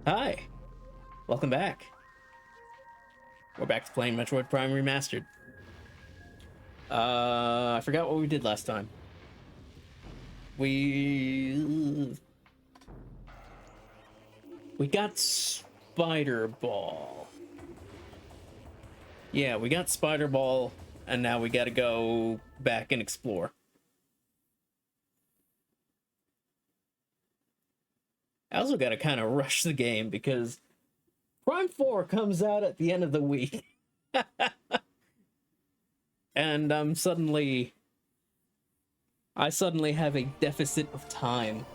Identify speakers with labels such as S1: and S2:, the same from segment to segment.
S1: Hi, welcome back. We're back to playing Metroid Prime Remastered. I forgot what we did last time. We got Spider Ball. Yeah, we got Spider Ball, and now we gotta go back and explore. I also gotta kind of rush the game because Prime 4 comes out at the end of the week. And I suddenly have a deficit of time.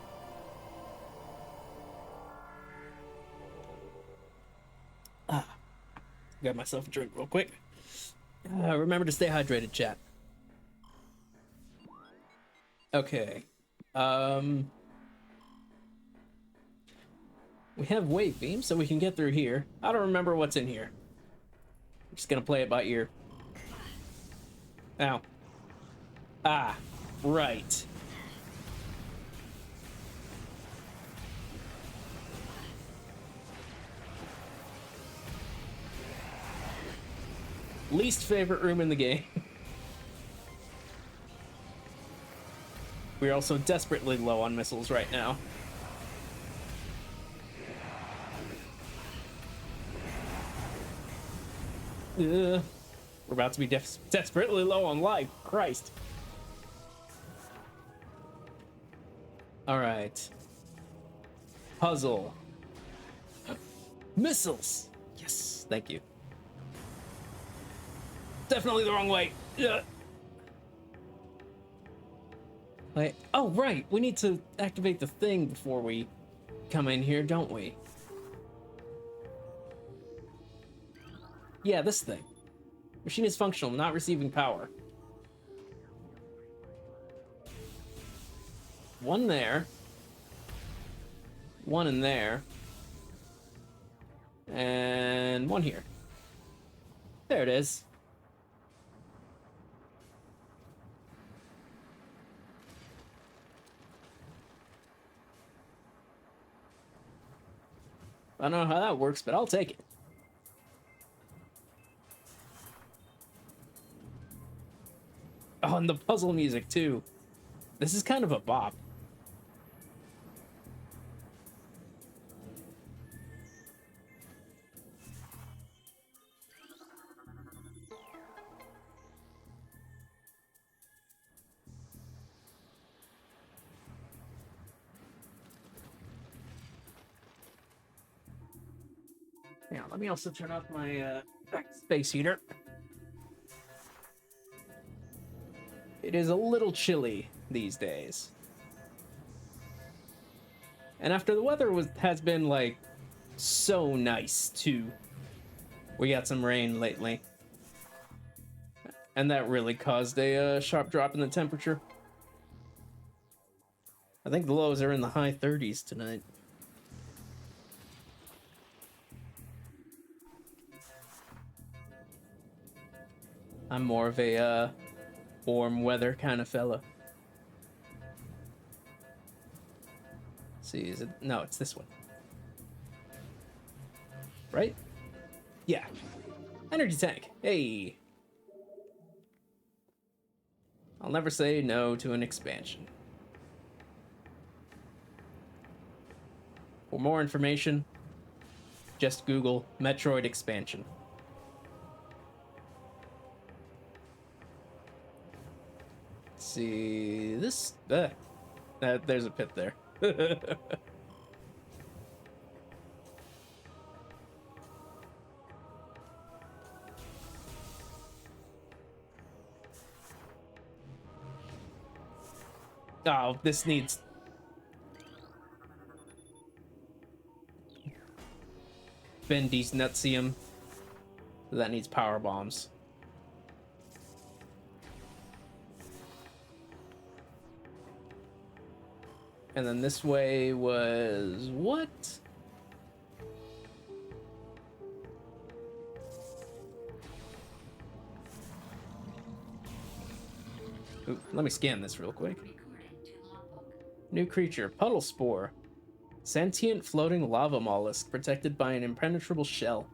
S1: Got myself a drink real quick. Remember to stay hydrated, chat. Okay. We have wave beam, so we can get through here. I don't remember what's in here. I'm just gonna play it by ear. Ow. Ah, right. Least favorite room in the game. We're also desperately low on missiles right now. We're about to be desperately low on life. Christ. Alright. Puzzle. Missiles. Yes, thank you. Definitely the wrong way. Wait. Oh, right. We need to activate the thing before we come in here, don't we? Yeah, this thing. Machine is functional, not receiving power. One there. One in there. And one here. There it is. I don't know how that works, but I'll take it. Oh, and the puzzle music, too. This is kind of a bop. Yeah, let me also turn off my space heater. It is a little chilly these days. And after the weather has been, like, so nice, too. We got some rain lately. And that really caused a sharp drop in the temperature. I think the lows are in the high 30s tonight. I'm more of a warm weather kind of fella. Let's see, is it? No, it's this one. Right? Yeah. Energy tank. Hey. I'll never say no to an expansion. For more information, just Google Metroid expansion. Let's see this. There's a pit there. Oh, this needs. Bendy's Nutsium. That needs power bombs. And then this way was what? Ooh, let me scan this real quick. New creature, Puddle Spore. Sentient floating lava mollusk protected by an impenetrable shell.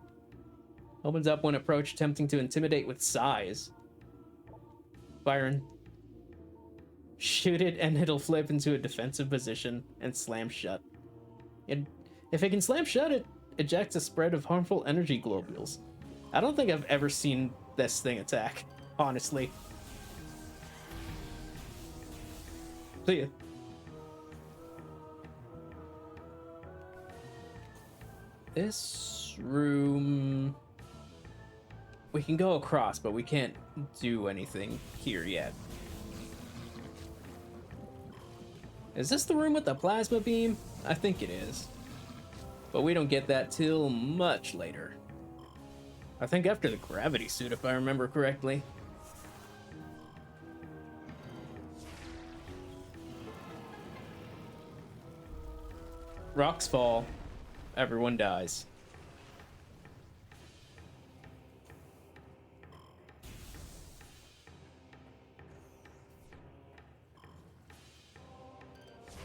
S1: Opens up when approached, attempting to intimidate with size. Byron. Shoot it and it'll flip into a defensive position and slam shut. If it can slam shut, it ejects a spread of harmful energy globules. I don't think I've ever seen this thing attack, honestly. See ya. This room... We can go across, but we can't do anything here yet. Is this the room with the plasma beam? I think it is. But we don't get that till much later. I think after the gravity suit, if I remember correctly. Rocks fall. Everyone dies.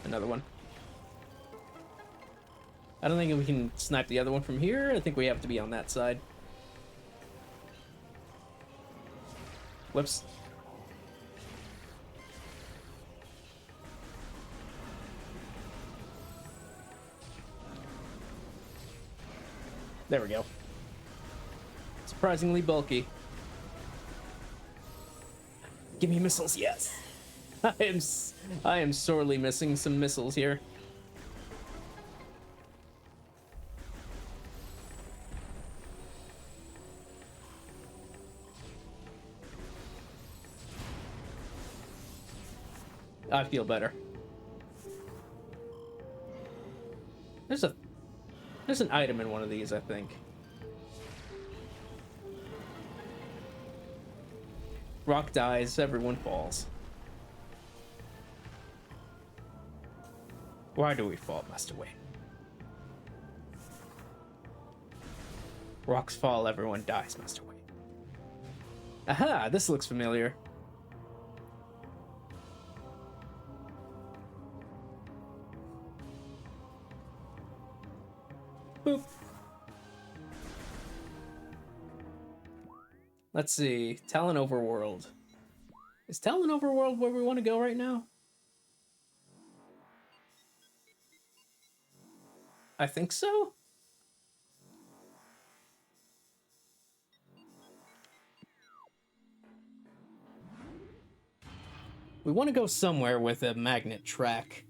S1: Another one. I don't think we can snipe the other one from here. I think we have to be on that side. Whoops. There we go. Surprisingly bulky. Give me missiles, yes. I am sorely missing some missiles here. I feel better. There's an item in one of these, I think. Rock dies, everyone falls. Why do we fall, Master Wayne? Rocks fall, everyone dies, Master Wayne. Aha, this looks familiar. Boop. Let's see. Talon Overworld. Is Talon Overworld where we want to go right now? I think so. We want to go somewhere with a magnet track.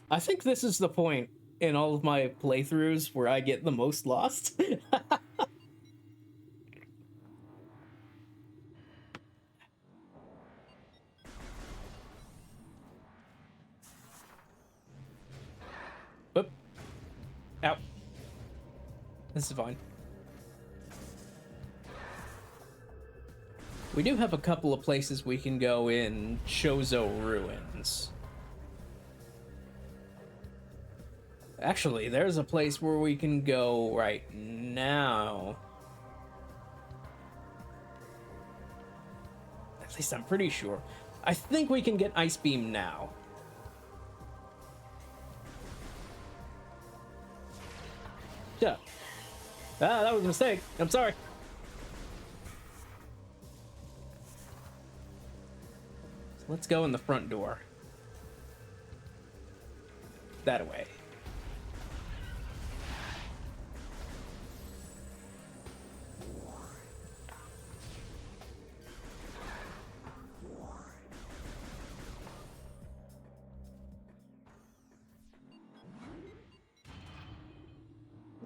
S1: I think this is the point in all of my playthroughs where I get the most lost. Oop. Ow. This is fine. We do have a couple of places we can go in Chozo Ruins. Actually, there's a place where we can go right now. At least I'm pretty sure. I think we can get Ice Beam now. Yeah. Ah, that was a mistake. I'm sorry. So let's go in the front door. That way.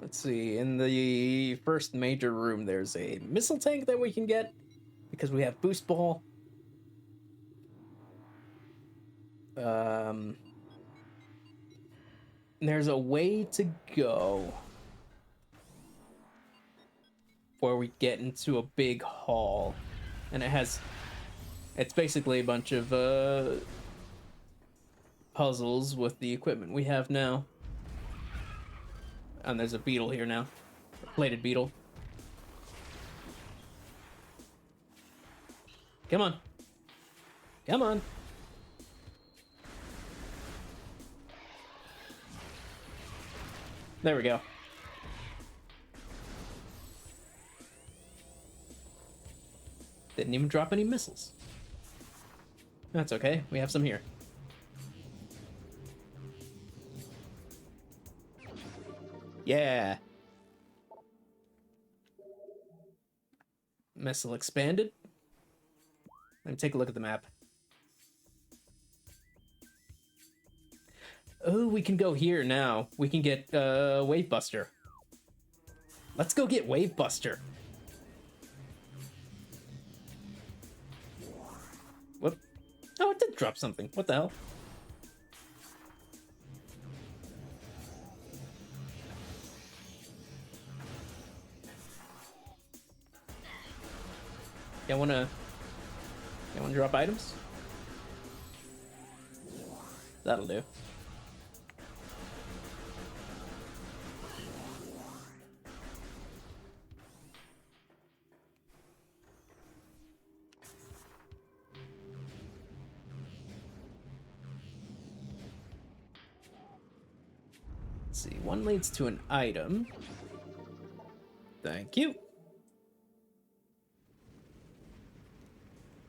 S1: Let's see, in the first major room, there's a missile tank that we can get because we have boost ball. There's a way to go where we get into a big hall, and it's basically a bunch of puzzles with the equipment we have now. And there's a beetle here now. A plated beetle. Come on. Come on. There we go. Didn't even drop any missiles. That's okay. We have some here. Yeah. Missile expanded. Let me take a look at the map. Oh, we can go here now. We can get Wave Buster. Let's go get Wave Buster. Whoop. Oh, it did drop something. What the hell? Y'all wanna drop items? That'll do. Let's see, one leads to an item. Thank you.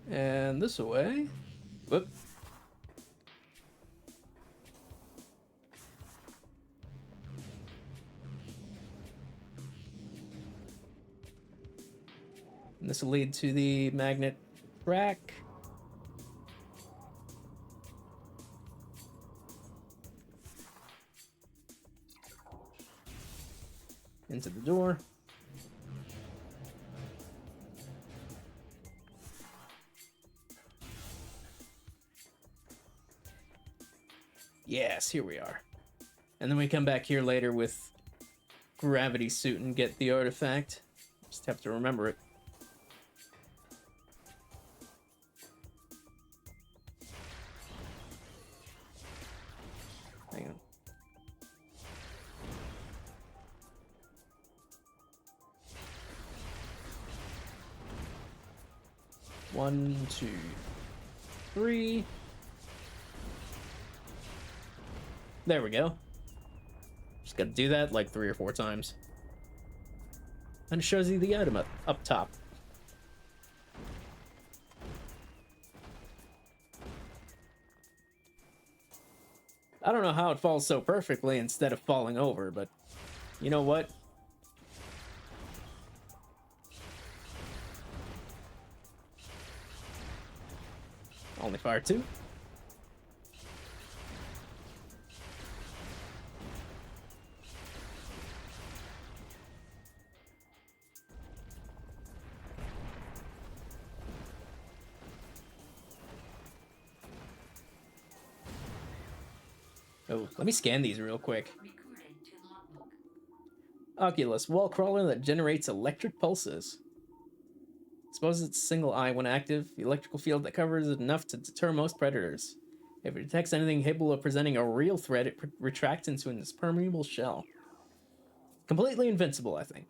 S1: And this way. Whoop. And this will lead to the magnet rack. Into the door. Yes, here we are. And then we come back here later with Gravity Suit and get the artifact. Just have to remember it. Hang on. One, two, three. There we go. Just gotta do that like 3 or 4 times. And it shows you the item up top. I don't know how it falls so perfectly instead of falling over, but you know what? Only fire 2. Oh, let me scan these real quick. Oculus, wall crawler that generates electric pulses. Suppose it's a single eye when active. The electrical field that covers it enough to deter most predators. If it detects anything capable of presenting a real threat, it retracts into an impermeable shell. Completely invincible, I think.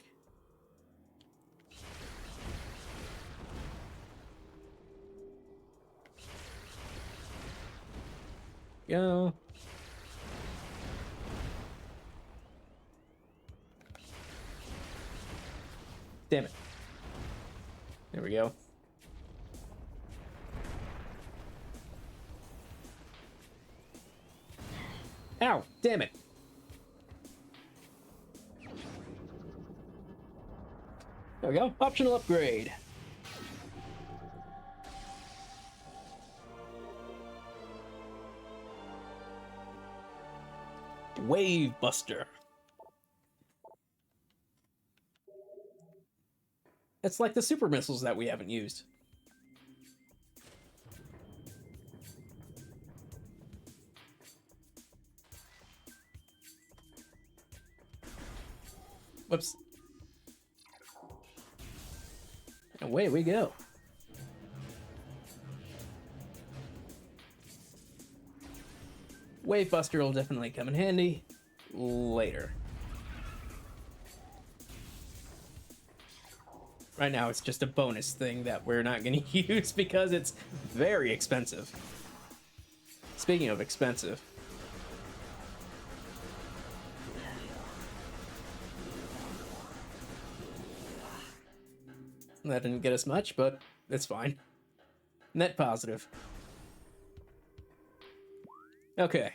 S1: Go. Damn it. There we go. Ow, damn it. There we go. Optional upgrade. Wave Buster. It's like the super missiles that we haven't used. Whoops. And away we go. Wave Buster will definitely come in handy later. Right now, it's just a bonus thing that we're not going to use because it's very expensive. Speaking of expensive. That didn't get us much, but it's fine. Net positive. Okay.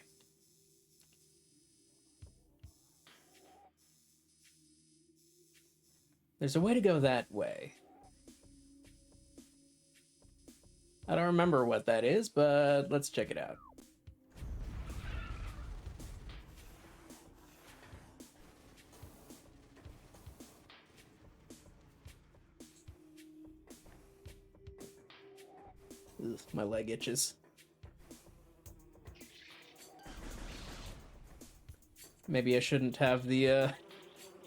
S1: There's a way to go that way. I don't remember what that is, but let's check it out. Ugh, my leg itches. Maybe I shouldn't have the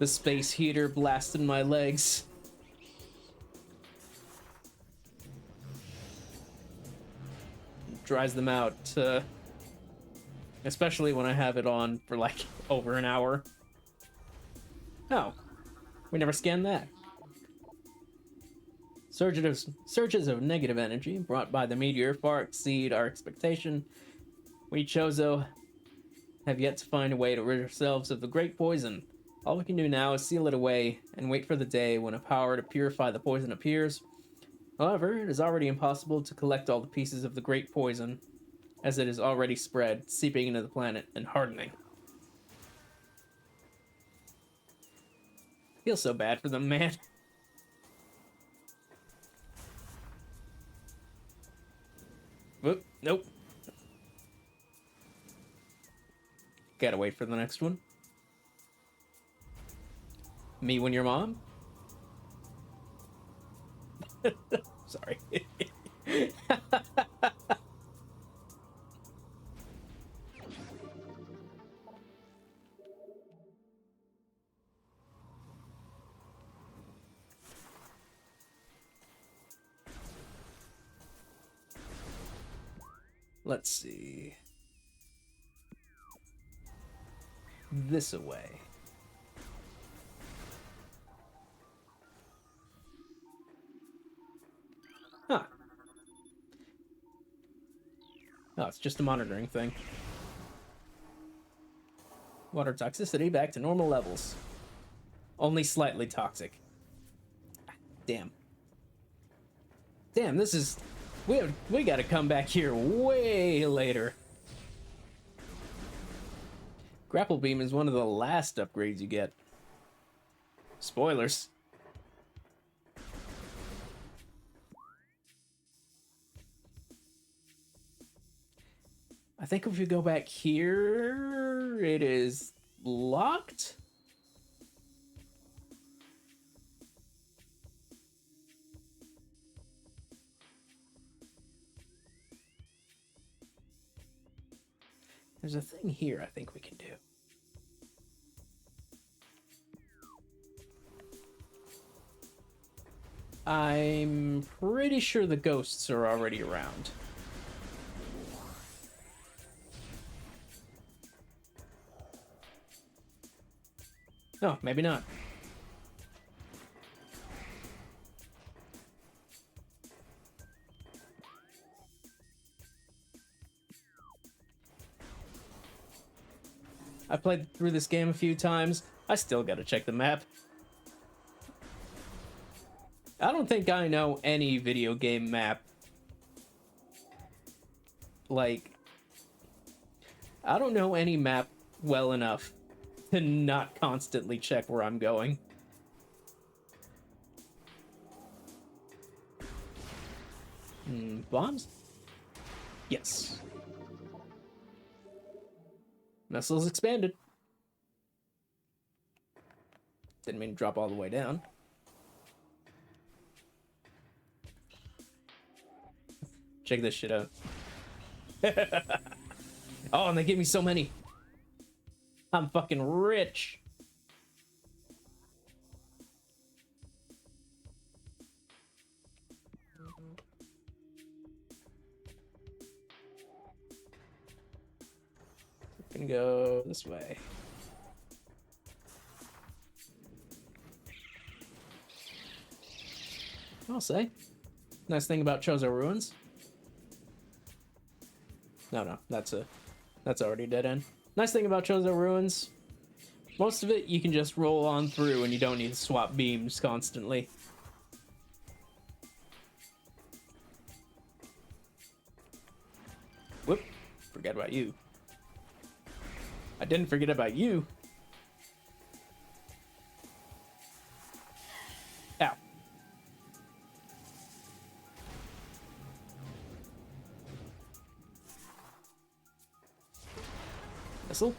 S1: space heater blasting my legs. Dries them out, especially when I have it on for like over an hour. Oh, we never scanned that. Surges of negative energy brought by the meteor far exceed our expectation. We Chozo have yet to find a way to rid ourselves of the great poison. All we can do now is seal it away and wait for the day when a power to purify the poison appears. However, it is already impossible to collect all the pieces of the great poison, as it is already spread, seeping into the planet and hardening. I feel so bad for them, man. Whoop, nope. Gotta wait for the next one. Me when your mom? Sorry. Let's see. This away. Huh. Oh, it's just a monitoring thing. Water toxicity back to normal levels. Only slightly toxic. Damn. Damn, this is... We gotta come back here way later. Grapple Beam is one of the last upgrades you get. Spoilers. I think if you go back here, it is locked. There's a thing here I think we can do. I'm pretty sure the ghosts are already around. Oh, maybe not. I played through this game a few times. I still gotta check the map. I don't think I know any video game map. Like, I don't know any map well enough to not constantly check where I'm going. Bombs? Yes. Muscles expanded. Didn't mean to drop all the way down. Check this shit out. Oh, and they give me so many. I'm fucking rich. We can go this way. I'll say. Nice thing about Chozo Ruins. No, that's already dead end. Nice thing about Chozo Ruins, most of it you can just roll on through and you don't need to swap beams constantly. forget about you. I didn't forget about you. Ow. Missile.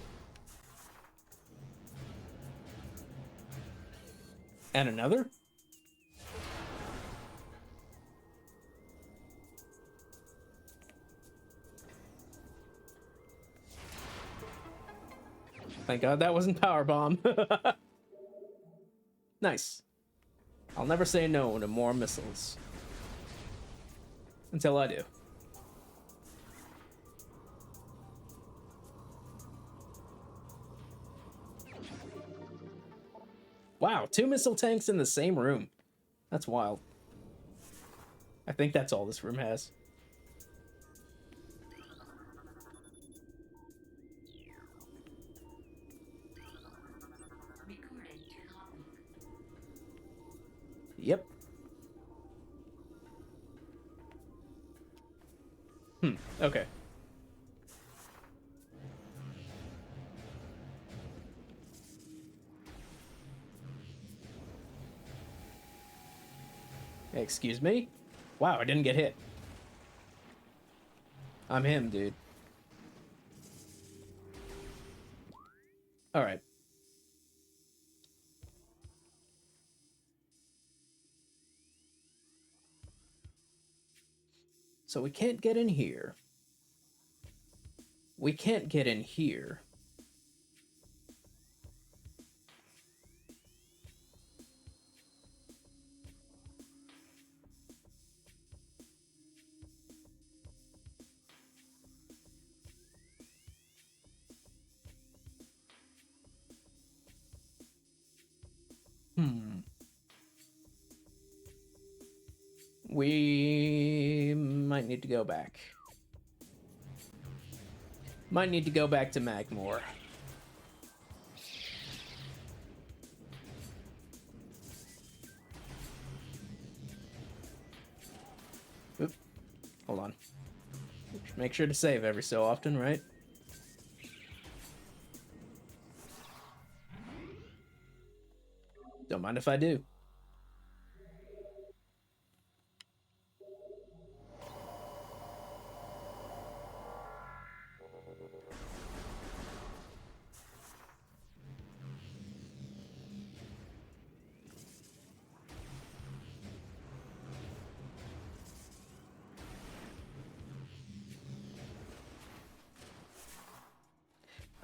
S1: And another. Thank God that wasn't power bomb. Nice. I'll never say no to more missiles. Until I do. Wow, 2 missile tanks in the same room. That's wild. I think that's all this room has. Yep. Okay. Excuse me? Wow, I didn't get hit. I'm him, dude. Alright. So we can't get in here. We can't get in here. We might need to go back. Might need to go back to Magmore. Oop. Hold on. Make sure to save every so often, right? Don't mind if I do.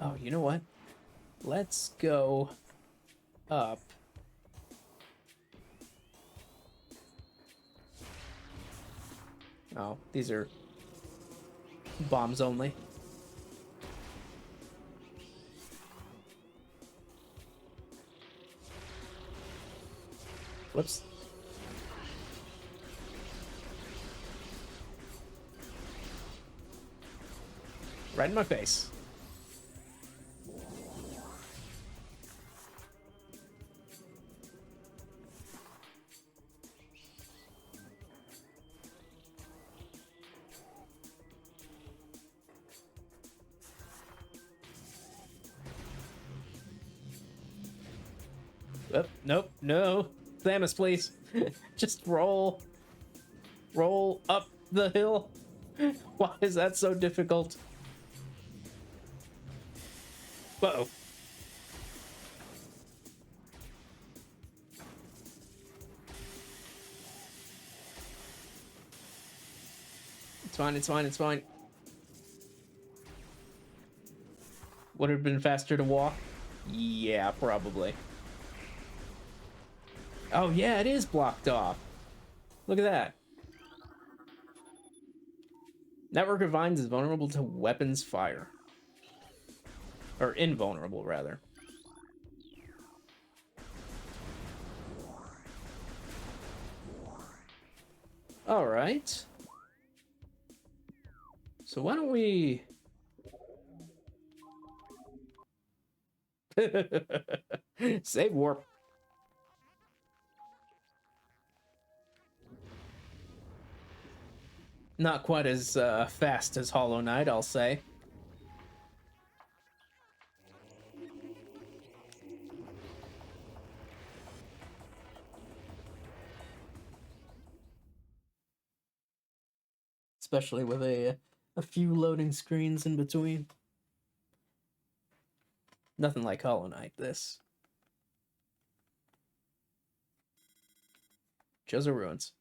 S1: Oh, you know what? Let's go up. Oh, these are bombs only. Whoops. Right in my face. Oh, nope, no. Samus, please. Just roll. Roll up the hill. Why is that so difficult? Uh-oh. It's fine, it's fine, it's fine. Would it have been faster to walk? Yeah, probably. Oh, yeah, it is blocked off. Look at that. Network of Vines is vulnerable to weapons fire. Or invulnerable, rather. Alright. So why don't we... Save warp. Not quite as fast as Hollow Knight, I'll say. especially with a few loading screens in between. Nothing like Hollow Knight, this. Chozo Ruins.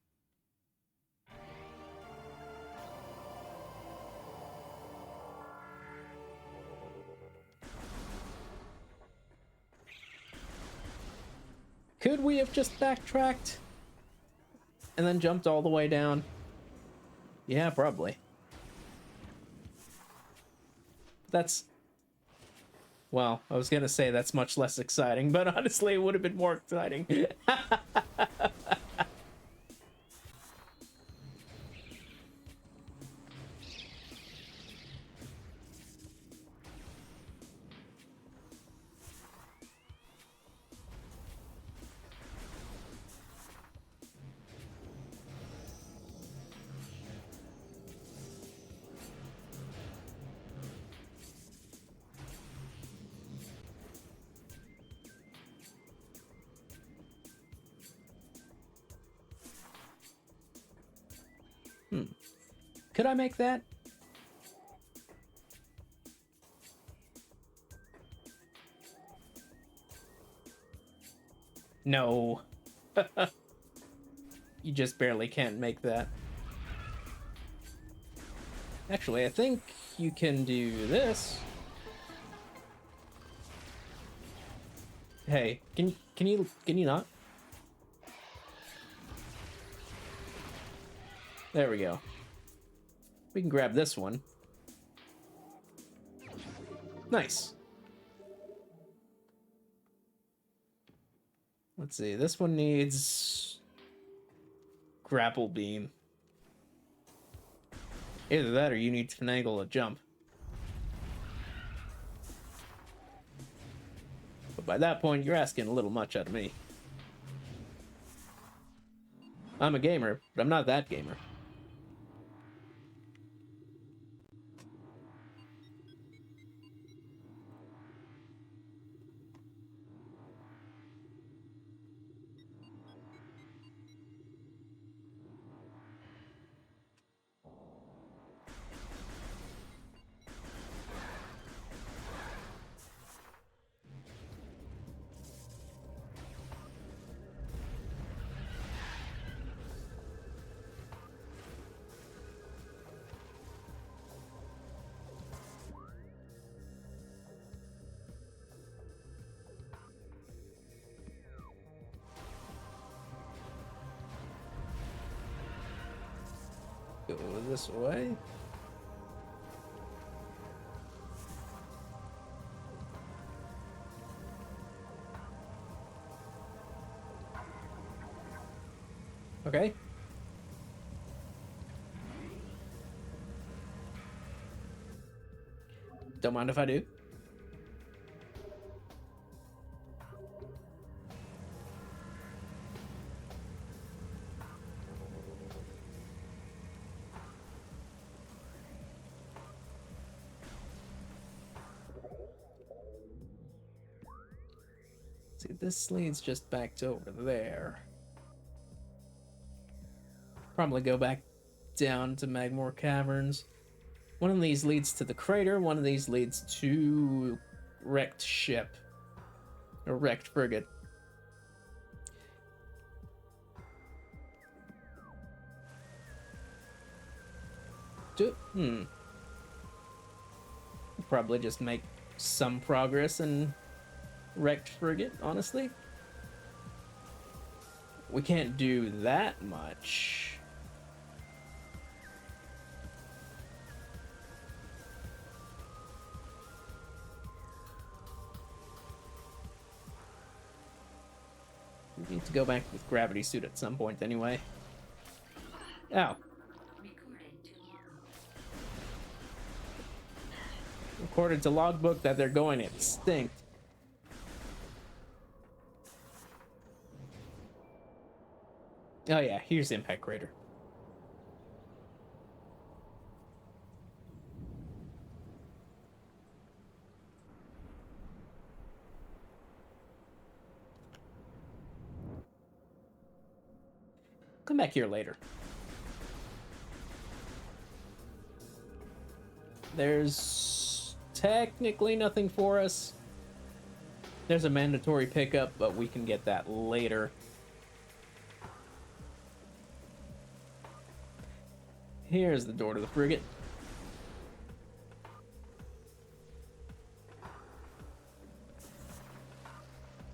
S1: Could we have just backtracked and then jumped all the way down? Yeah, probably. That's... Well, I was gonna say that's much less exciting, but honestly, it would have been more exciting. Could I make that? No. You just barely can't make that. Actually, I think you can do this. Hey, can you not? There we go. We can grab this one. Nice. Let's see, this one needs grapple beam. Either that or you need to finagle a jump. But by that point, you're asking a little much out of me. I'm a gamer, but I'm not that gamer. Go this way. Okay. Don't mind if I do. See, this leads just back to over there. Probably go back down to Magmore Caverns. One of these leads to the crater, one of these leads to wrecked ship. Or wrecked frigate. Probably just make some progress in wrecked frigate, honestly. We can't do that much. We need to go back with gravity suit at some point anyway. Ow. Recorded to logbook that they're going extinct. Oh yeah, here's Impact Crater. Come back here later. There's technically nothing for us. There's a mandatory pickup, but we can get that later. Here's the door to the frigate.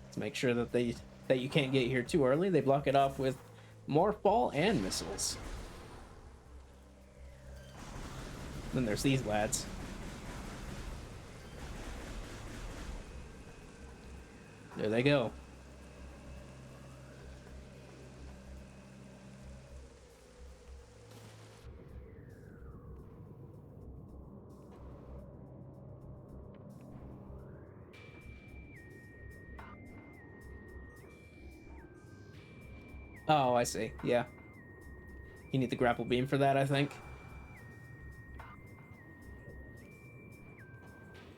S1: Let's make sure that you can't get here too early. They block it off with morph ball and missiles. Then there's these lads. There they go. Oh, I see. Yeah. You need the grapple beam for that, I think.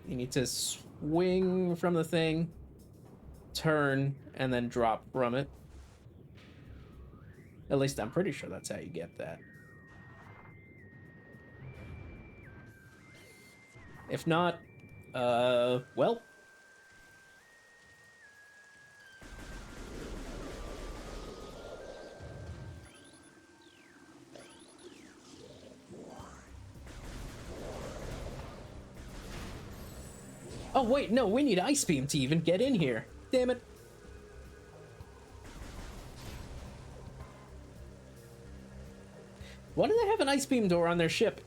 S1: You need to swing from the thing, turn, and then drop from it. At least I'm pretty sure that's how you get that. If not, well. Oh, wait, no, we need Ice Beam to even get in here. Damn it. Why do they have an Ice Beam door on their ship?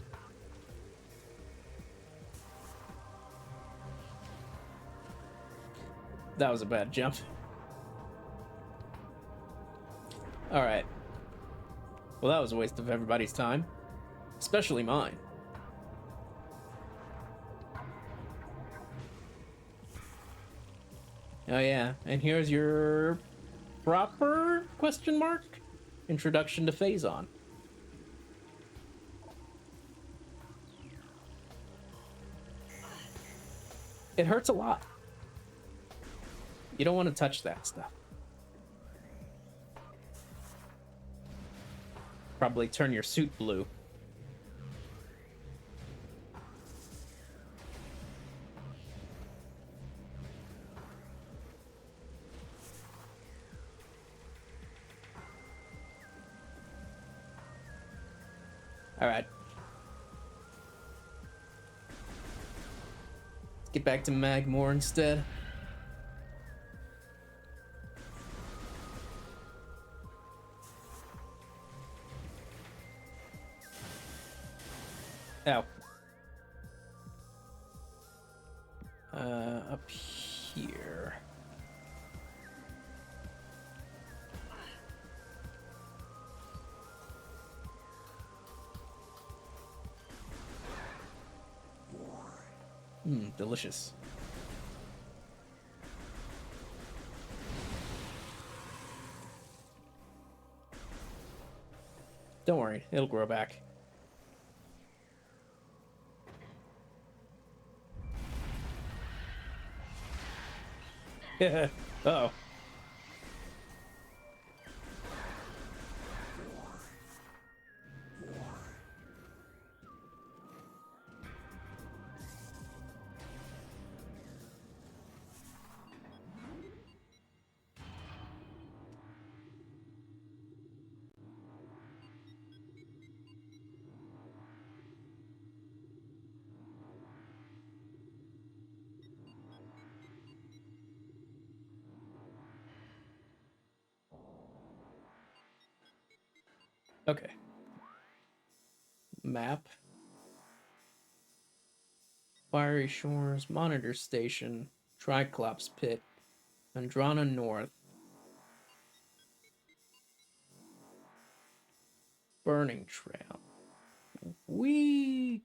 S1: That was a bad jump. Alright. Well, that was a waste of everybody's time. Especially mine. Oh yeah, and here's your proper question mark introduction to Phazon. It hurts a lot. You don't want to touch that stuff. Probably turn your suit blue. All right. Let's get back to Magmore instead. Ow. Up here. Delicious. Don't worry, it'll grow back. Uh-oh. Okay. Map. Fiery Shores, Monitor Station, Triclops Pit, Andrana North, Burning Trail. We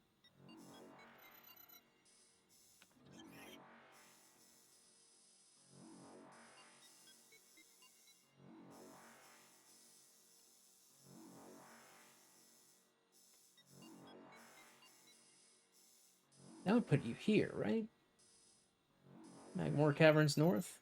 S1: that would put you here, right? Magmore Caverns North.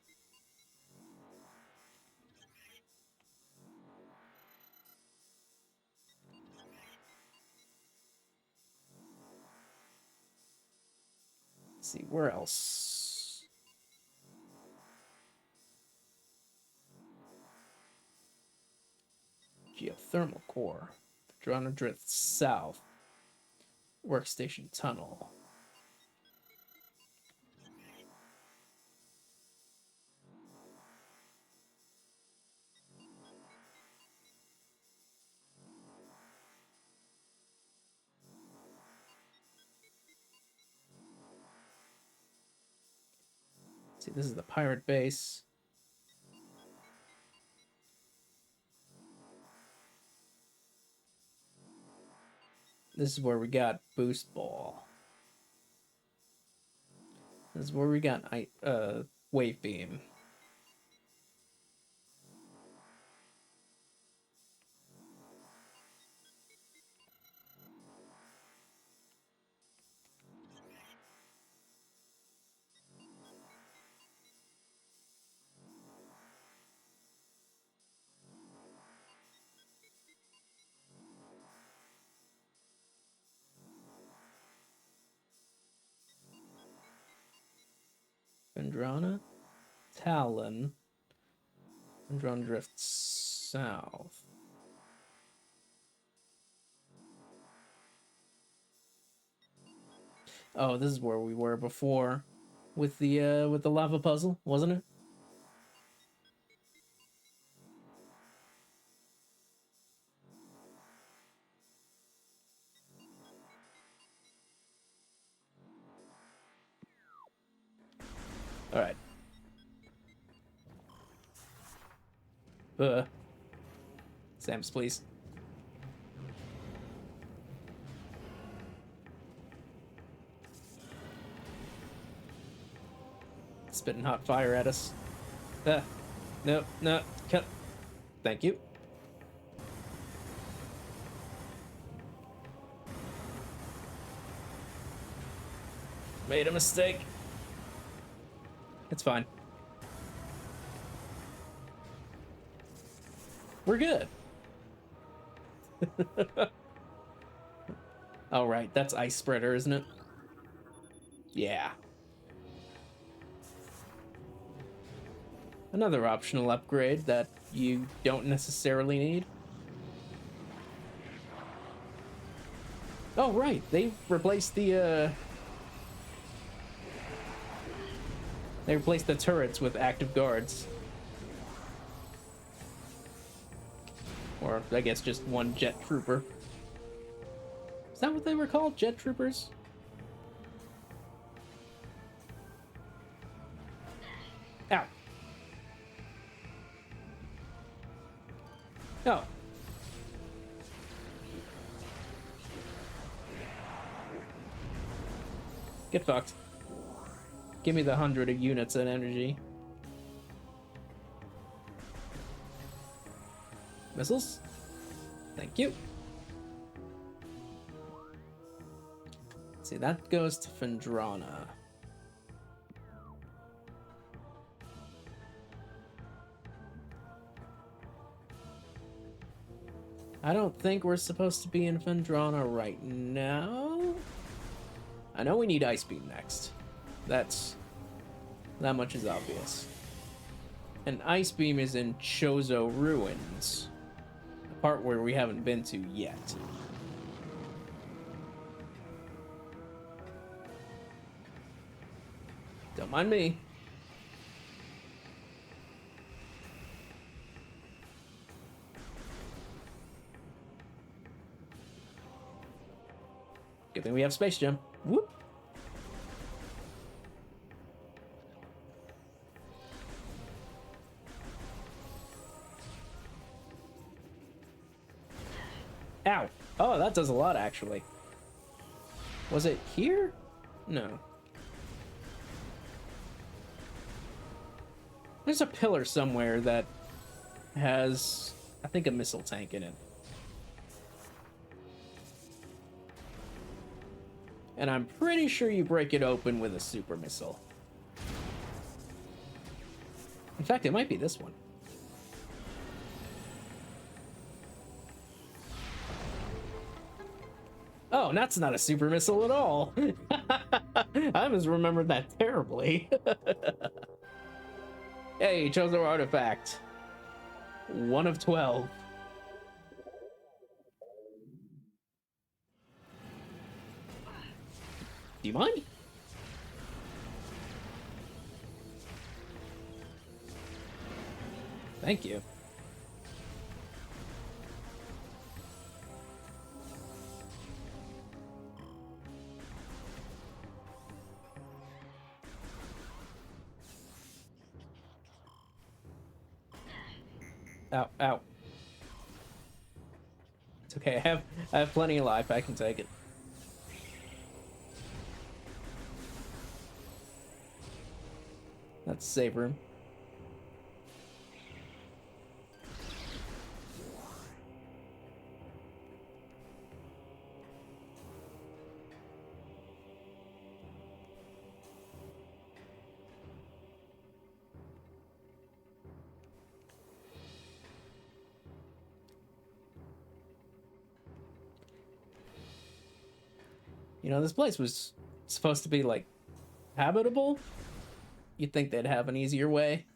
S1: see, where else? Geothermal core. Drona drift south. Workstation tunnel. See, this is the pirate base. This is where we got Boost Ball. This is where we got Wave Beam. Vendrona, Talon, Vendrona drifts south. Oh, this is where we were before with the lava puzzle, wasn't it? All right. Sam's, please. Spitting hot fire at us. No, cut. Thank you. Made a mistake. It's fine. We're good. All right, that's Ice Spreader, isn't it? Yeah. Another optional upgrade that you don't necessarily need. Oh, right, they replaced the they replaced the turrets with active guards. Or, I guess, just one jet trooper. Is that what they were called? Jet troopers? Ow. Oh. Get fucked. Give me the 100 units of energy. Missiles? Thank you. See, that goes to Fendrana. I don't think we're supposed to be in Fendrana right now. I know we need Ice Beam next. That much is obvious. And Ice Beam is in Chozo Ruins. The part where we haven't been to yet. Don't mind me. Good thing we have Space Gem. Whoop. Ow. Oh, that does a lot, actually. Was it here? No. There's a pillar somewhere that has, I think, a missile tank in it. And I'm pretty sure you break it open with a super missile. In fact, it might be this one. Oh, that's not a super missile at all. I must remember that terribly. Hey, chose our artifact. 1 of 12. Do you mind? Thank you. Ow, ow. It's okay. I have plenty of life. I can take it. That's save room. You know, this place was supposed to be, like, habitable. You'd think they'd have an easier way.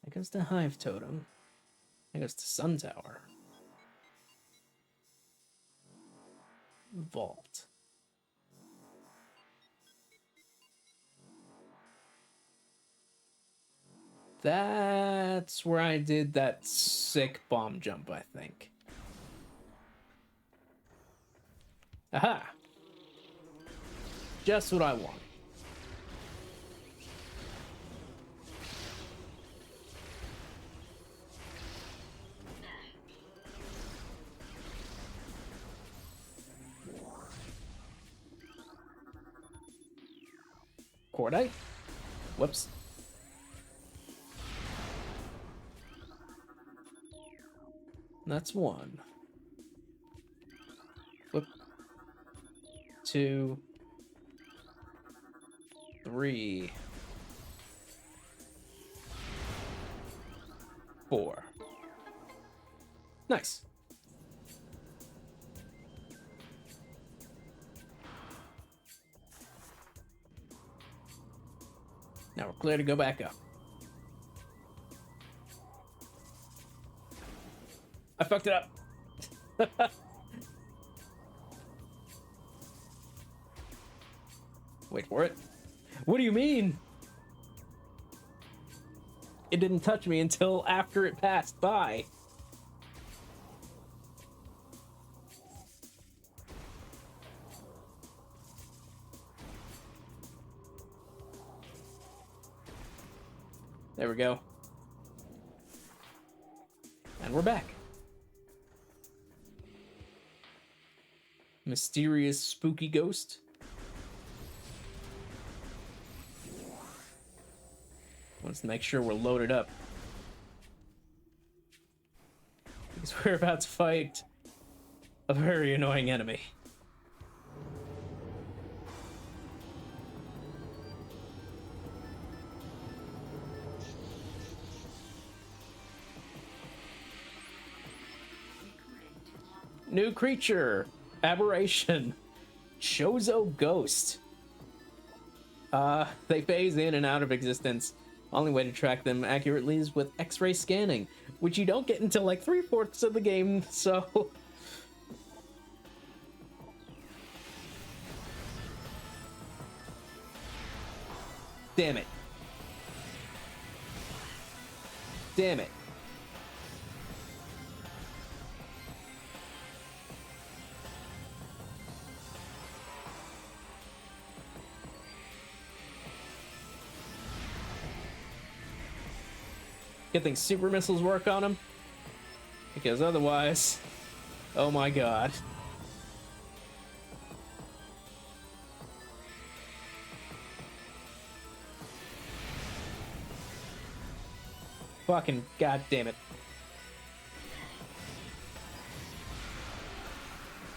S1: That goes to Hive Totem. That goes to Sun Tower. Vault. That's where I did that sick bomb jump, I think. Aha! Just what I want. Cordite? Whoops. That's 1. Whoop. 2. 3. 4. Nice. Now we're clear to go back up. I fucked it up. Wait for it. What do you mean? It didn't touch me until after it passed by. There we go. And we're back. Mysterious spooky ghost. Wants to make sure we're loaded up. Because we're about to fight a very annoying enemy. New creature. Aberration. Chozo Ghost. They phase in and out of existence. Only way to track them accurately is with X-ray scanning, which you don't get until like 3/4 of the game, so... Damn it. Damn it. Good thing super missiles work on him, because otherwise, oh my god. Fucking god damn it.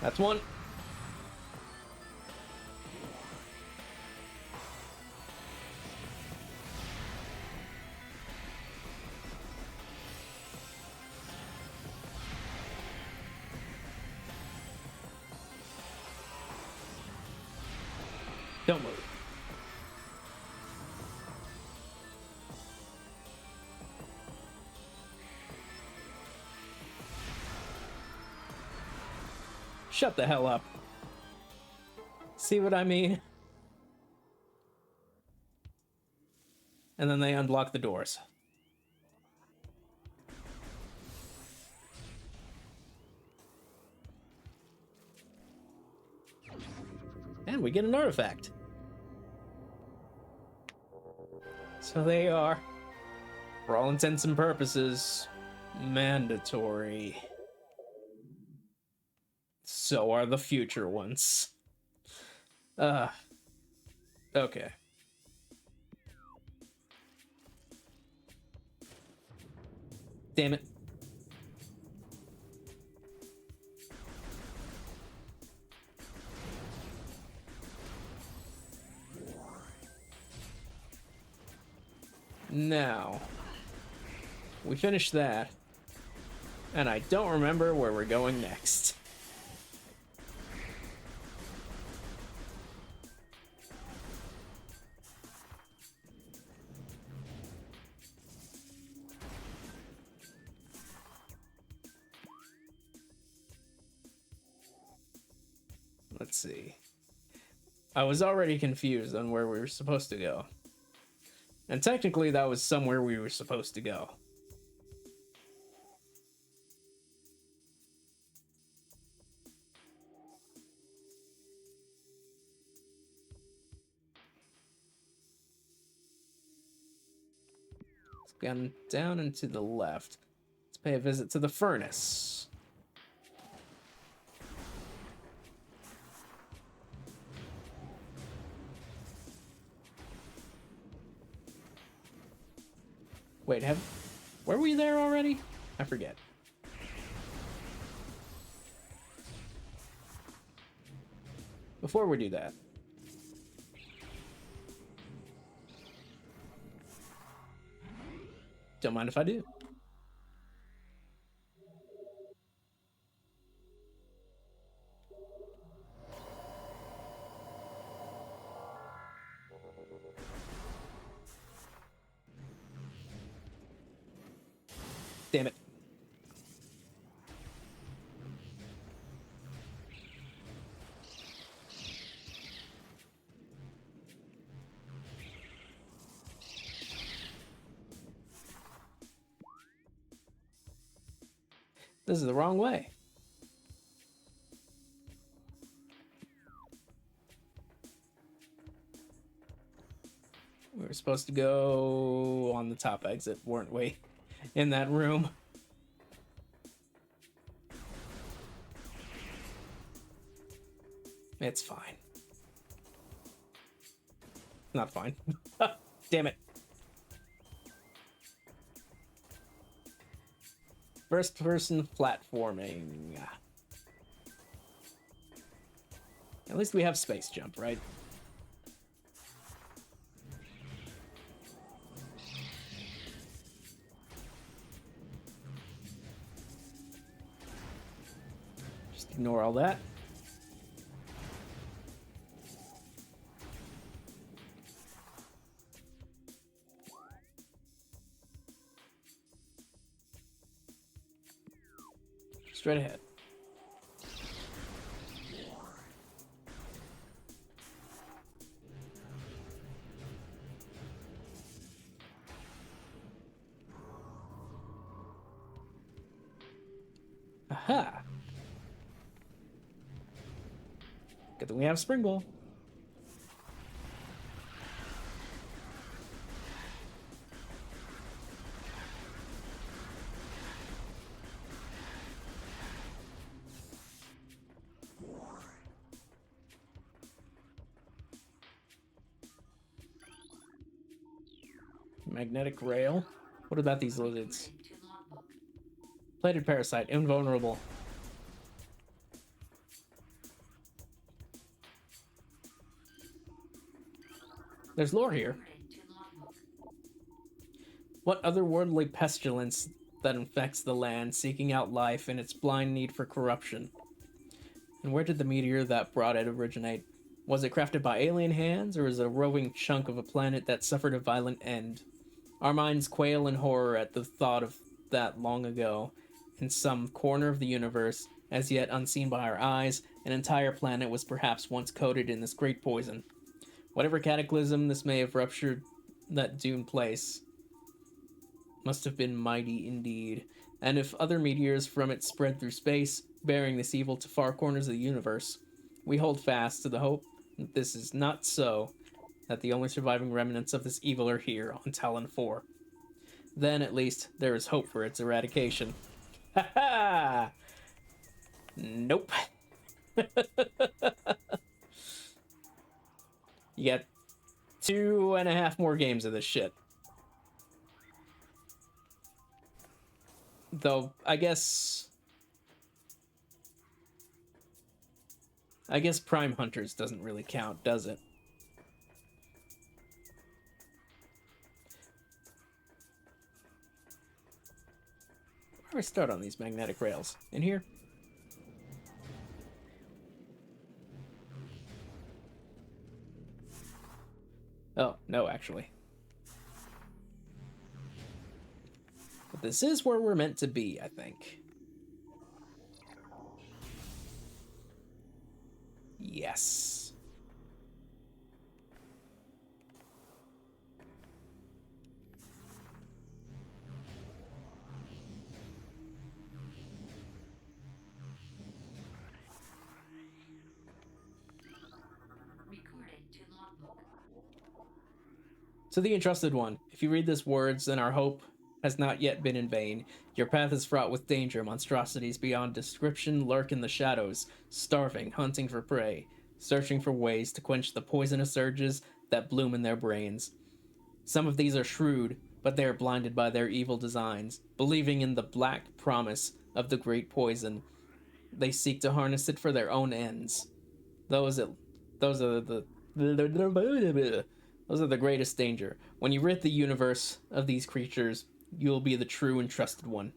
S1: That's one. Don't move. Shut the hell up. See what I mean? And then they unblock the doors. And we get an artifact. So they are, for all intents and purposes, mandatory. So are the future ones. Okay. Damn it. Now, we finished that, and I don't remember where we're going next. Let's see. I was already confused on where we were supposed to go. And technically, that was somewhere we were supposed to go. It's gone down and to the left. Let's pay a visit to the furnace. Wait, were we there already? I forget. Before we do that, don't mind if I do. Damn it. This is the wrong way. We were supposed to go on the top exit, weren't we? In that room. It's fine. Not fine. Damn it. First person platforming. At least we have space jump, right? Just ignore all that. Straight ahead. Aha! Good thing we have Spring Ball. Magnetic rail. What about these lizards? Plated parasite, invulnerable. There's lore here. What otherworldly pestilence that infects the land, seeking out life in its blind need for corruption? And where did the meteor that brought it originate? Was it crafted by alien hands, or is it a roving chunk of a planet that suffered a violent end? Our minds quail in horror at the thought of that long ago. In some corner of the universe, as yet unseen by our eyes, an entire planet was perhaps once coated in this great poison. Whatever cataclysm this may have ruptured that doomed place must have been mighty indeed. And if other meteors from it spread through space, bearing this evil to far corners of the universe, we hold fast to the hope that this is not so, that the only surviving remnants of this evil are here on Talon 4. Then, at least, there is hope for its eradication. Ha ha! Nope. You got 2.5 more games of this shit. Though, I guess Prime Hunters doesn't really count, does it? Where do I start on these magnetic rails? In here? Oh, no, actually. But this is where we're meant to be, I think. Yes. To the entrusted one, if you read these words, then our hope has not yet been in vain. Your path is fraught with danger. Monstrosities beyond description lurk in the shadows, starving, hunting for prey, searching for ways to quench the poisonous urges that bloom in their brains. Some of these are shrewd, but they are blinded by their evil designs. Believing in the black promise of the great poison, they seek to harness it for their own ends. Those are the greatest danger. When you rid the universe of these creatures, you will be the true and trusted one.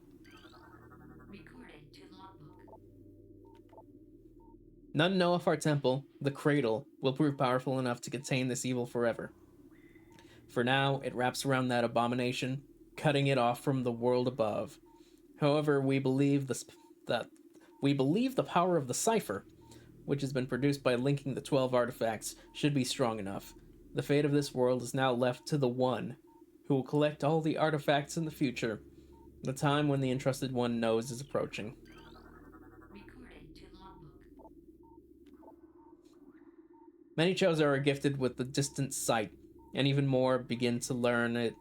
S1: None know if our temple, the Cradle, will prove powerful enough to contain this evil forever. For now, it wraps around that abomination, cutting it off from the world above. However, we believe the power of the cipher, which has been produced by linking the 12 artifacts, should be strong enough. The fate of this world is now left to the One, who will collect all the artifacts in the future. The time when the Entrusted One knows is approaching. Many Chosen are gifted with the distant sight, and even more begin to learn it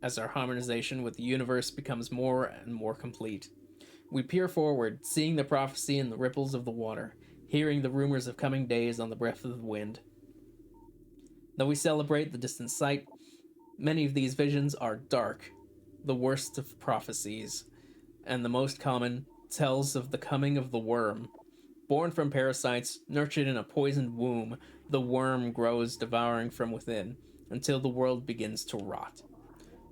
S1: as our harmonization with the universe becomes more and more complete. We peer forward, seeing the prophecy in the ripples of the water, hearing the rumors of coming days on the breath of the wind. Though we celebrate the distant sight, many of these visions are dark, the worst of prophecies, and the most common tells of the coming of the worm. Born from parasites, nurtured in a poisoned womb, the worm grows, devouring from within, until the world begins to rot.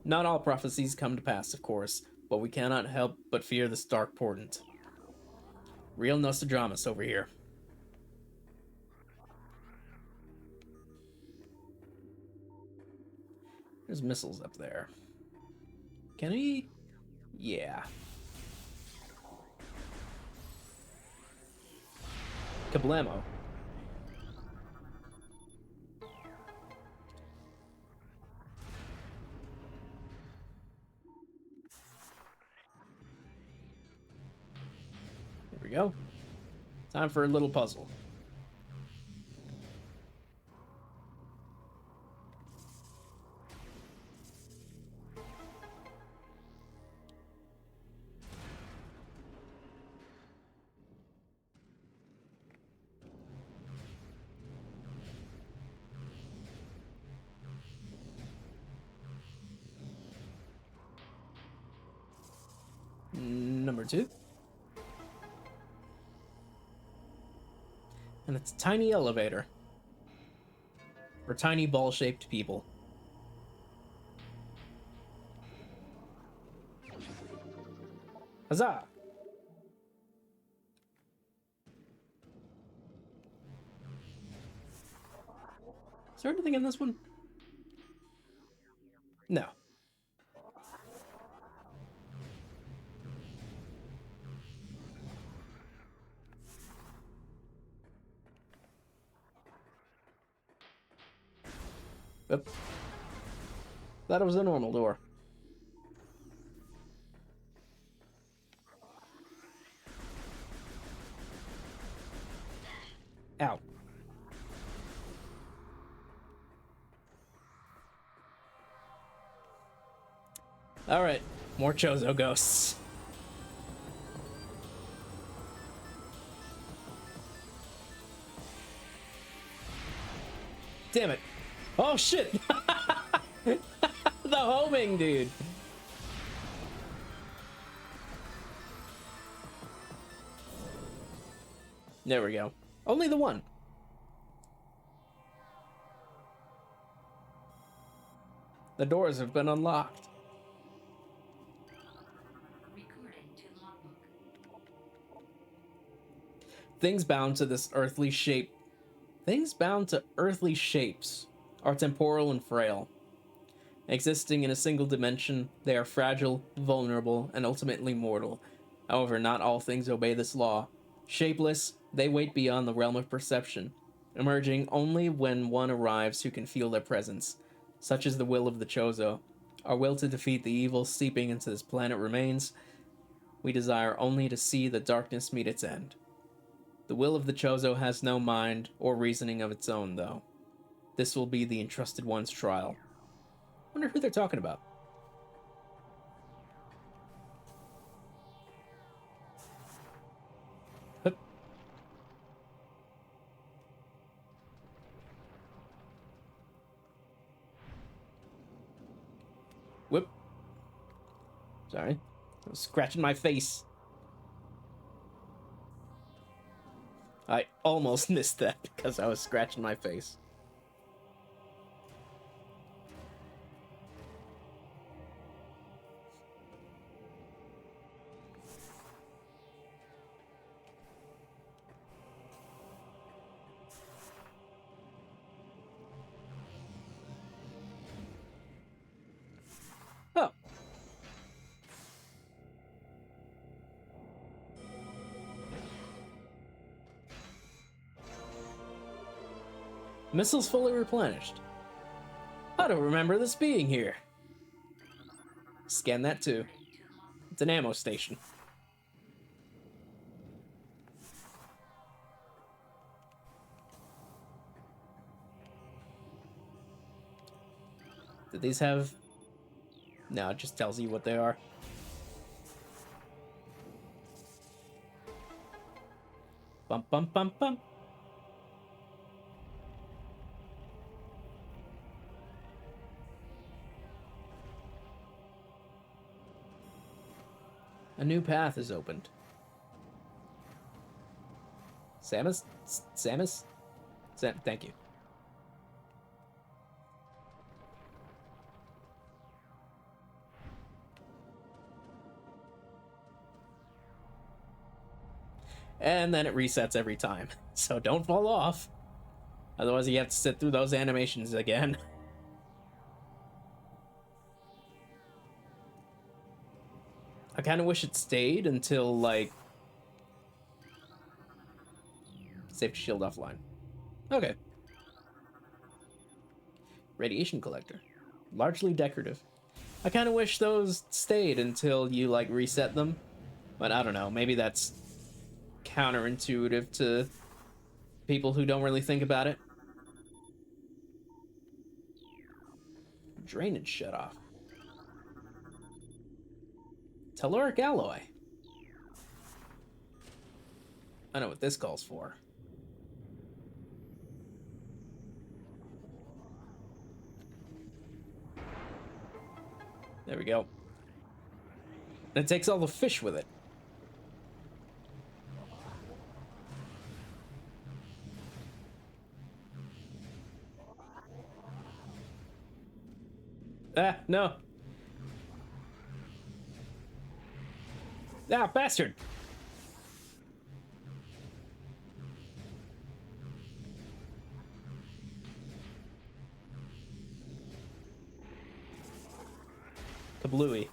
S1: Not all prophecies come to pass, of course, but we cannot help but fear this dark portent. Real Nostradamus over here. There's missiles up there. Can he? Yeah. Kablamo. There we go. Time for a little puzzle. Number 2. And it's a tiny elevator. for tiny ball-shaped people. Huzzah! Is there anything in this one? No. Oop. Thought it was a normal door. Ow. Alright, more Chozo ghosts. Damn it. Oh shit! The homing, dude. There we go. Only the one. The doors have been unlocked. Things bound to earthly shapes are temporal and frail. Existing in a single dimension, they are fragile, vulnerable, and ultimately mortal. However, not all things obey this law. Shapeless, they wait beyond the realm of perception, emerging only when one arrives who can feel their presence. Such is the will of the Chozo. Our will to defeat the evil seeping into this planet remains. We desire only to see the darkness meet its end. The will of the Chozo has no mind or reasoning of its own, though. This will be the Entrusted One's trial. Wonder who they're talking about. Hup. Whoop. Sorry. I was scratching my face. I almost missed that because I was scratching my face. Oh. Missiles fully replenished. I don't remember this being here. Scan that too. It's an ammo station. Did these have... No, it just tells you what they are. Bump, bump, bump, bump. A new path is opened. Samus? Samus? Thank you. And then it resets every time. So don't fall off. Otherwise you have to sit through those animations again. I kind of wish it stayed until, like... Safety shield offline. Okay. Radiation collector. Largely decorative. I kind of wish those stayed until you, like, reset them. But I don't know. Maybe that's counterintuitive to people who don't really think about it. Drainage shut off. Telluric alloy. I know what this calls for. There we go. And it takes all the fish with it. Ah, no. Ah, bastard. Kablooey.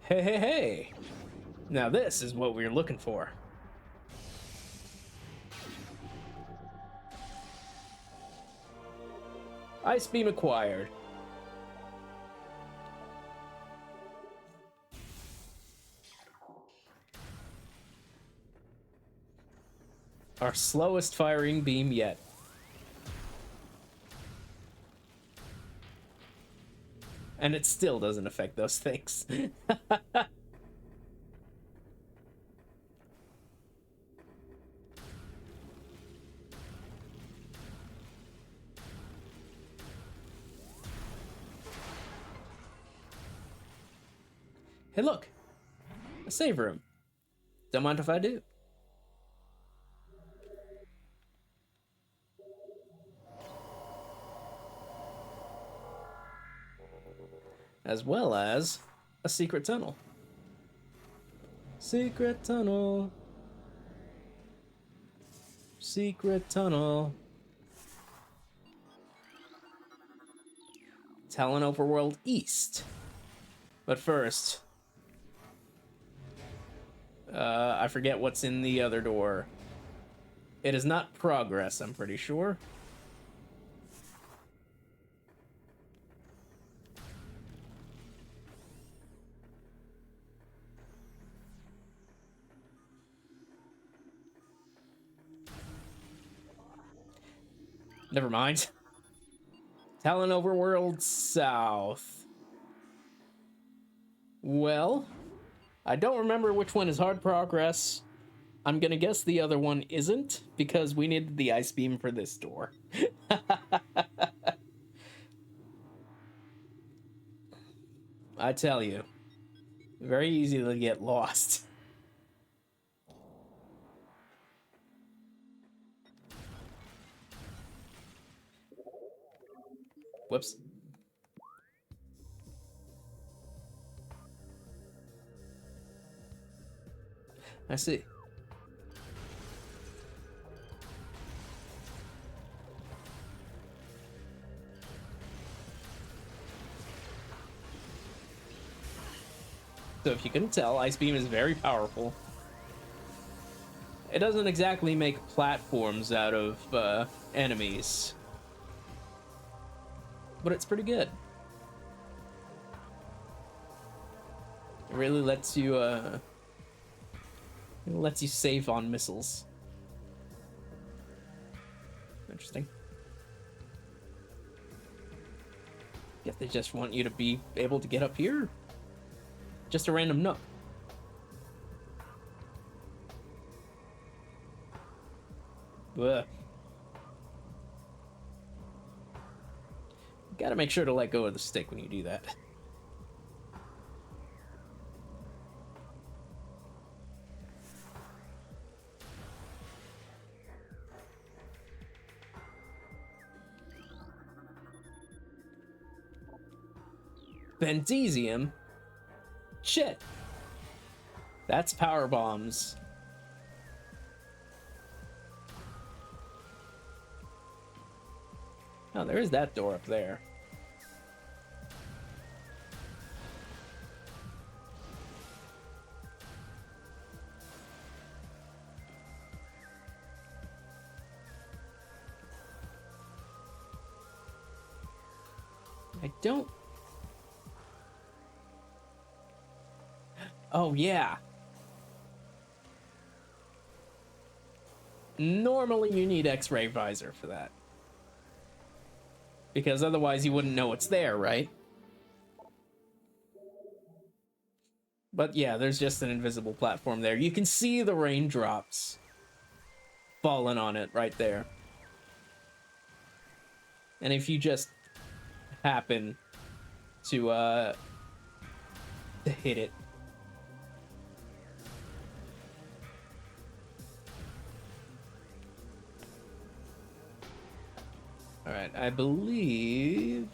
S1: Hey, hey, hey. Now this is what we were looking for. Ice beam acquired. Our slowest firing beam yet. And it still doesn't affect those things. Hey, look. A save room. Don't mind if I do. As well as a secret tunnel. Secret tunnel. Secret tunnel. Talon Overworld East. But first, I forget what's in the other door. It is not progress, I'm pretty sure. Never mind. Talon Overworld South. Well, I don't remember which one is hard progress. I'm gonna guess the other one isn't, because we needed the ice beam for this door. I tell you, very easy to get lost. Whoops. I see. So if you couldn't tell, Ice Beam is very powerful. It doesn't exactly make platforms out of enemies, but it's pretty good. It really lets you save on missiles. Interesting. Guess they just want you to be able to get up here. Just a random nook. Ugh. Gotta make sure to let go of the stick when you do that. Bentesium? Shit. That's power bombs. Oh, there is that door up there. I don't... Oh, yeah. Normally you need X-ray visor for that. Because otherwise you wouldn't know it's there, right? But yeah, there's just an invisible platform there. You can see the raindrops falling on it right there. And if you just happen to hit it, Alright, I believe...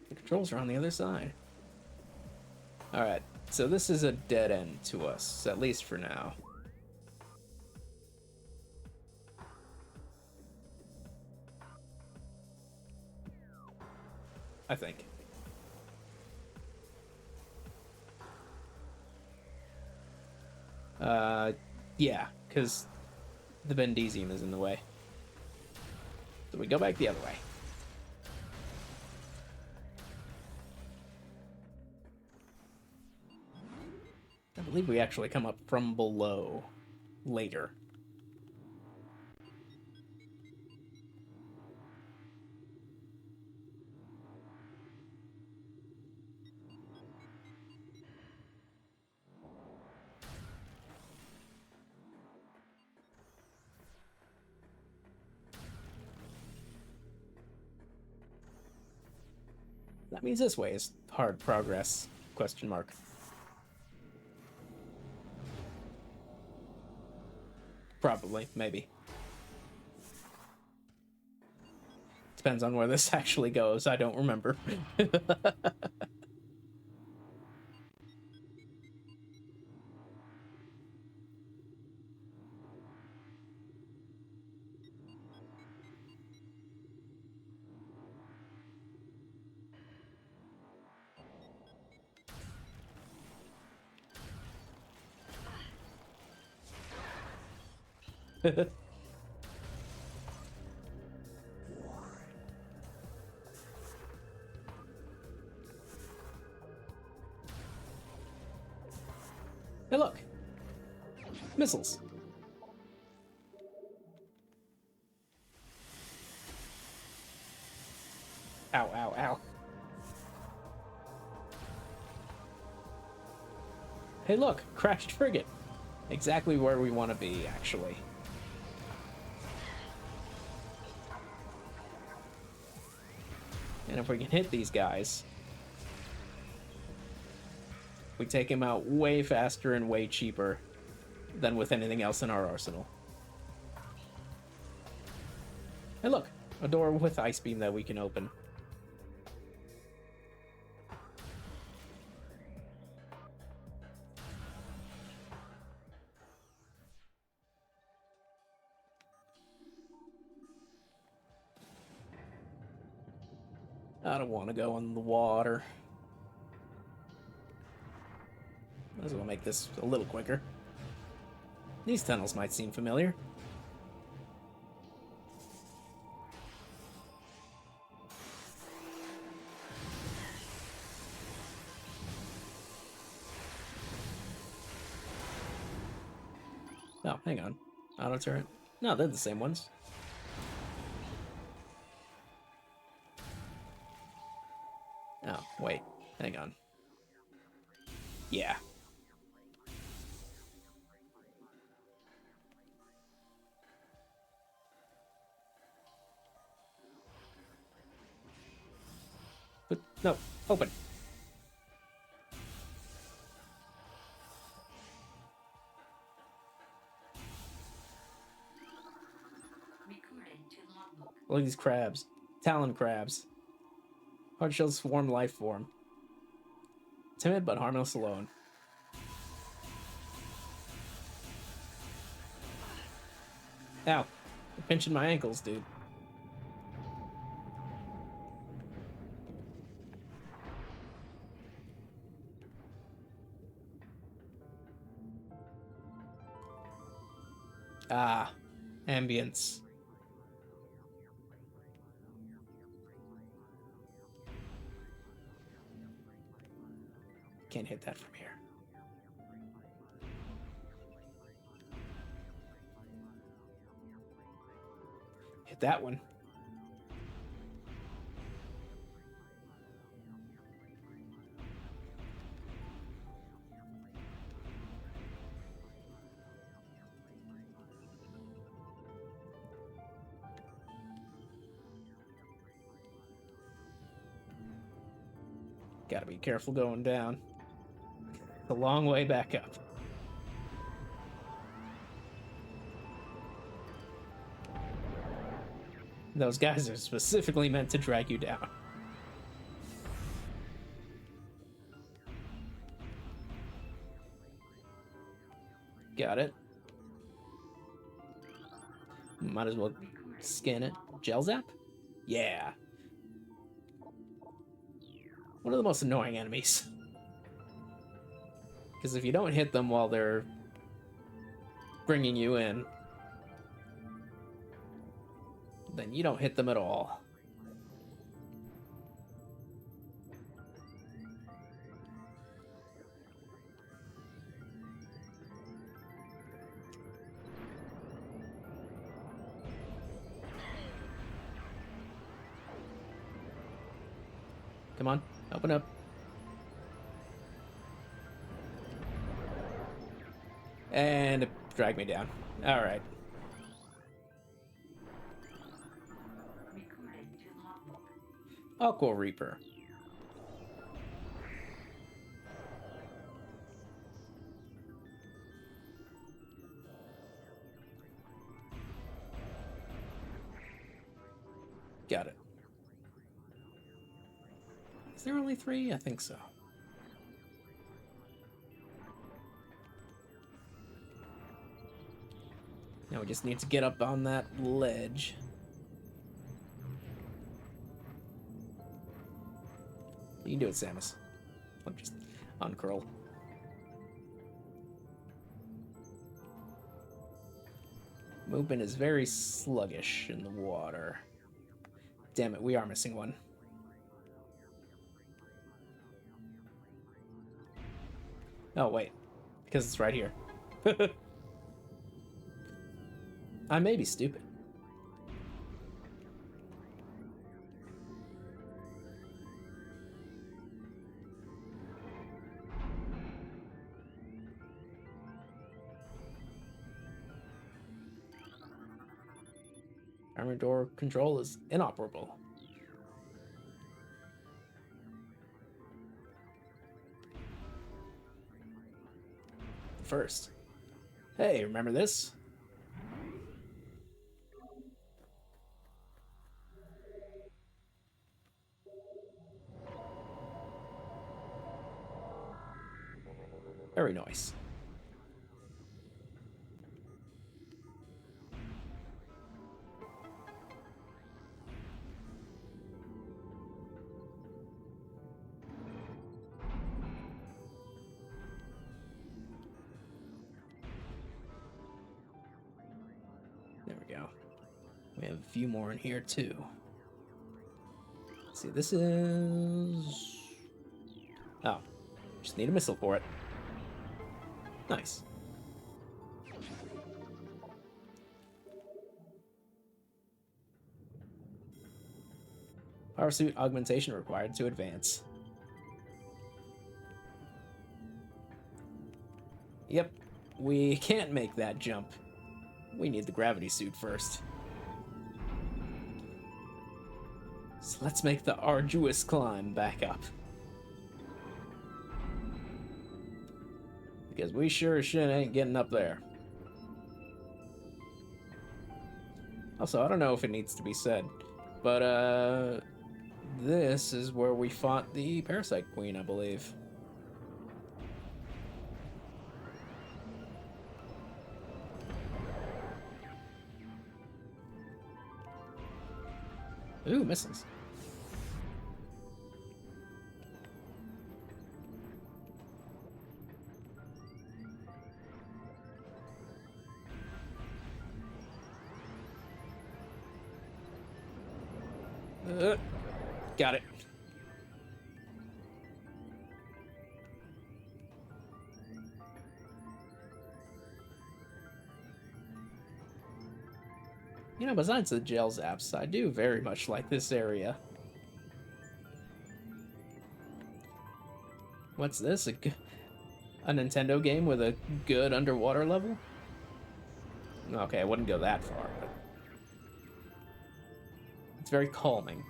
S1: the controls are on the other side. Alright, so this is a dead end to us, at least for now. I think. Yeah, because the Bendezium is in the way. So we go back the other way. I believe we actually come up from below later. That means this way is hard progress, question mark. Probably, maybe. Depends on where this actually goes, I don't remember. Hey, look! Missiles! Ow, ow, ow. Hey, look! Crashed frigate! Exactly where we want to be, actually. And if we can hit these guys, we take him out way faster and way cheaper than with anything else in our arsenal. Hey, look! A door with ice beam that we can open. I don't want to go in the water. Might as well make this a little quicker. These tunnels might seem familiar. Oh, hang on. Auto turret. No, they're the same ones. Oh, wait. Hang on. Yeah. But, no. Open. Look at these crabs. Talon crabs. Hardshells swarm life form. Timid but harmless alone. Ow. You're pinching my ankles, dude. Ah. Ambience. Can't hit that from here. Hit that one. Gotta be careful going down. It's a long way back up. Those guys are specifically meant to drag you down. Got it. Might as well scan it. Gel Zap? Yeah. One of the most annoying enemies. Because if you don't hit them while they're bringing you in, then you don't hit them at all. Come on, open up. And it dragged me down. All right. Aqua Reaper. Got it. Is there only 3? I think so. Now we just need to get up on that ledge. You can do it, Samus. I'll just uncurl. Movement is very sluggish in the water. Damn it, we are missing one. Oh, wait. Because it's right here. I may be stupid. Armor door control is inoperable. First. Hey, remember this? Very nice. There we go. We have a few more in here too. Let's see, this is... Oh, just need a missile for it. Nice. Power suit augmentation required to advance. Yep, we can't make that jump. We need the gravity suit first. So let's make the arduous climb back up. Because we sure as shit ain't getting up there. Also, I don't know if it needs to be said, but this is where we fought the Parasite Queen, I believe. Ooh, missiles. Got it. You know, besides the gel zaps, I do very much like this area. What's this? A Nintendo game with a good underwater level? Okay, I wouldn't go that far, but it's very calming.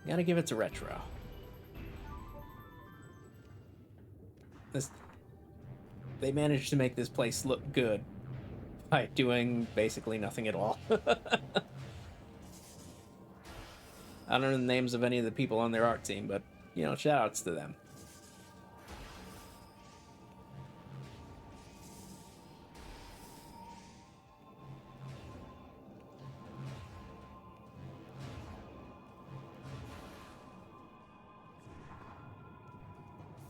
S1: Gotta give it to Retro. they managed to make this place look good by doing basically nothing at all. I don't know the names of any of the people on their art team, but, you know, shoutouts to them.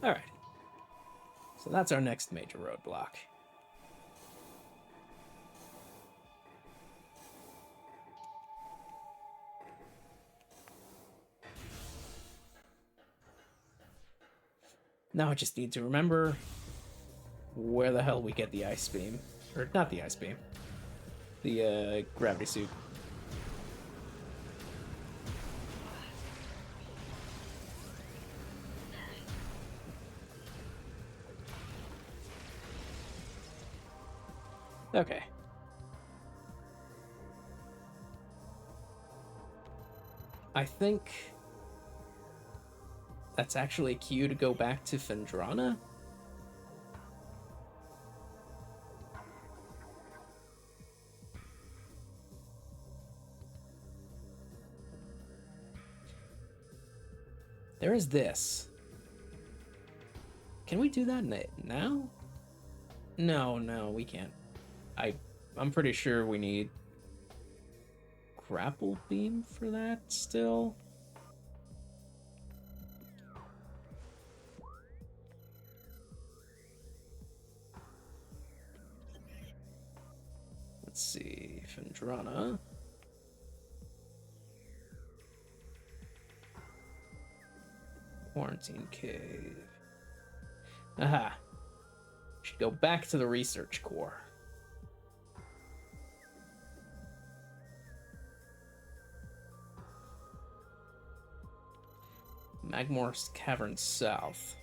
S1: All right. So that's our next major roadblock. Now I just need to remember where the hell we get the ice beam. Or not the ice beam. The gravity suit. Okay. I think that's actually a cue to go back to Phendrana. There is this. Can we do that now? No, we can't. I'm pretty sure we need grapple beam for that still. Let's see, Phendrana. Quarantine cave. Aha. Should go back to the research core. Magmore's Cavern South.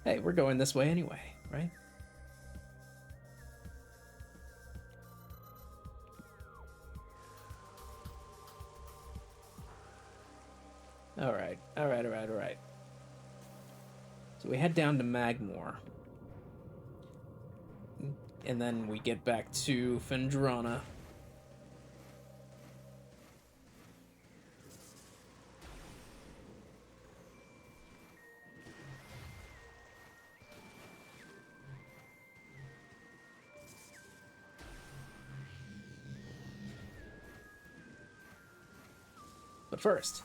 S1: Hey, we're going this way anyway, right? All right. So we head down to Magmore. And then we get back to Phendrana. But first,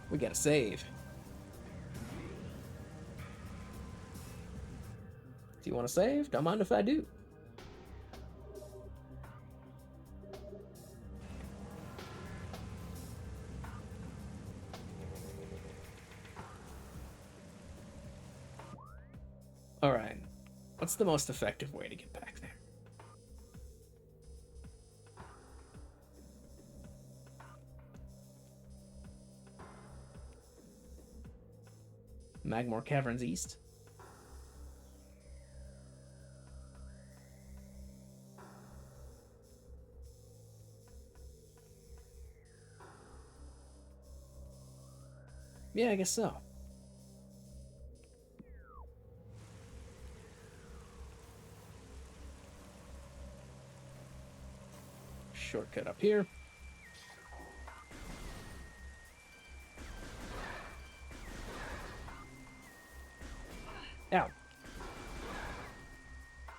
S1: we gotta save. Do you want to save? Don't mind if I do. Alright. What's the most effective way to get back there? Magmore Caverns East? Yeah, I guess so. Shortcut up here. Ow.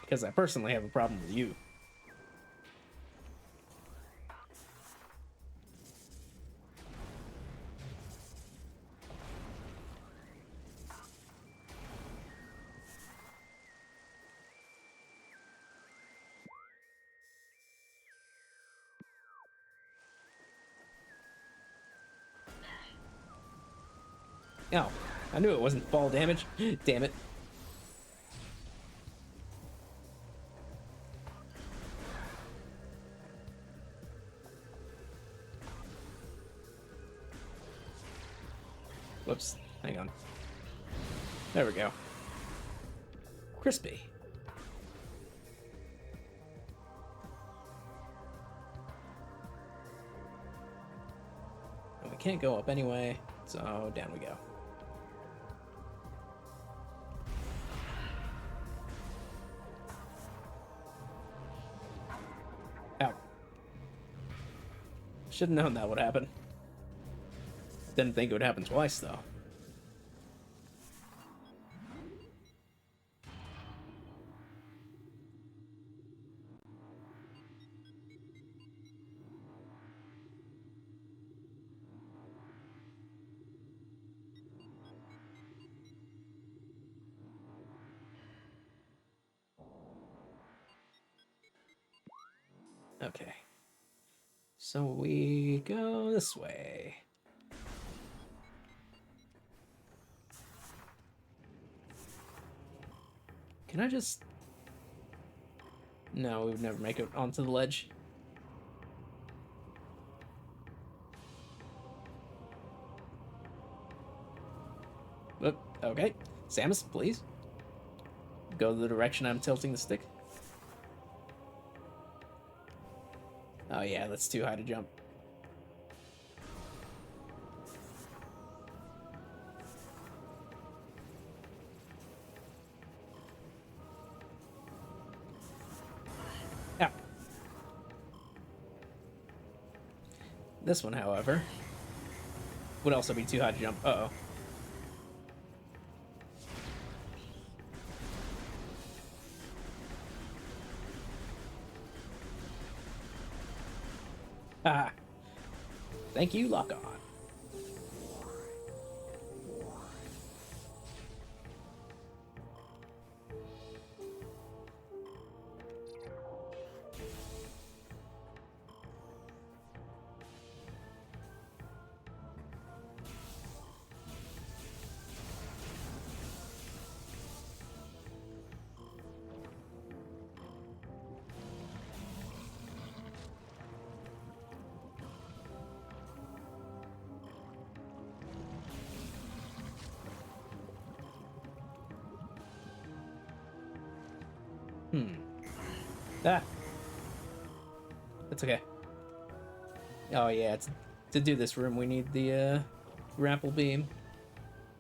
S1: Because I personally have a problem with you. Ow. I knew it wasn't fall damage. Damn it. Whoops. Hang on. There we go. Crispy. can't go up anyway, so down we go. Ow. Should've known that would happen. Didn't think it would happen twice, though. Okay. So we go this way. Can I just... No, we would never make it onto the ledge. Oop, okay. Samus, please. Go the direction I'm tilting the stick. Oh yeah, that's too high to jump. Ow. This one, however, would also be too high to jump. Uh-oh. Ah. Thank you, lock on. Ah. That's okay. Oh yeah, to do this room, we need the grapple beam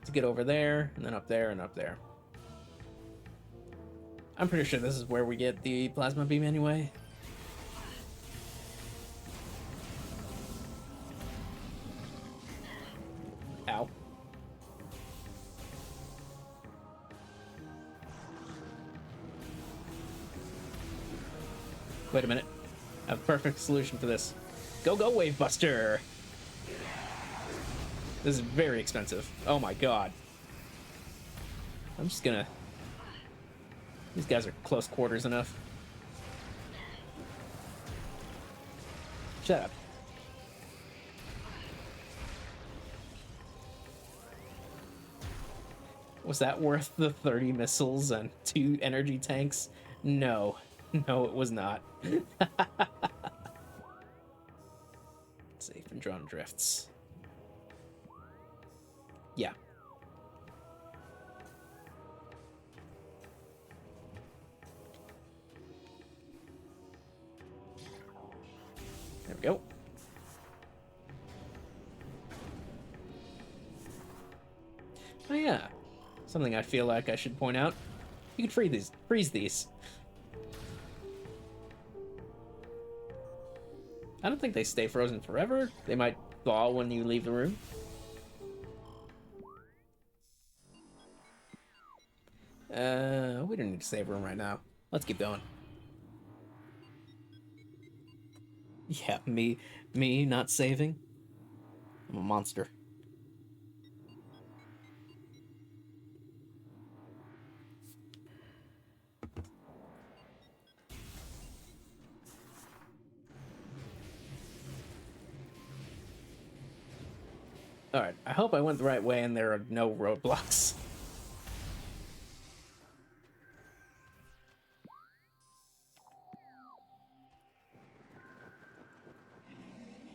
S1: to get over there, and then up there, and up there. I'm pretty sure this is where we get the plasma beam anyway. Ow. Wait a minute. I have a perfect solution for this. Go, go, Wave Buster! This is very expensive. Oh my god. I'm just gonna... These guys are close quarters enough. Shut up. Was that worth the 30 missiles and 2 energy tanks? No. No, it was not. Safe and drawn drifts. Yeah. There we go. Oh yeah. Something I feel like I should point out. You can freeze these. I don't think they stay frozen forever. They might thaw when you leave the room. We don't need to save room right now. Let's keep going. Yeah, me not saving. I'm a monster. Alright, I hope I went the right way and there are no roadblocks.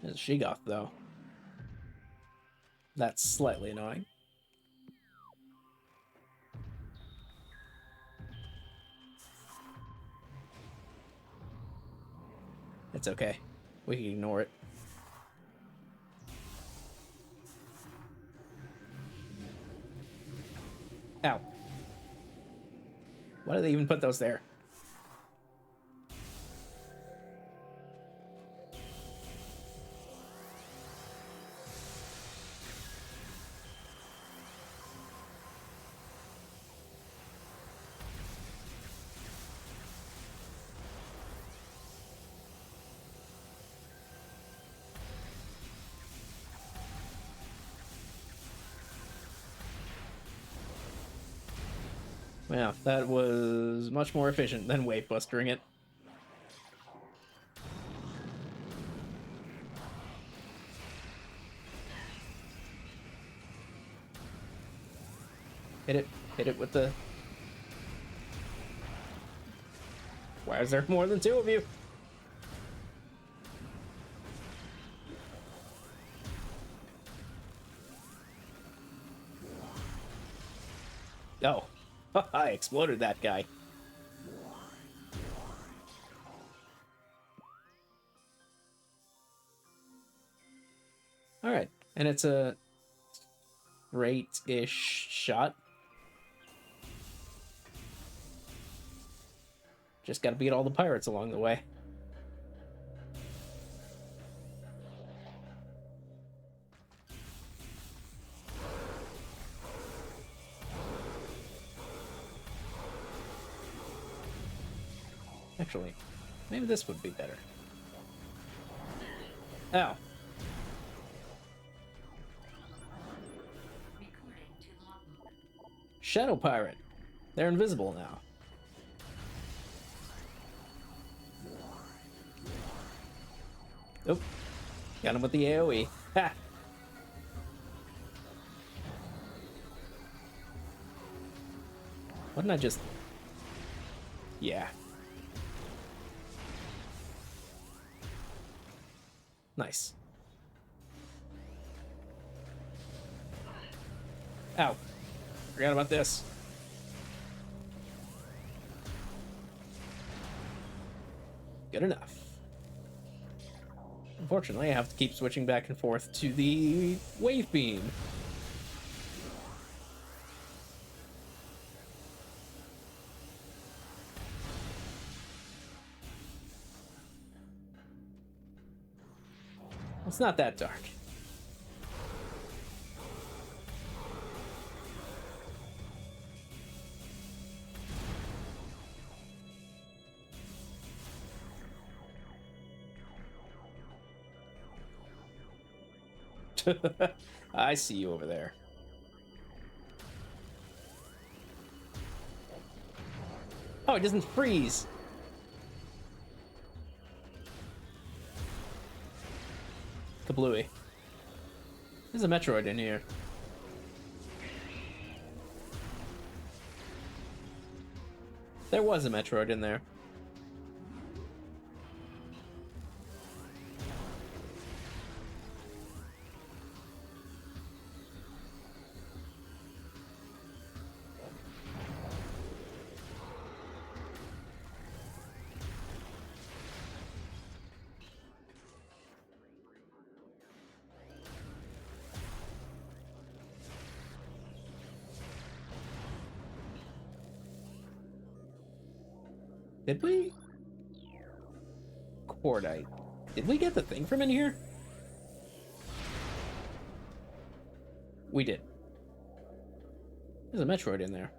S1: There's a Shigoth, though. That's slightly annoying. It's okay. We can ignore it. Why do they even put those there? Well, that was much more efficient than wave bustering it. Hit it with the... Why is there more than two of you? Oh, I exploded that guy. All right, and it's a great-ish shot. Just gotta beat all the pirates along the way. Actually, maybe this would be better. Ow. Shadow Pirate. They're invisible now. Oh, got him with the AoE. Ha! Why didn't I just... Yeah. Nice. Ow. Forgot about this. Good enough. Unfortunately, I have to keep switching back and forth to the wave beam. It's not that dark. I see you over there. Oh, it doesn't freeze. Kablooey. There's a Metroid in here. There was a Metroid in there. Did we? Cordite. Did we get the thing from in here? We did. There's a Metroid in there.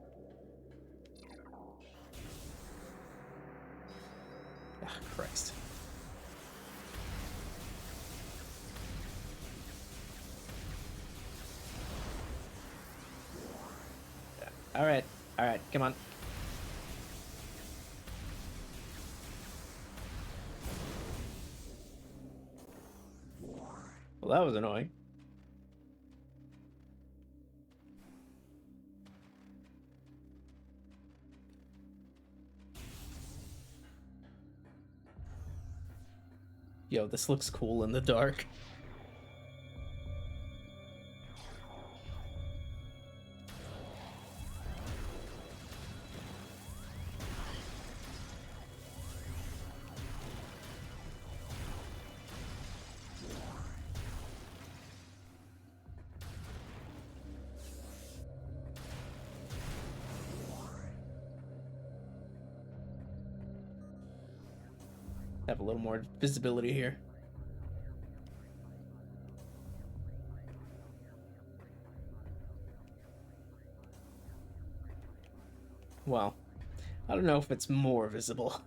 S1: Ah, Christ. All right, come on. Well, that was annoying. Yo, this looks cool in the dark. Have a little more visibility here. Well, I don't know if it's more visible.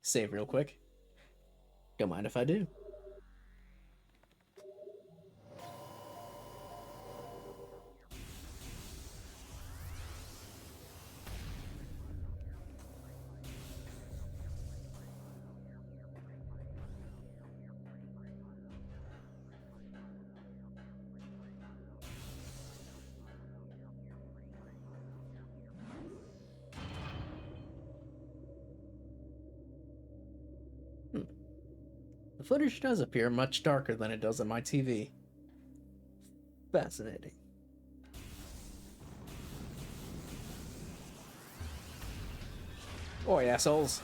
S1: Save real quick. Don't mind if I do. The footage does appear much darker than it does on my TV. Fascinating. Oi, assholes.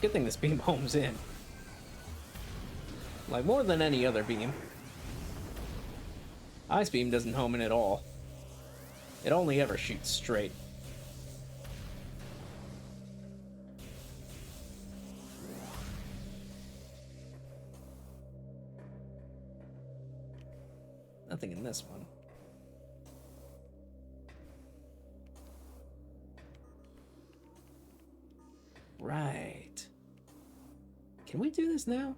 S1: Good thing this beam homes in. Like, more than any other beam. Ice beam doesn't home in at all. It only ever shoots straight. Nothing in this one. Right. Can we do this now?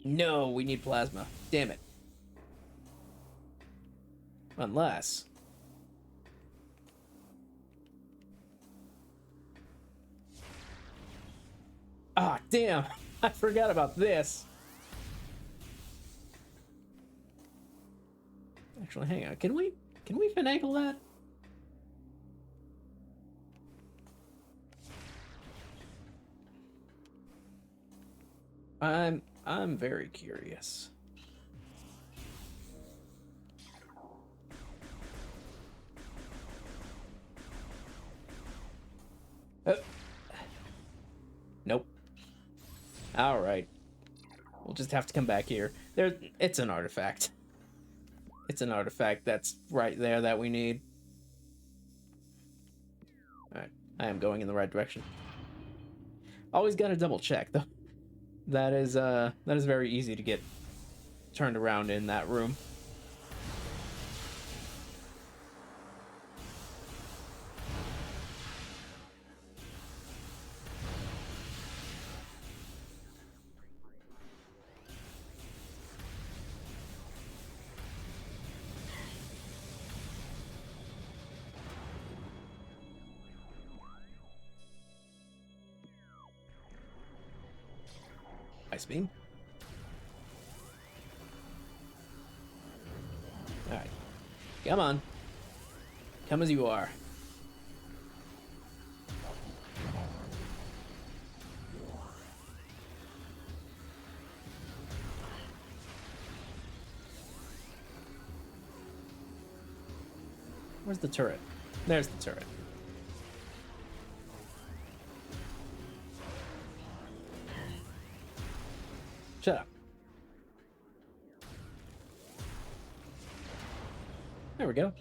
S1: No, we need plasma. Damn it. Unless... Ah, damn! I forgot about this. Actually, hang on. Can we finagle that? I'm very curious. Nope. All right. We'll just have to come back here. It's an artifact. It's an artifact that's right there that we need. All right. I am going in the right direction. Always got to double check though. That is very easy to get turned around in that room. Ice beam. Alright. Come on. Come as you are. Where's the turret? There's the turret. Shut up. There we go.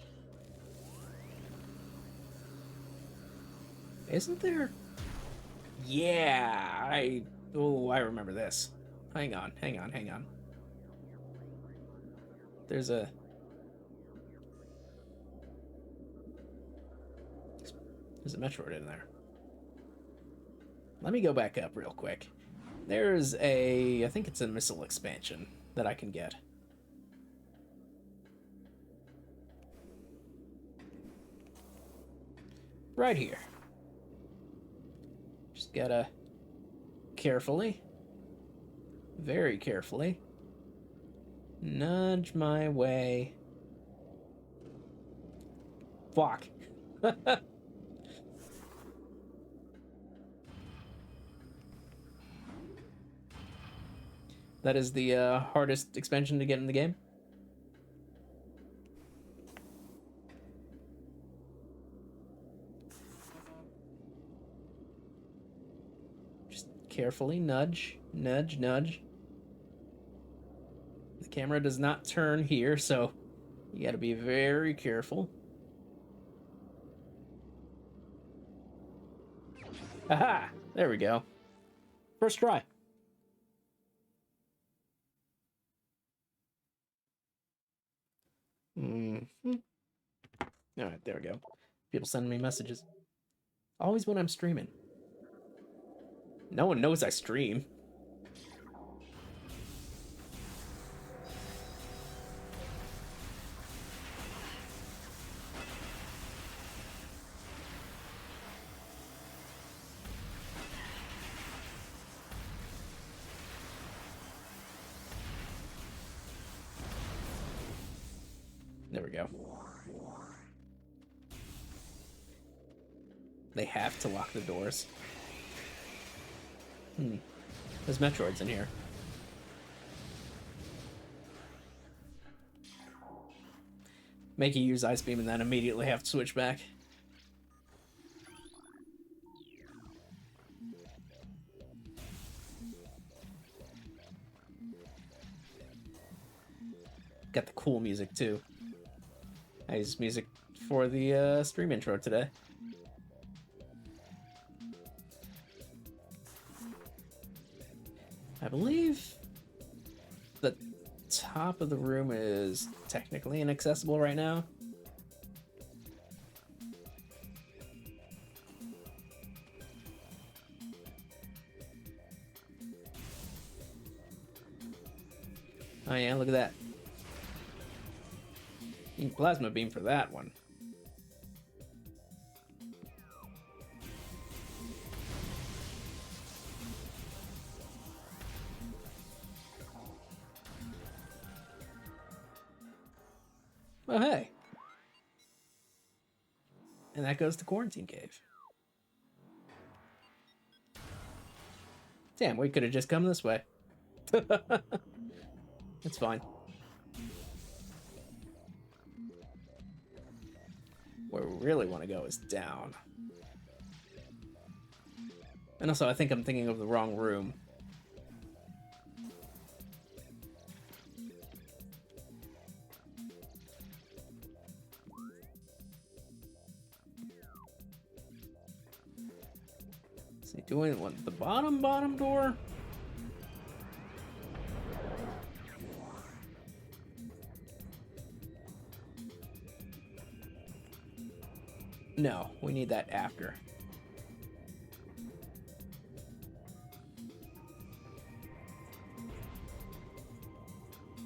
S1: Isn't there? Yeah, I remember this. Hang on. There's a Metroid in there. Let me go back up real quick. There's I think it's a missile expansion that I can get. Right here. Just gotta carefully, very carefully, nudge my way Fuck. That is the hardest expansion to get in the game. Just carefully nudge, nudge, nudge. The camera does not turn here, so you gotta be very careful. Aha! There we go. First try. Mm-hmm. Alright, there we go. People sending me messages. Always when I'm streaming. No one knows I stream. There we go. They have to lock the doors. There's Metroids in here. Make you use Ice Beam and then immediately have to switch back. Got the cool music too. I used music for the stream intro today. I believe the top of the room is technically inaccessible right now. Oh yeah, look at that. You can plasma beam for that one. Oh, hey. And that goes to Quarantine Cave. Damn, we could have just come this way. It's fine. Where we really want to go is down. And also, I think I'm thinking of the wrong room. Is he doing what? The bottom door? No, we need that after.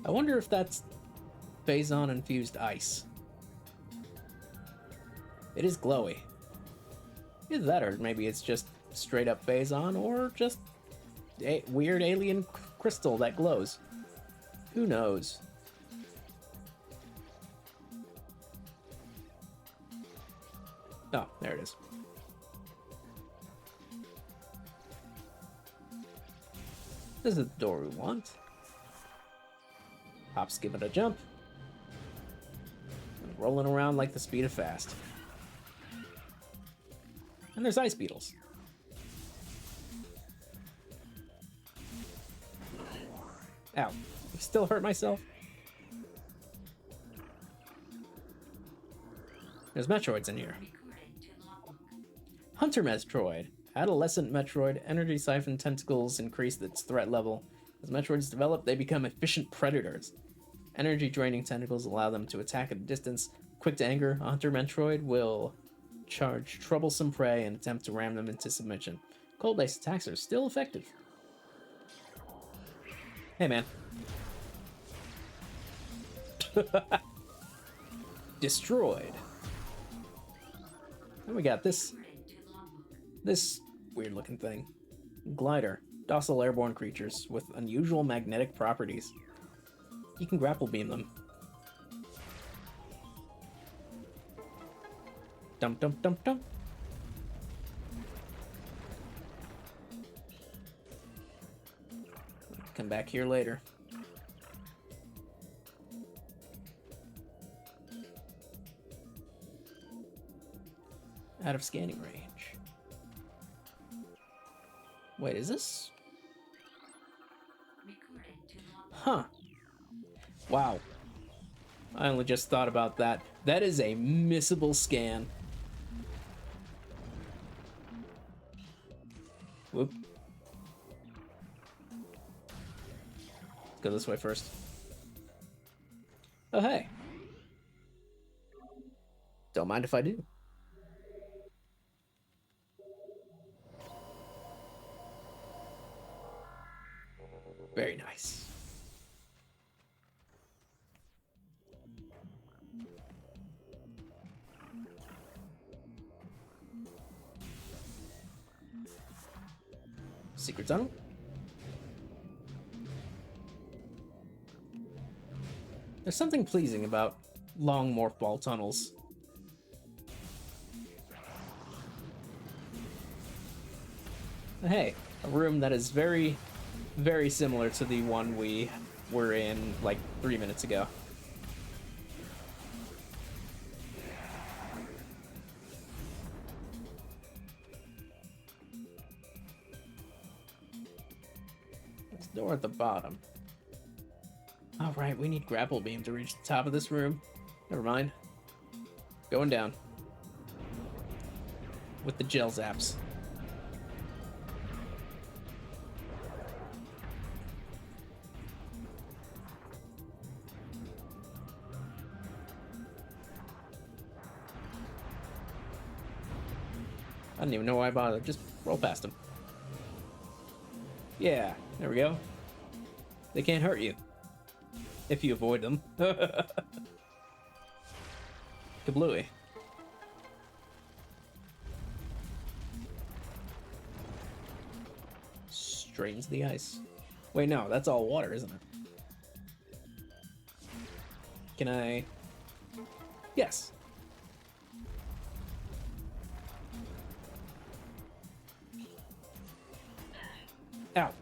S1: I wonder if that's Phazon infused ice. It is glowy. Either that or maybe it's just straight up Phazon or just a weird alien crystal that glows. Who knows? Oh, there it is. This is the door we want. Hop, skip, and a jump. And rolling around like the speed of fast. And there's ice beetles. Ow. I still hurt myself. There's Metroids in here. Hunter Metroid. Adolescent Metroid. Energy siphon tentacles increase its threat level. As Metroids develop, they become efficient predators. Energy draining tentacles allow them to attack at a distance. Quick to anger, a Hunter Metroid will charge troublesome prey and attempt to ram them into submission. Cold-based attacks are still effective. Hey, man. Destroyed. And we got this weird-looking thing. Glider. Docile airborne creatures with unusual magnetic properties. You can grapple beam them. Dum dum dum dum. Come back here later. Out of scanning range. Wait, is this? Huh. Wow. I only just thought about that. That is a missable scan. Whoop. Let's go this way first. Oh, hey. Don't mind if I do. Very nice. Secret tunnel? There's something pleasing about long morph ball tunnels. Hey, a room that is very, very similar to the one we were in like 3 minutes ago. There's a door at the bottom. All right, we need grapple beam to reach the top of this room. Never mind. Going down. With the gel zaps. I don't even know why I bothered. Just roll past them. Yeah, there we go. They can't hurt you. If you avoid them. Kablooey. Strains the ice. Wait, no, that's all water, isn't it? Can I... Yes. Ow.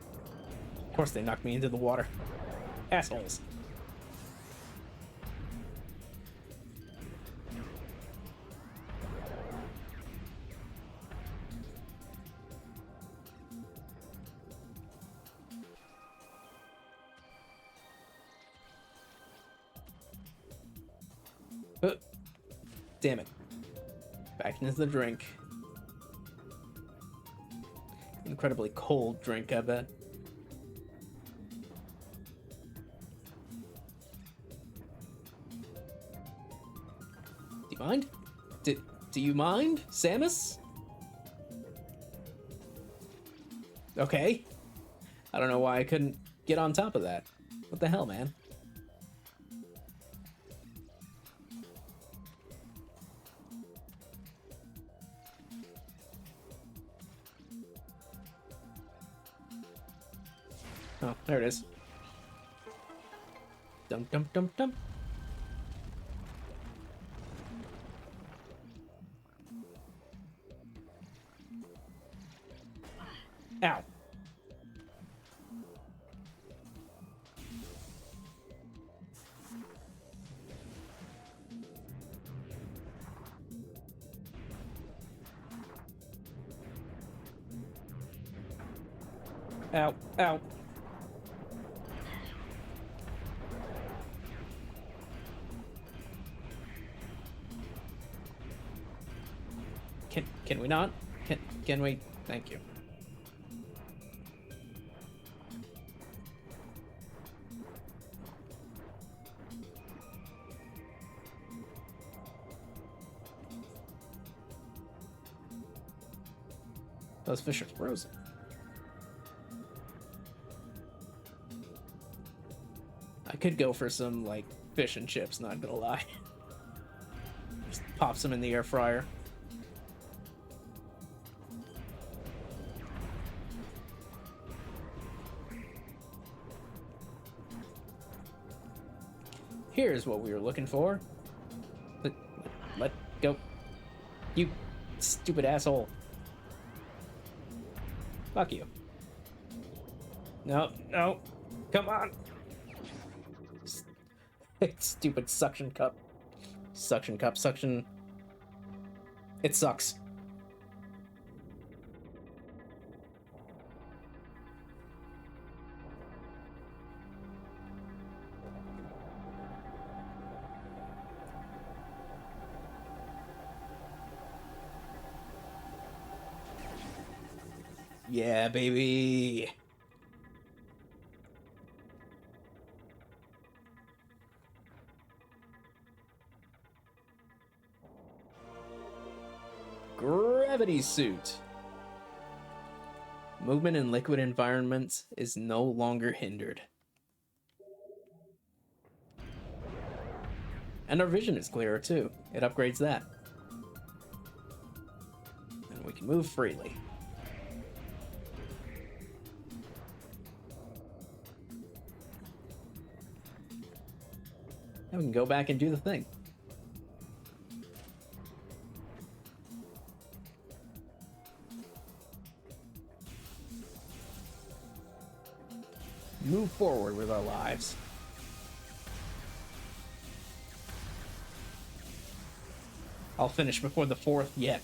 S1: Of course they knocked me into the water. Assholes. Damn it. Back into the drink. Incredibly cold drink, I bet. Do you mind? Do you mind, Samus? Okay. I don't know why I couldn't get on top of that. What the hell, man? Oh, there it is. Dum dum dum dum. Ow. Ow, ow. Can we not? Can we? Thank you. Those fish are frozen. I could go for some, like, fish and chips, not gonna lie. Just pops them in the air fryer. Here's what we were looking for. Let go. You stupid asshole. Fuck you. No, no. Come on. Stupid suction cup. Suction cup, suction. It sucks. Yeah, baby. Gravity suit. Movement in liquid environments is no longer hindered. And our vision is clearer too. It upgrades that. And we can move freely. And we can go back and do the thing. Move forward with our lives. I'll finish before the 4th yet.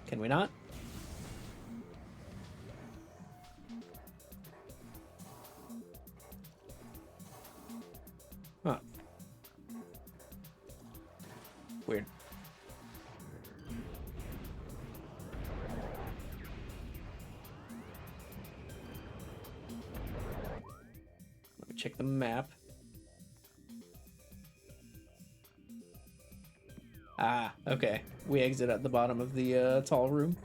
S1: Can we not? Huh. Weird. Let me check the map. Ah, okay. We exit at the bottom of the tall room.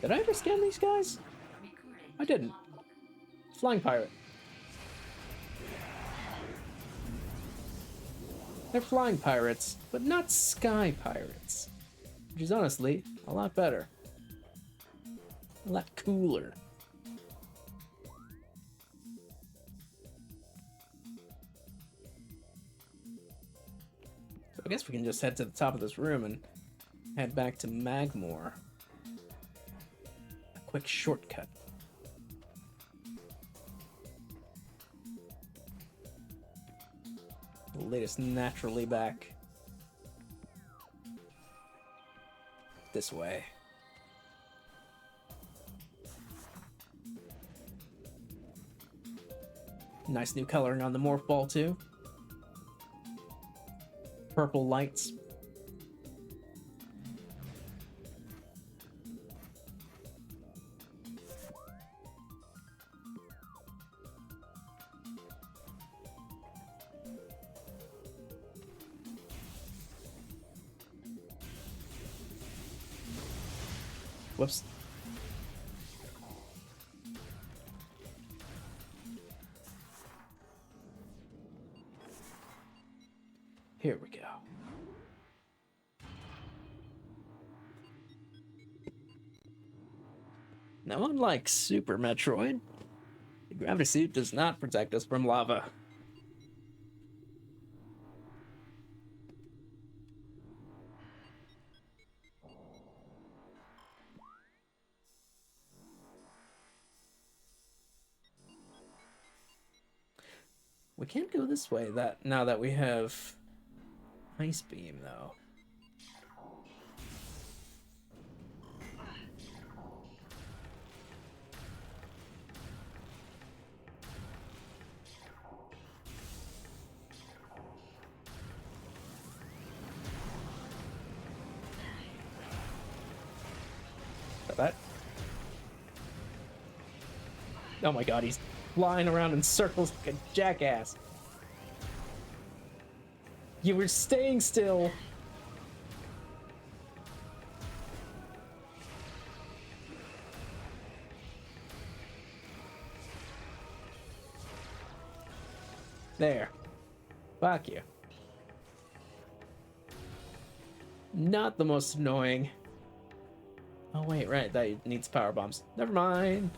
S1: Did I ever scan these guys? I didn't. Flying pirate. They're flying pirates, but not sky pirates. Which is honestly a lot better. A lot cooler. So I guess we can just head to the top of this room and head back to Magmore. A quick shortcut. The latest naturally back. This way. Nice new coloring on the morph ball too. Purple lights. Whoops. Here we go. Now, unlike Super Metroid, the gravity suit does not protect us from lava. We can't go this way now that we have Ice Beam, though. That. Oh my god, he's flying around in circles like a jackass. You were staying still. There. Fuck you. Not the most annoying. Oh wait, right, that needs power bombs. Never mind.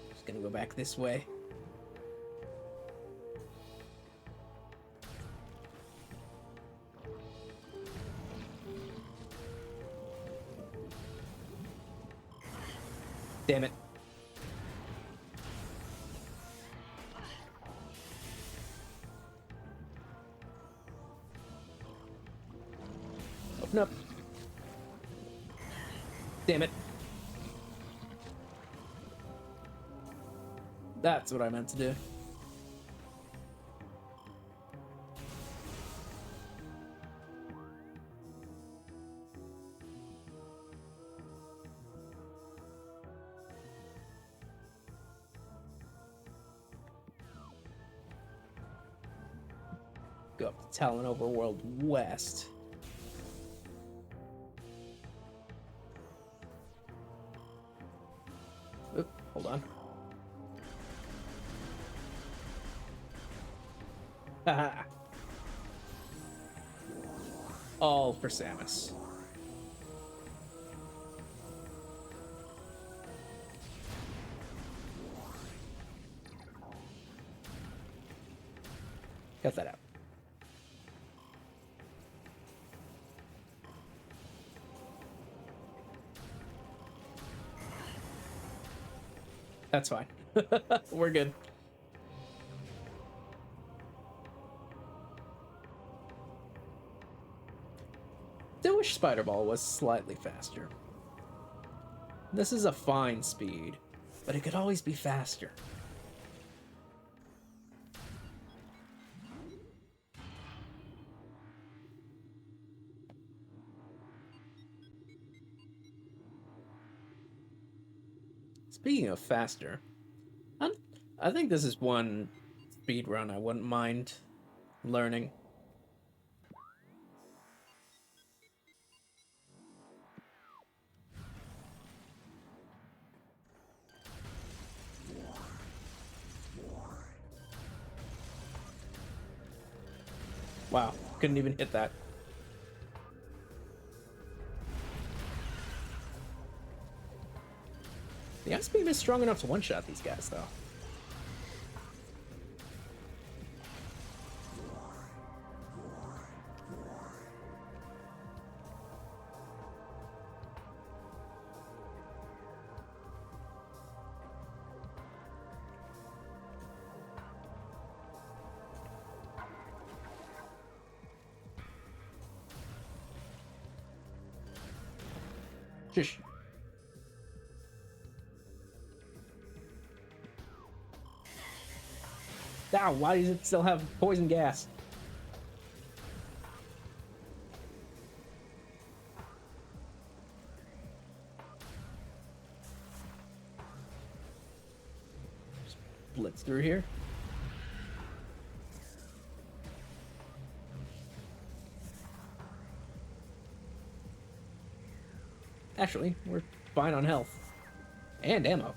S1: Just gonna go back this way. Damn it. Open up. Damn it. That's what I meant to do. Go up to Talon Overworld West. Oop, hold on. Haha. All for Samus. Cut that out. That's fine. We're good. I wish Spider Ball was slightly faster. This is a fine speed, but it could always be faster. Speaking of faster, I think this is one speed run I wouldn't mind learning. Wow, couldn't even hit that. The ice beam is strong enough to one-shot these guys, though. Shush. Ow, why does it still have poison gas? Just blitz through here. Actually, we're fine on health. And ammo.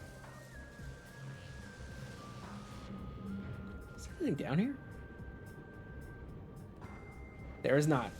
S1: Is there anything down here? There is not.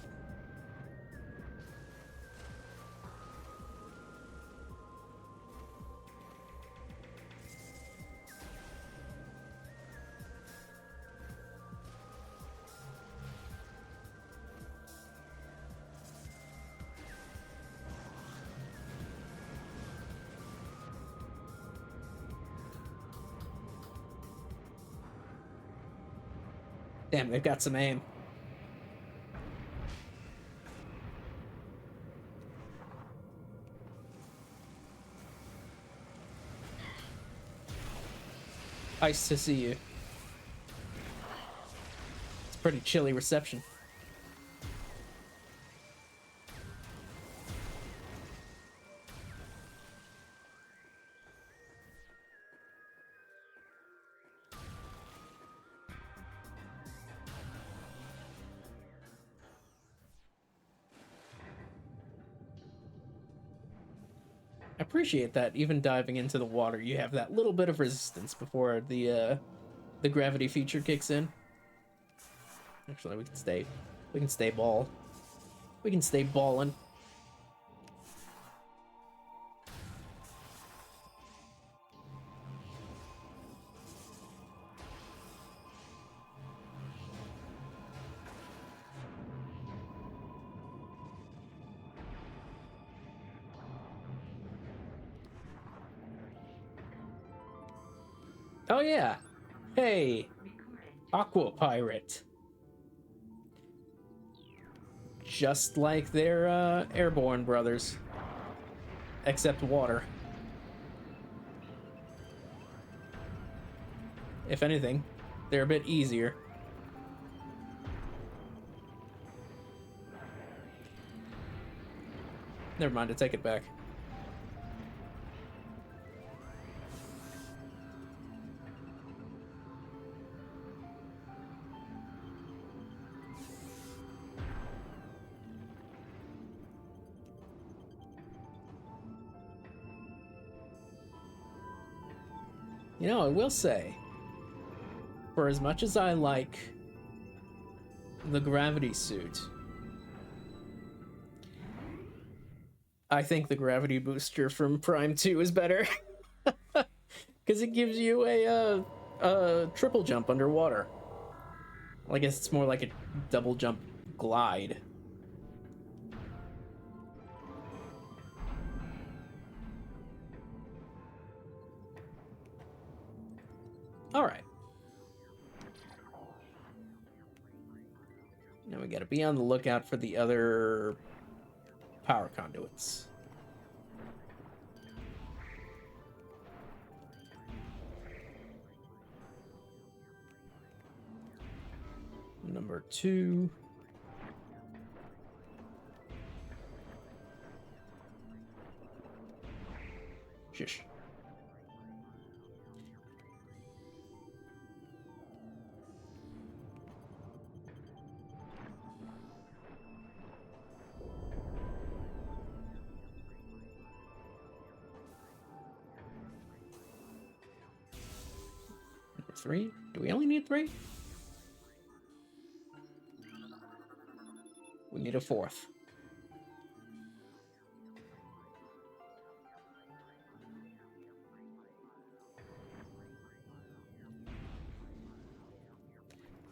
S1: Damn, they've got some aim. Nice to see you. It's pretty chilly reception. appreciate that even diving into the water, you have that little bit of resistance before the gravity feature kicks in. Actually, we can stay we can stay ballin'. Oh yeah. Hey, Aqua Pirate. Just like their airborne brothers. Except water. If anything, they're a bit easier. Never mind, I take it back. You know, I will say, for as much as I like the gravity suit, I think the gravity booster from Prime 2 is better. Because it gives you a triple jump underwater. Well, I guess it's more like a double jump glide. Alright. Now we gotta be on the lookout for the other power conduits. Number 2. Shush. Number 3? Do we only need 3? We need a 4th.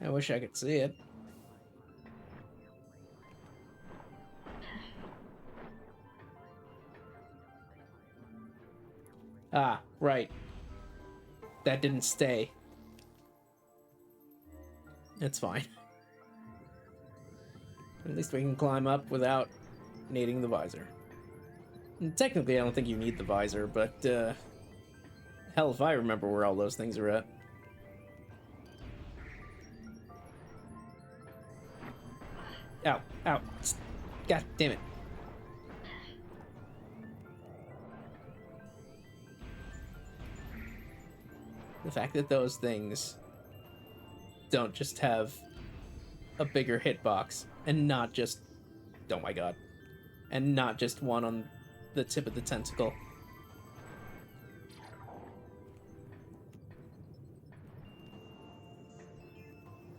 S1: I wish I could see it. Ah, right. That didn't stay. It's fine. At least we can climb up without needing the visor. And technically, I don't think you need the visor, but hell if I remember where all those things are at. Ow, ow. God damn it. The fact that those things don't just have a bigger hitbox and not just, oh my god, and not just one on the tip of the tentacle.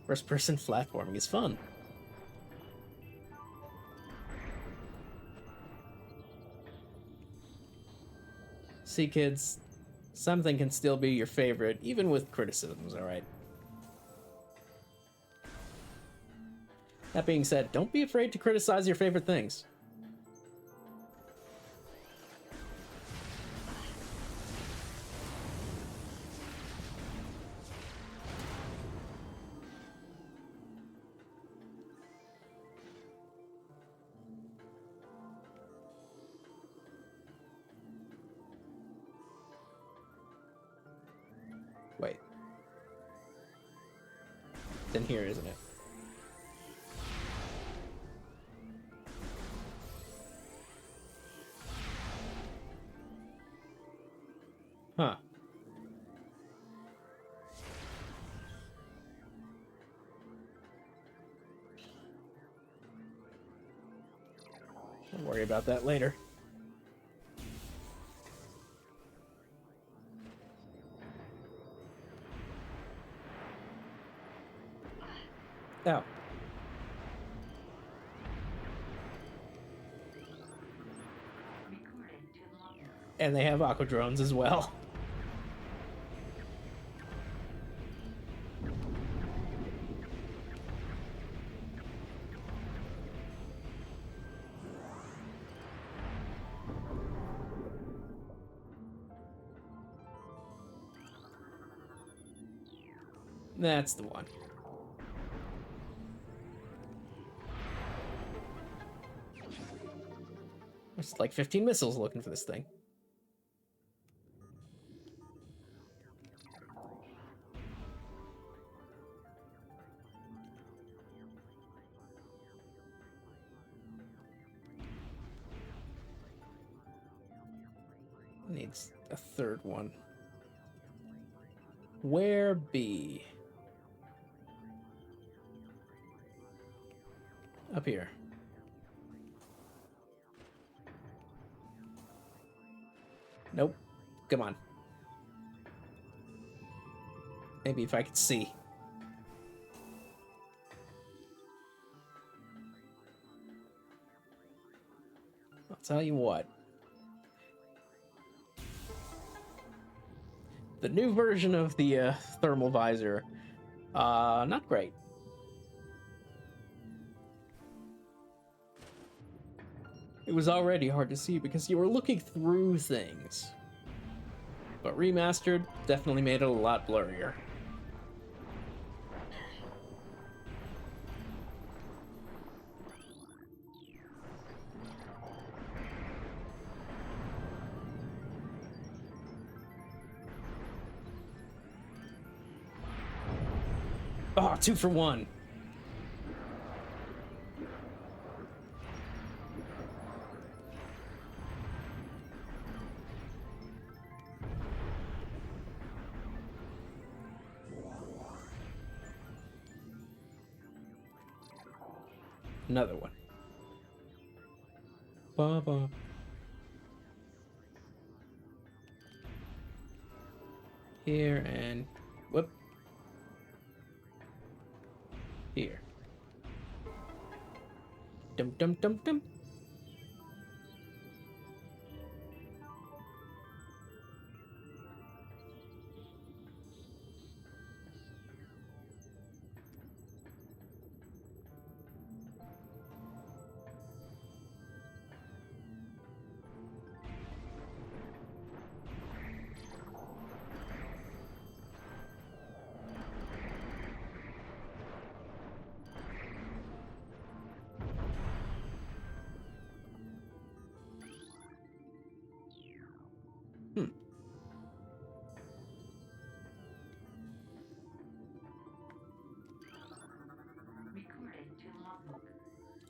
S1: First person platforming is fun. See, kids, something can still be your favorite, even with criticisms, alright? That being said, don't be afraid to criticize your favorite things. Wait. It's in here, isn't it? Huh. I'll worry about that later. Oh. And they have aqua drones as well. That's the one. There's like 15 missiles looking for this thing. Needs a third one. Where be? Up here. Nope. Come on. Maybe if I could see. I'll tell you what. The new version of the thermal visor, not great. It was already hard to see because you were looking through things. But remastered definitely made it a lot blurrier. Oh, 2 for 1. Another one. Ba-ba. Here and whoop. Here. Dum dum dum dum.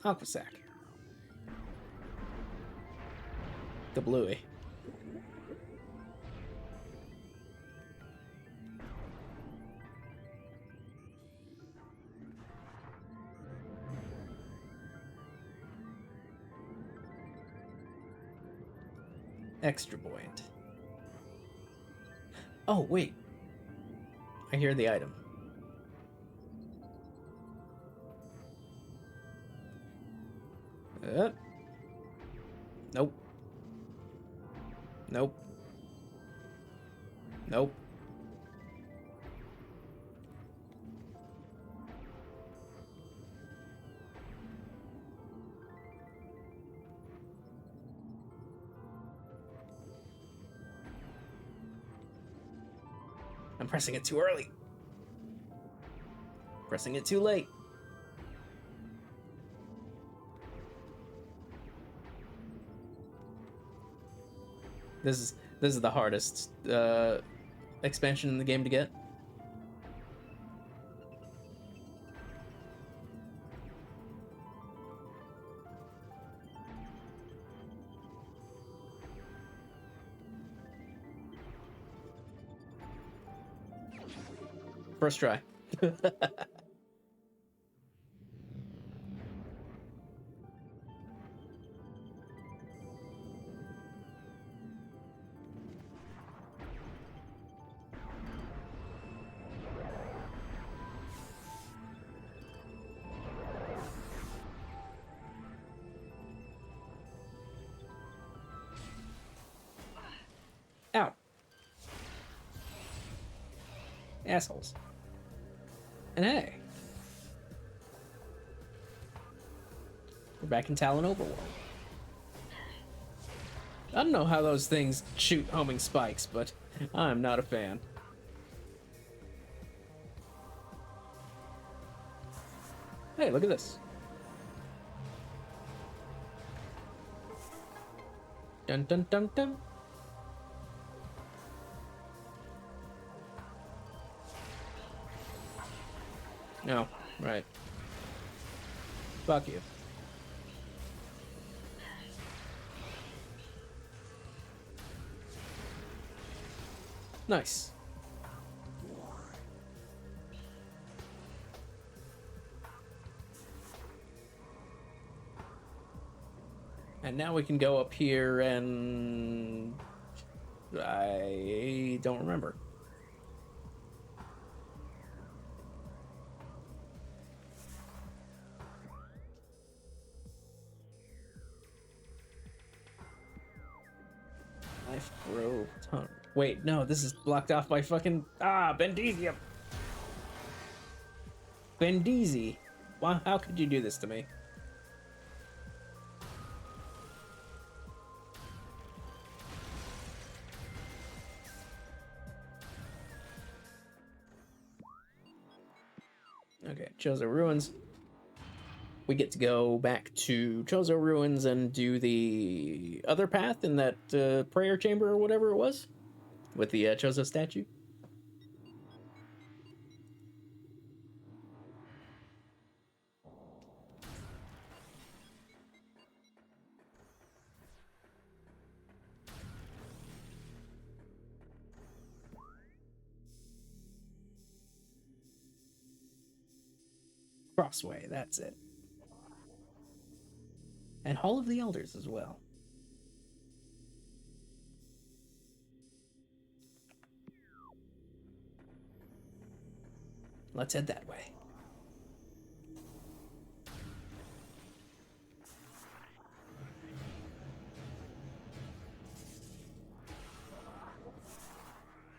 S1: Aqua sac. The bluey. Extra buoyant. Oh, wait. I hear the item. Nope. Nope. Nope. I'm pressing it too early. Pressing it too late. This is the hardest expansion in the game to get. First try. Assholes. And hey, we're back in Talon Overworld. I don't know how those things shoot homing spikes, but I'm not a fan. Hey, look at this. Dun dun dun dun. No, right. Fuck you. Nice. And now we can go up here and... I don't remember. Life Grove Tunnel. Wait, no, this is blocked off by fucking... Ah, Bendezium! Bendeezy. Wow, how could you do this to me? Okay, Chozo Ruins. We get to go back to Chozo Ruins and do the other path in that prayer chamber or whatever it was with the Chozo statue. Crossway, that's it. And Hall of the Elders as well. Let's head that way.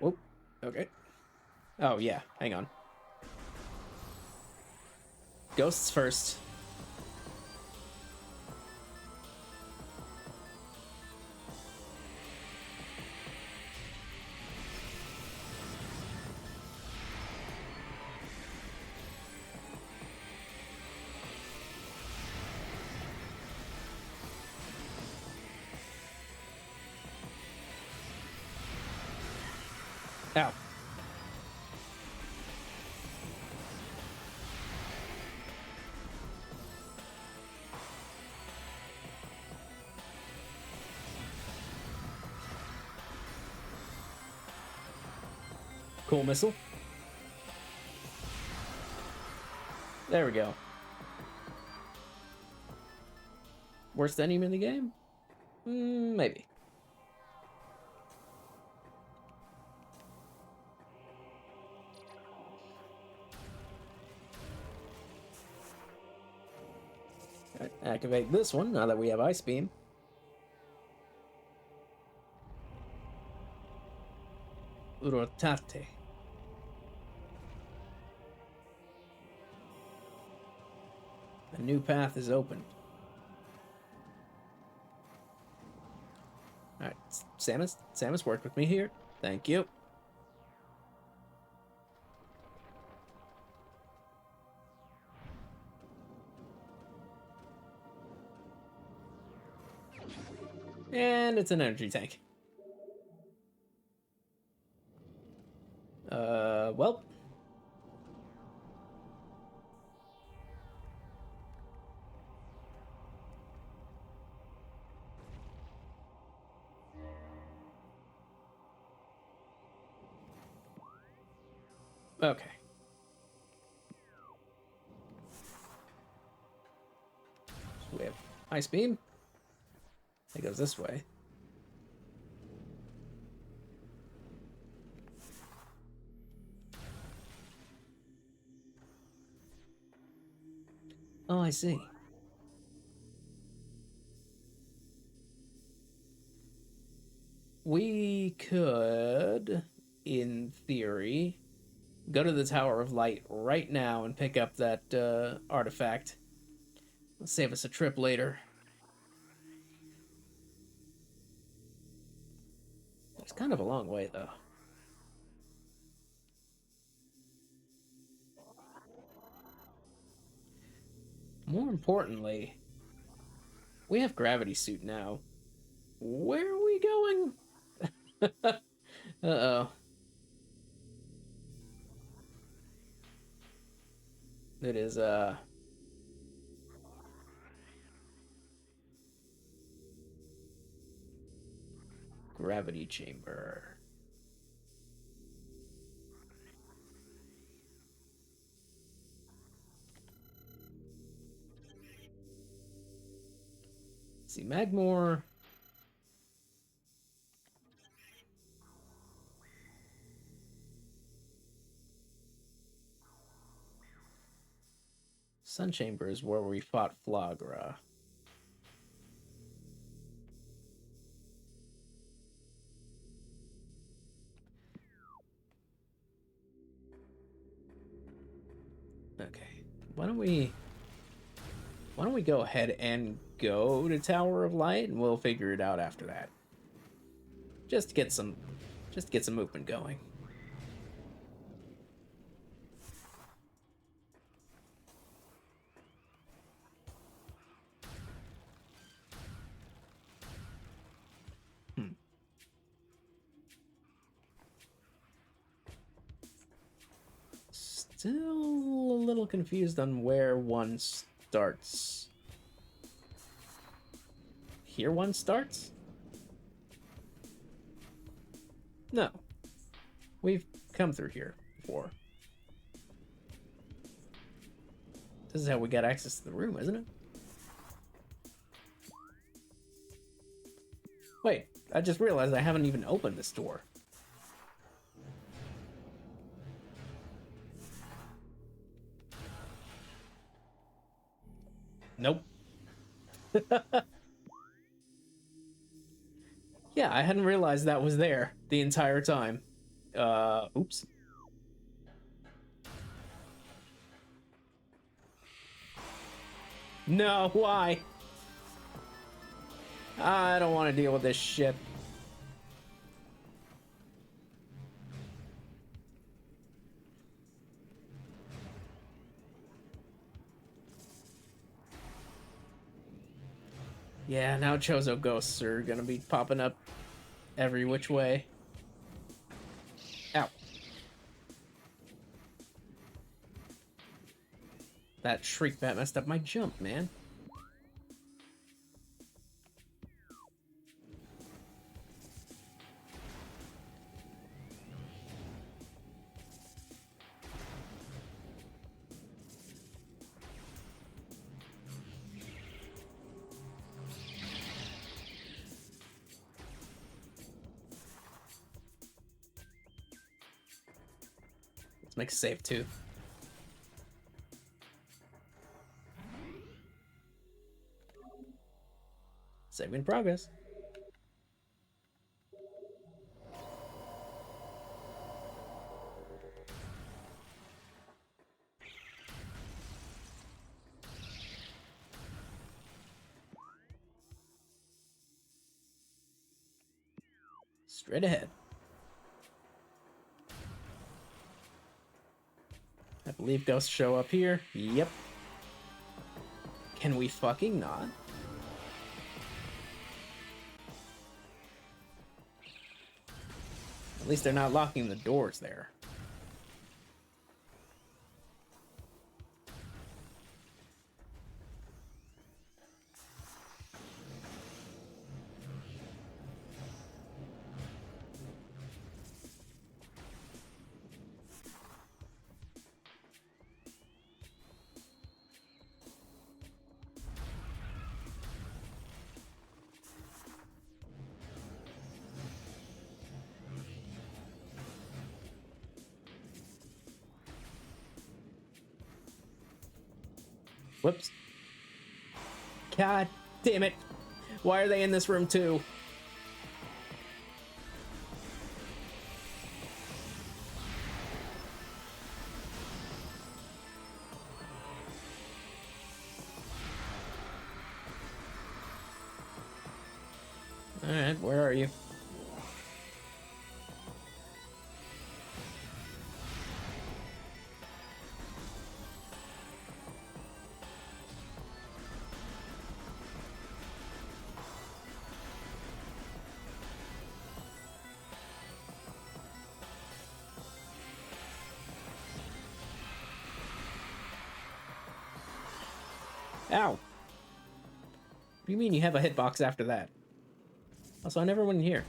S1: Whoop. Okay. Oh, yeah. Hang on. Ghosts first. Ow. Cool missile. There we go. Worst enemy in the game? Maybe. Right, activate this one now that we have Ice Beam. Urotate. A new path is open. Alright, Samus worked with me here. Thank you. And it's an energy tank. Well. Okay. So we have Ice Beam. It goes this way. Oh, I see. We could, in theory, Go to the Tower of Light right now and pick up that artifact. It'll save us a trip later. It's kind of a long way, though. More importantly, we have gravity suit now. Where are we going? Uh-oh. It is, gravity chamber. Let's see, Magmore. Sun Chamber is where we fought Flagra. Okay. Why don't we go ahead and go to Tower of Light, and we'll figure it out after that. Just to get some movement going. Still a little confused on where one starts. Here one starts? No. We've come through here before. This is how we got access to the room, isn't it? Wait, I just realized I haven't even opened this door. Nope. Yeah, I hadn't realized that was there the entire time. Oops. No, why? I don't want to deal with this shit. Yeah, now Chozo ghosts are gonna be popping up every which way. Ow. That shriek bat messed up my jump, man. Let's make a save too. Save in progress. Straight ahead. I believe ghosts show up here. Yep. Can we fucking not? At least they're not locking the doors there. Whoops. God damn it. Why are they in this room too? Alright, where are you? Ow! What do you mean you have a hitbox after that? Also, I never went in here.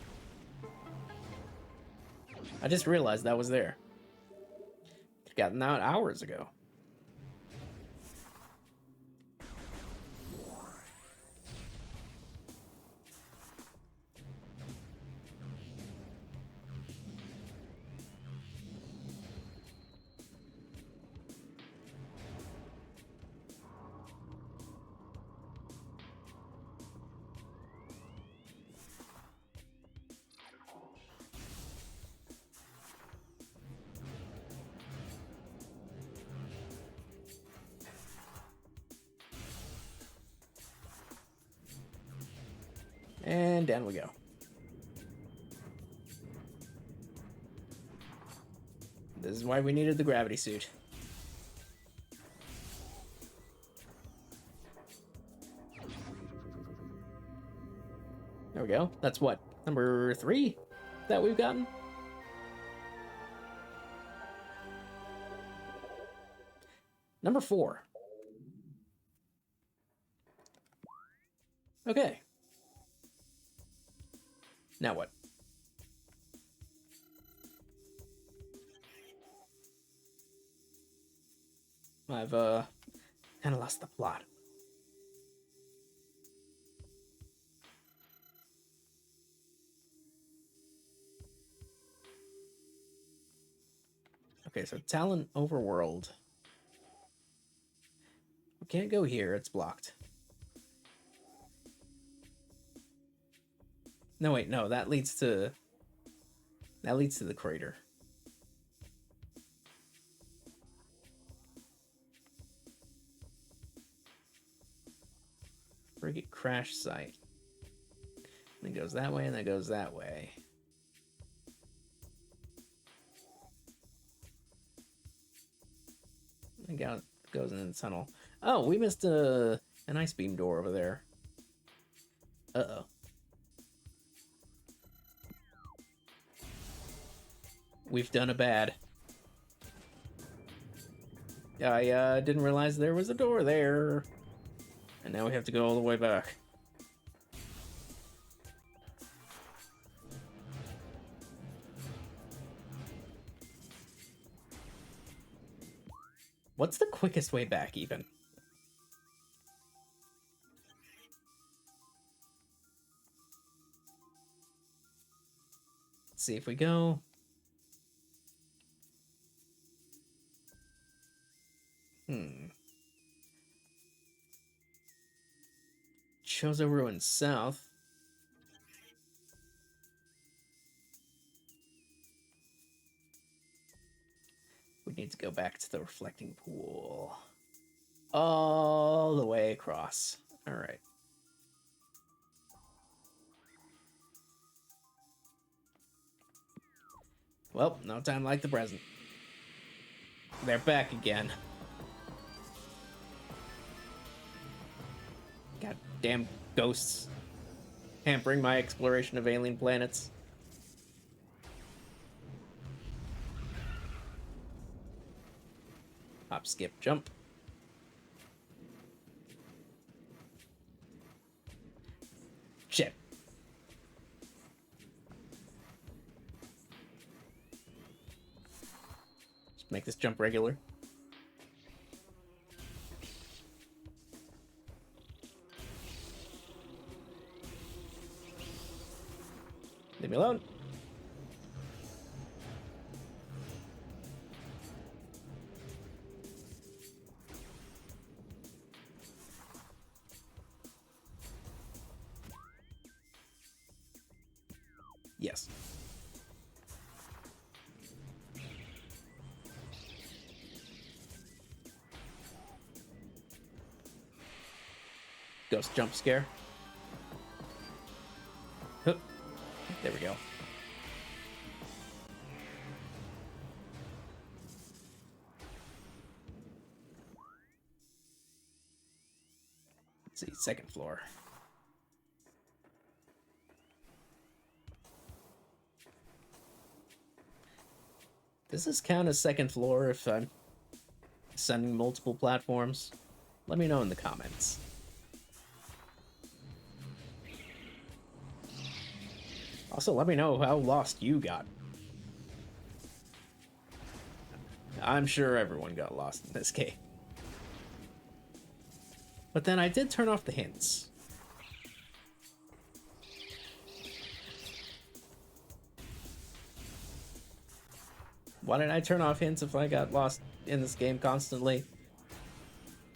S1: I just realized that was there. Gotten out hours ago. And down we go. This is why we needed the gravity suit. There we go. That's what? Number 3 that we've gotten? Number 4. Okay. Now what? I've kind of lost the plot. Okay, so Talon Overworld. We can't go here, it's blocked. No, wait, no, that leads to the crater. Frigate crash site. And it goes that way, and then goes that way. And goes in the tunnel. Oh, we missed an ice beam door over there. Uh-oh. We've done a bad. I didn't realize there was a door there. And now we have to go all the way back. What's the quickest way back, even? Let's see if we go... Chozo Ruin South. We need to go back to the reflecting pool. All the way across. Alright. Well, no time like the present. They're back again. Goddamn ghosts. Hampering my exploration of alien planets. Hop, skip, jump. Shit. Just make this jump regular. Leave me alone. Yes. Ghost jump scare. Huh. There we go. Let's see, second floor. Does this count as second floor if I'm sending multiple platforms? Let me know in the comments. Also, let me know how lost you got. I'm sure everyone got lost in this game. But then I did turn off the hints. Why did I turn off hints if I got lost in this game constantly?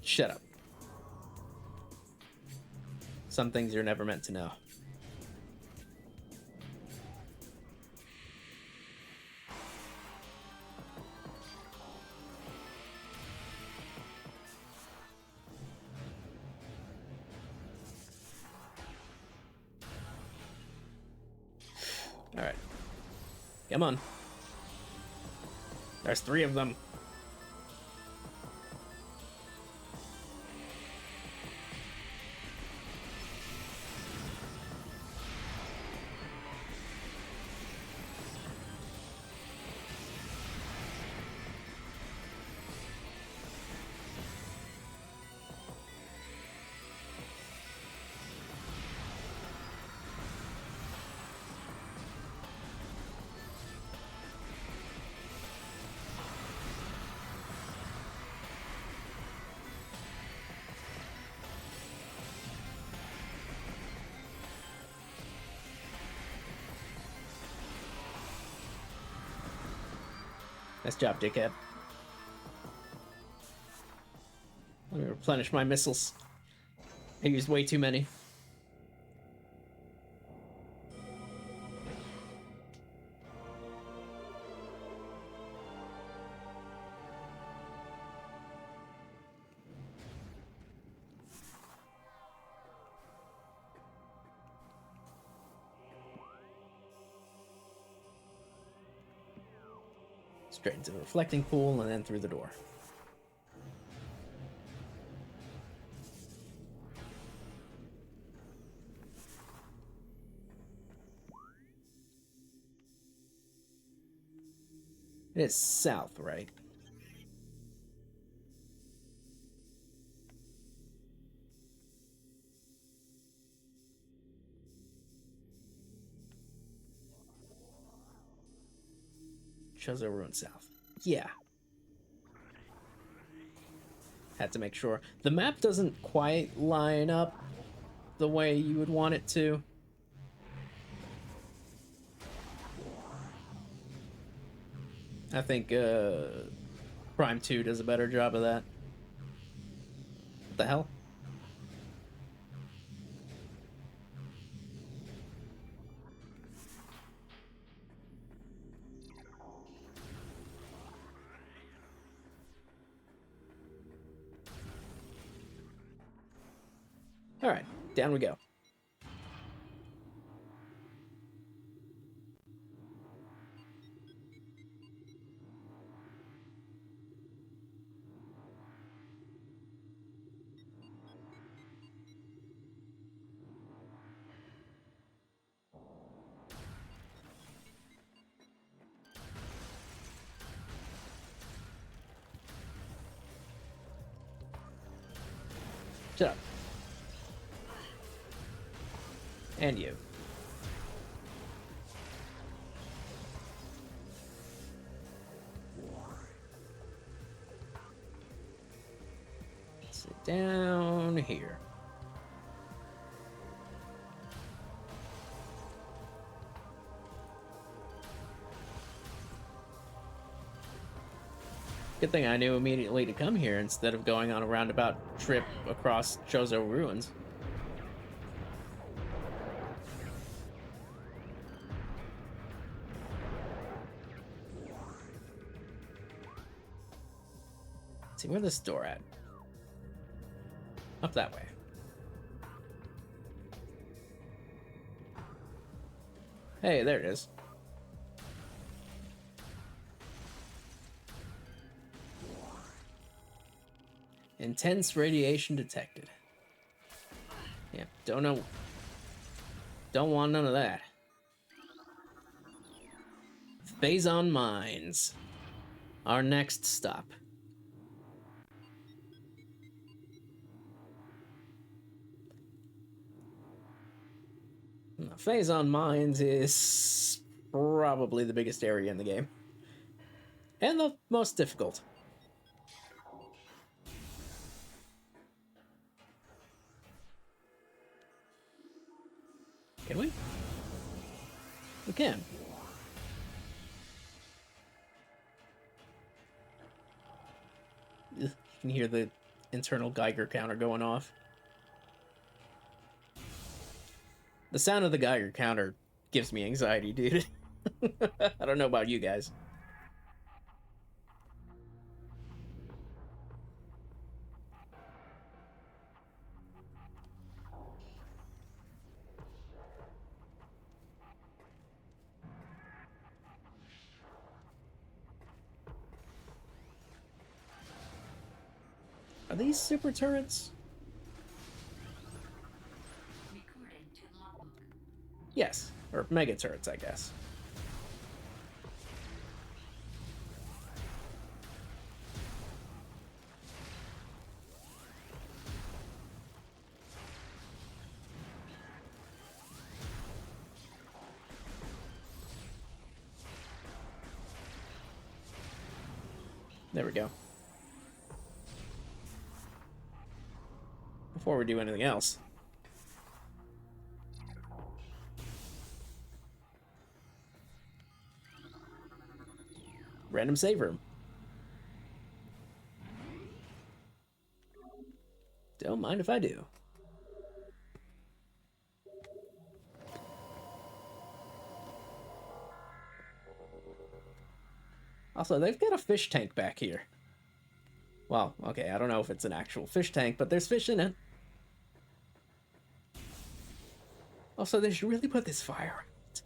S1: Shut up. Some things you're never meant to know. Alright. Come on. There's 3 of them. Nice job, dickhead. Let me replenish my missiles. I used way too many. Straight into the reflecting pool and then through the door. It is south, right? Chozo Ruin south. Yeah. Had to make sure. The map doesn't quite line up the way you would want it to. I think Prime 2 does a better job of that. What the hell? All right, down we go. Shut up. And you. Sit down here. Good thing I knew immediately to come here instead of going on a roundabout trip across Chozo Ruins. Let's see, where's this door at? Up that way. Hey, there it is. Intense radiation detected. Yeah, don't know. Don't want none of that. Phazon Mines. Our next stop. Phazon Mines is probably the biggest area in the game. And the most difficult. Can we? We can. You can hear the internal Geiger counter going off. The sound of the Geiger counter gives me anxiety, dude. I don't know about you guys. Are these super turrets? Yes, or mega turrets, I guess. There we go. Before we do anything else. Random save room. Don't mind if I do. Also, they've got a fish tank back here. Well, okay, I don't know if it's an actual fish tank, but there's fish in it. Also, they should really put this fire out.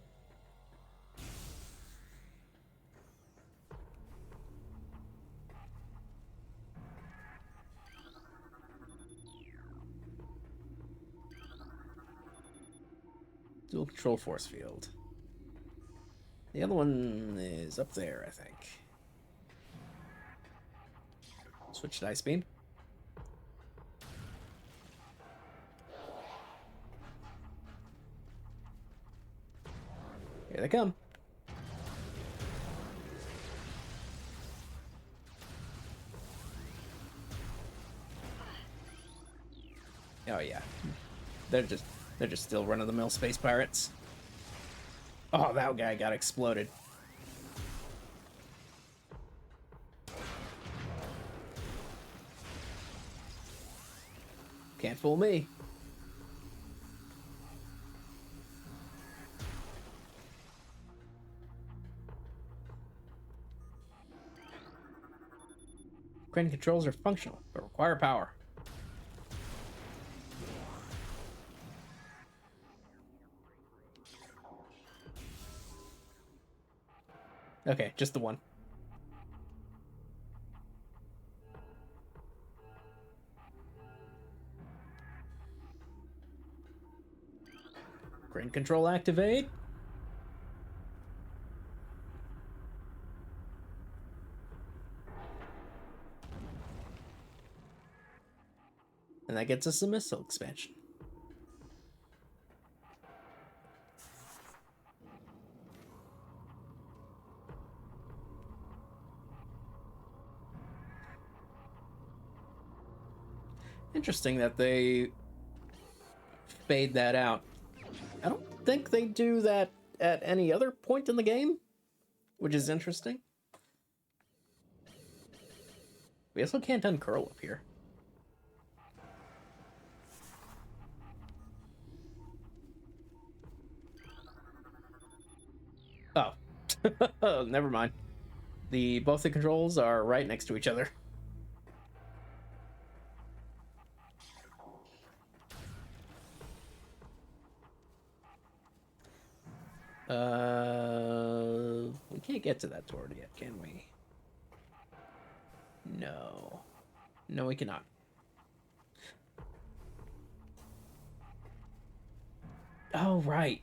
S1: Dual control force field. The other one is up there, I think. Switch to ice beam. Here they come. Oh yeah. They're just still run-of-the-mill space pirates. Oh, that guy got exploded. Can't fool me. Crane controls are functional, but require power. Okay, just the one. Crane control activate. And that gets us a missile expansion. Interesting that they fade that out. I don't think they do that at any other point in the game, which is interesting. We also can't uncurl up here. Oh. Oh, never mind. Both the controls are right next to each other. We can't get to that sword yet, can we? No. No, we cannot. Oh, right.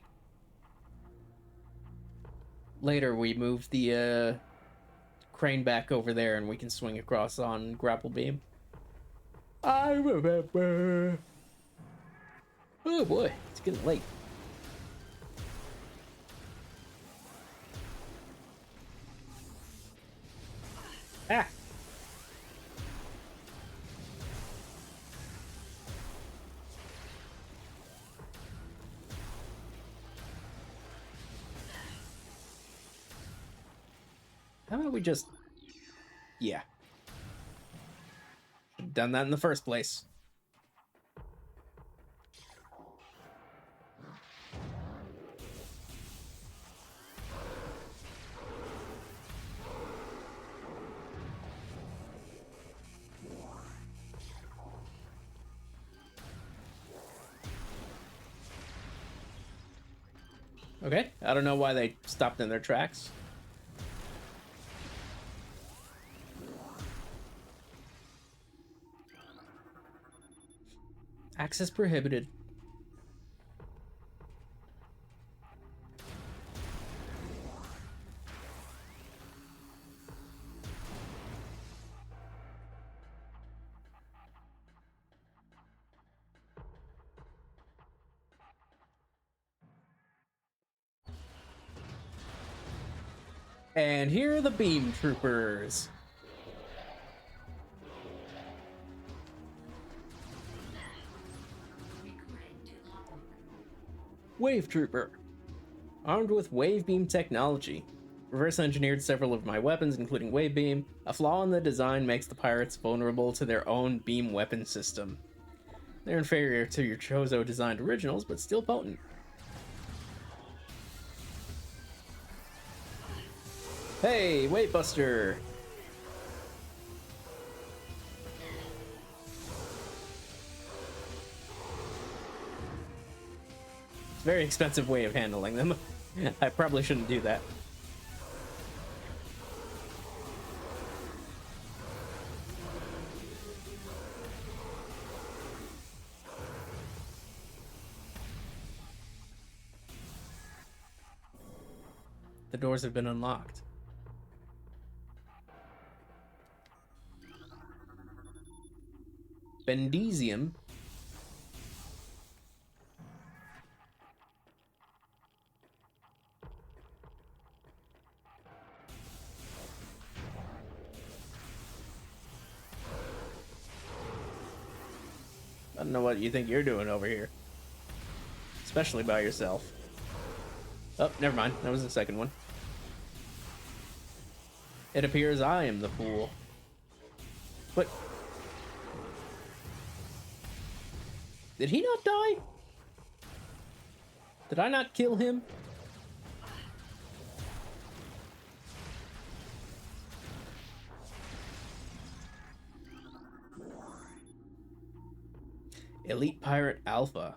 S1: Later, we move the crane back over there and we can swing across on grapple beam. I remember. Oh boy, it's getting late. Ah! How about we just... Yeah. Should've done that in the first place. Okay, I don't know why they stopped in their tracks. Access prohibited. And here are the beam troopers. Wave trooper. Armed with wave beam technology. Reverse engineered several of my weapons, including wave beam. A flaw in the design makes the pirates vulnerable to their own beam weapon system. They're inferior to your Chozo designed originals, but still potent. Hey, Weight Buster! It's a very expensive way of handling them. I probably shouldn't do that. The doors have been unlocked. Bendesium. I don't know what you think you're doing over here. Especially by yourself. Oh, never mind. That was the second one. It appears I am the fool. But... did he not die? Did I not kill him? Elite Pirate Alpha.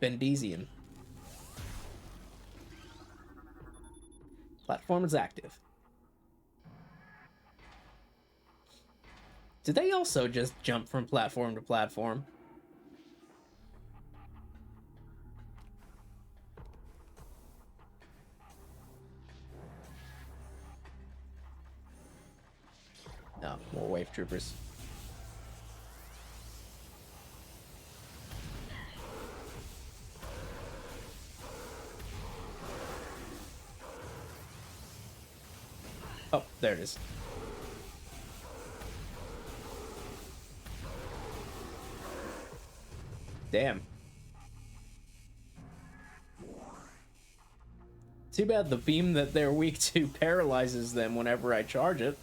S1: Bendesium. Platform is active. Did they also just jump from platform to platform? No, more wave troopers. Oh, there it is. Damn. Too bad the beam that they're weak to paralyzes them whenever I charge it.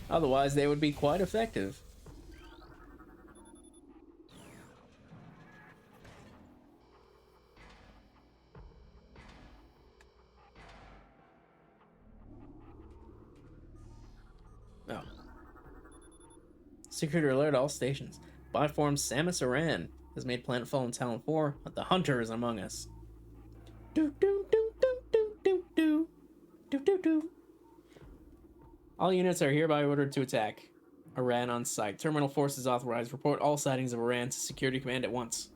S1: Otherwise, they would be quite effective. Oh. Secret alert all stations. Botform Samus Aran has made Planetfall and Talon 4, but the Hunter is among us. Doo doo doo. All units are hereby ordered to attack. Iran on site. Terminal forces authorized. Report all sightings of Iran to Security Command at once.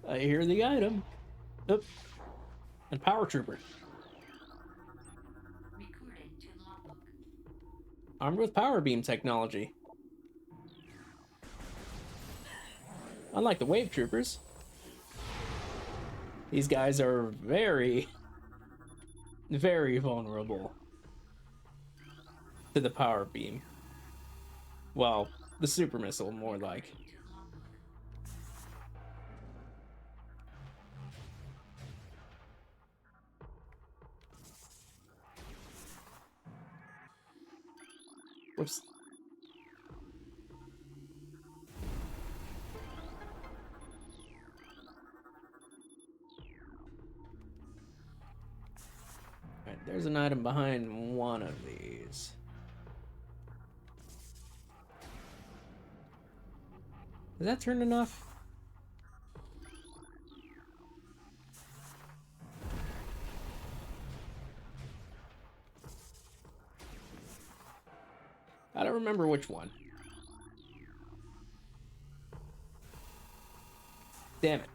S1: I hear the item. Oop. And Power Trooper. Armed with power beam technology. Unlike the Wave Troopers, these guys are very, very vulnerable to the power beam. Well, the super missile, more like. Whoops. Alright, there's an item behind one of these. Does that turn enough? I don't remember which one. Damn it.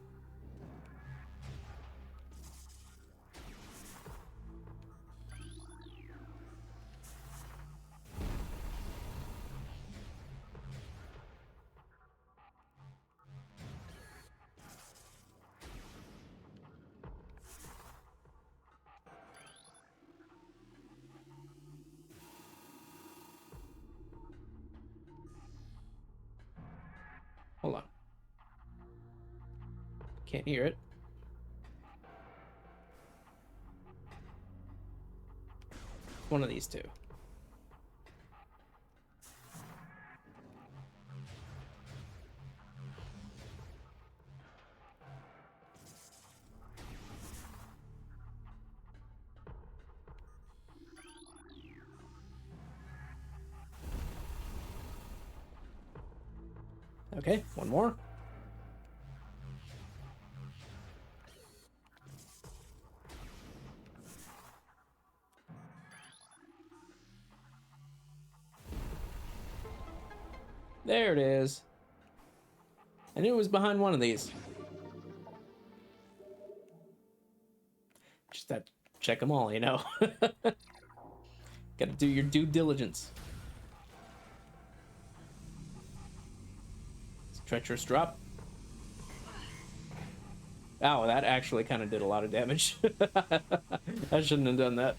S1: Hold on. Can't hear it. One of these two. Okay, one more. There it is. I knew it was behind one of these. Just that check them all, you know. Gotta do your due diligence. It's a treacherous drop. Ow, that actually kind of did a lot of damage. I shouldn't have done that.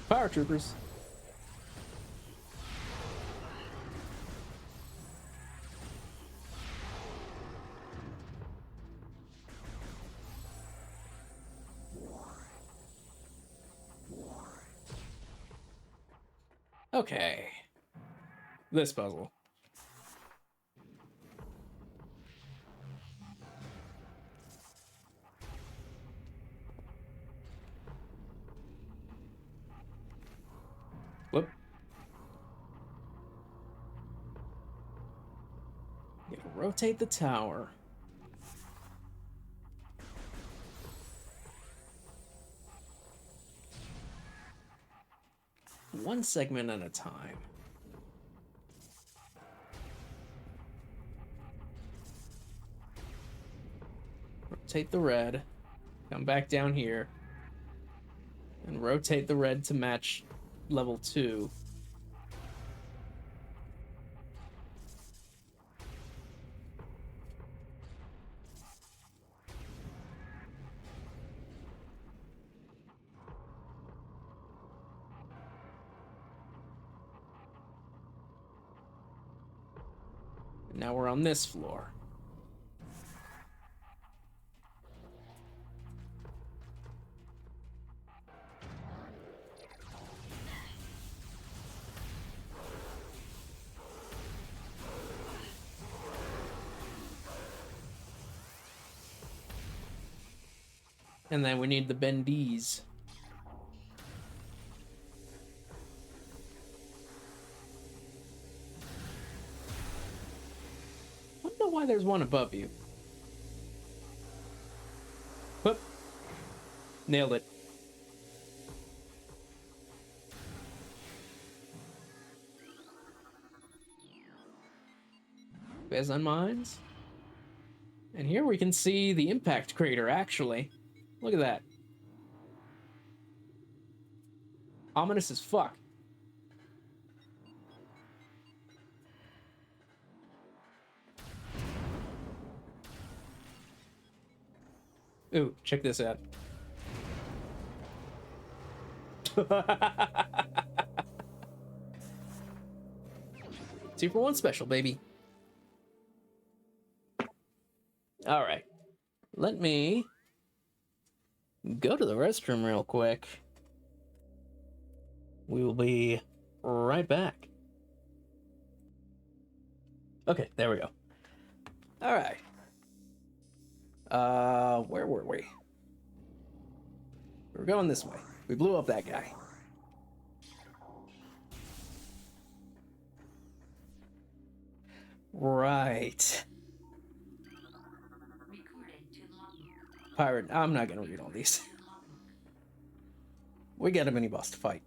S1: Power troopers. Okay. This puzzle. Whoop. Gotta rotate the tower. One segment at a time. Rotate the red. Come back down here. And rotate the red to match level 2. Now we're on this floor. And then we need the bendies. there's one above you. Whoop. Nailed it. Bezon mines. And here we can see the impact crater, actually. Look at that. Ominous as fuck. Ooh, check this out. 2-for-1 special, baby. All right. Let me go to the restroom real quick. We will be right back. Okay, there we go. All right. Where were we? We're going this way. We blew up that guy. Right. Pirate. I'm not gonna read all these. We got a mini boss to fight.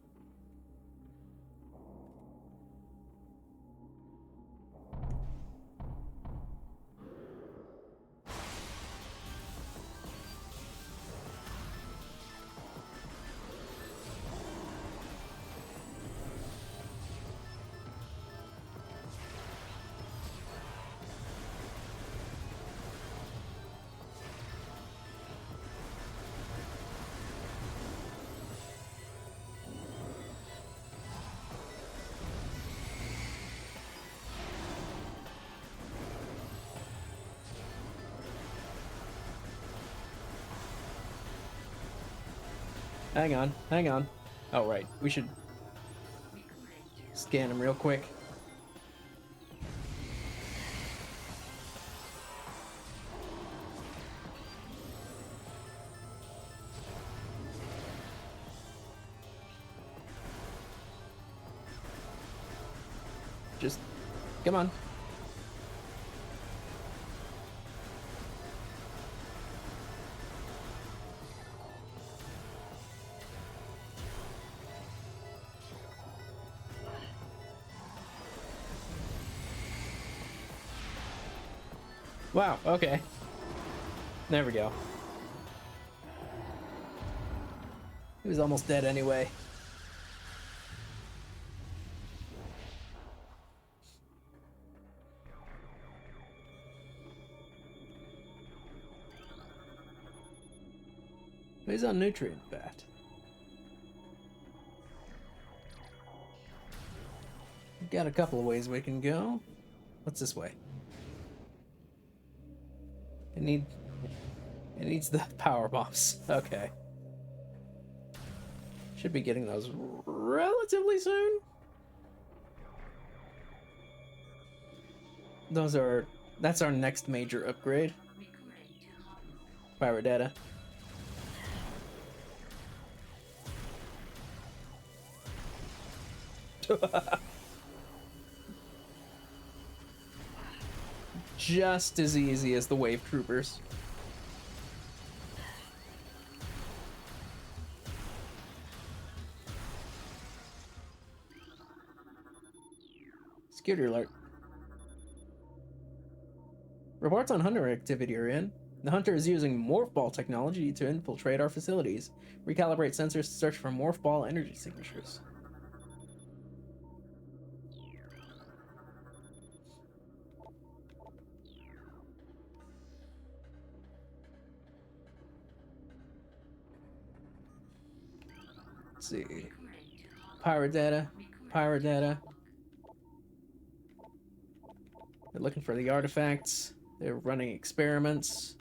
S1: Hang on, hang on. Oh, right. We should scan him real quick. Just, come on. Wow, okay. There we go. He was almost dead anyway. He's on nutrient vat. We've got a couple of ways we can go. What's this way? It needs the power bombs. Okay. Should be getting those relatively soon. That's our next major upgrade. Pirate data. Just as easy as the wave troopers. Security alert. Reports on hunter activity are in. The hunter is using morph ball technology to infiltrate our facilities. Recalibrate sensors to search for morph ball energy signatures. Let's see. Pirate data. Pirate data. They're looking for the artifacts. They're running experiments.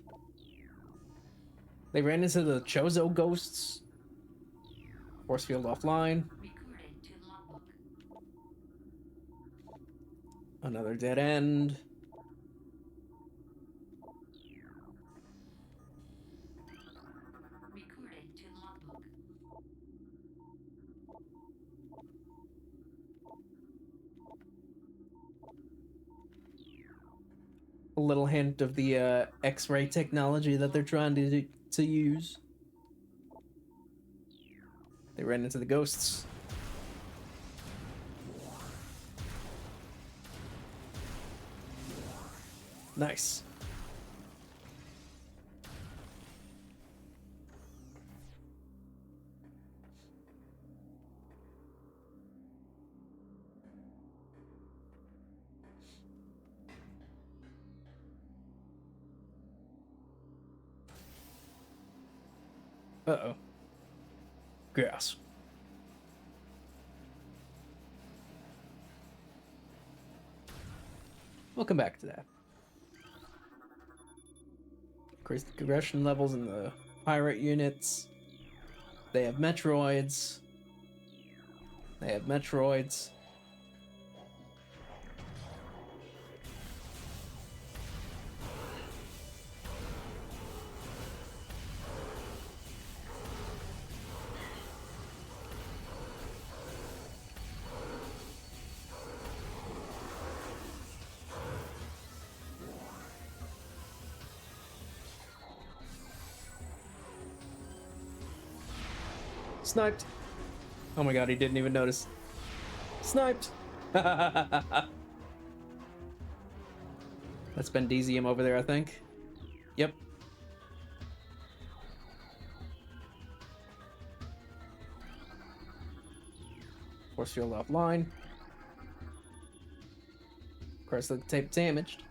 S1: They ran into the Chozo ghosts. Force field offline. Another dead end. A little hint of the X-ray technology that they're trying to use. They ran into the ghosts. Nice. Uh-oh. Grass. We'll come back to that. Increase the aggression levels in the pirate units. They have Metroids. They have Metroids. Sniped. Oh my god, he didn't even notice. Sniped. That's Bendezium over there, I think. Yep. Force field offline. Of course, the tape damaged.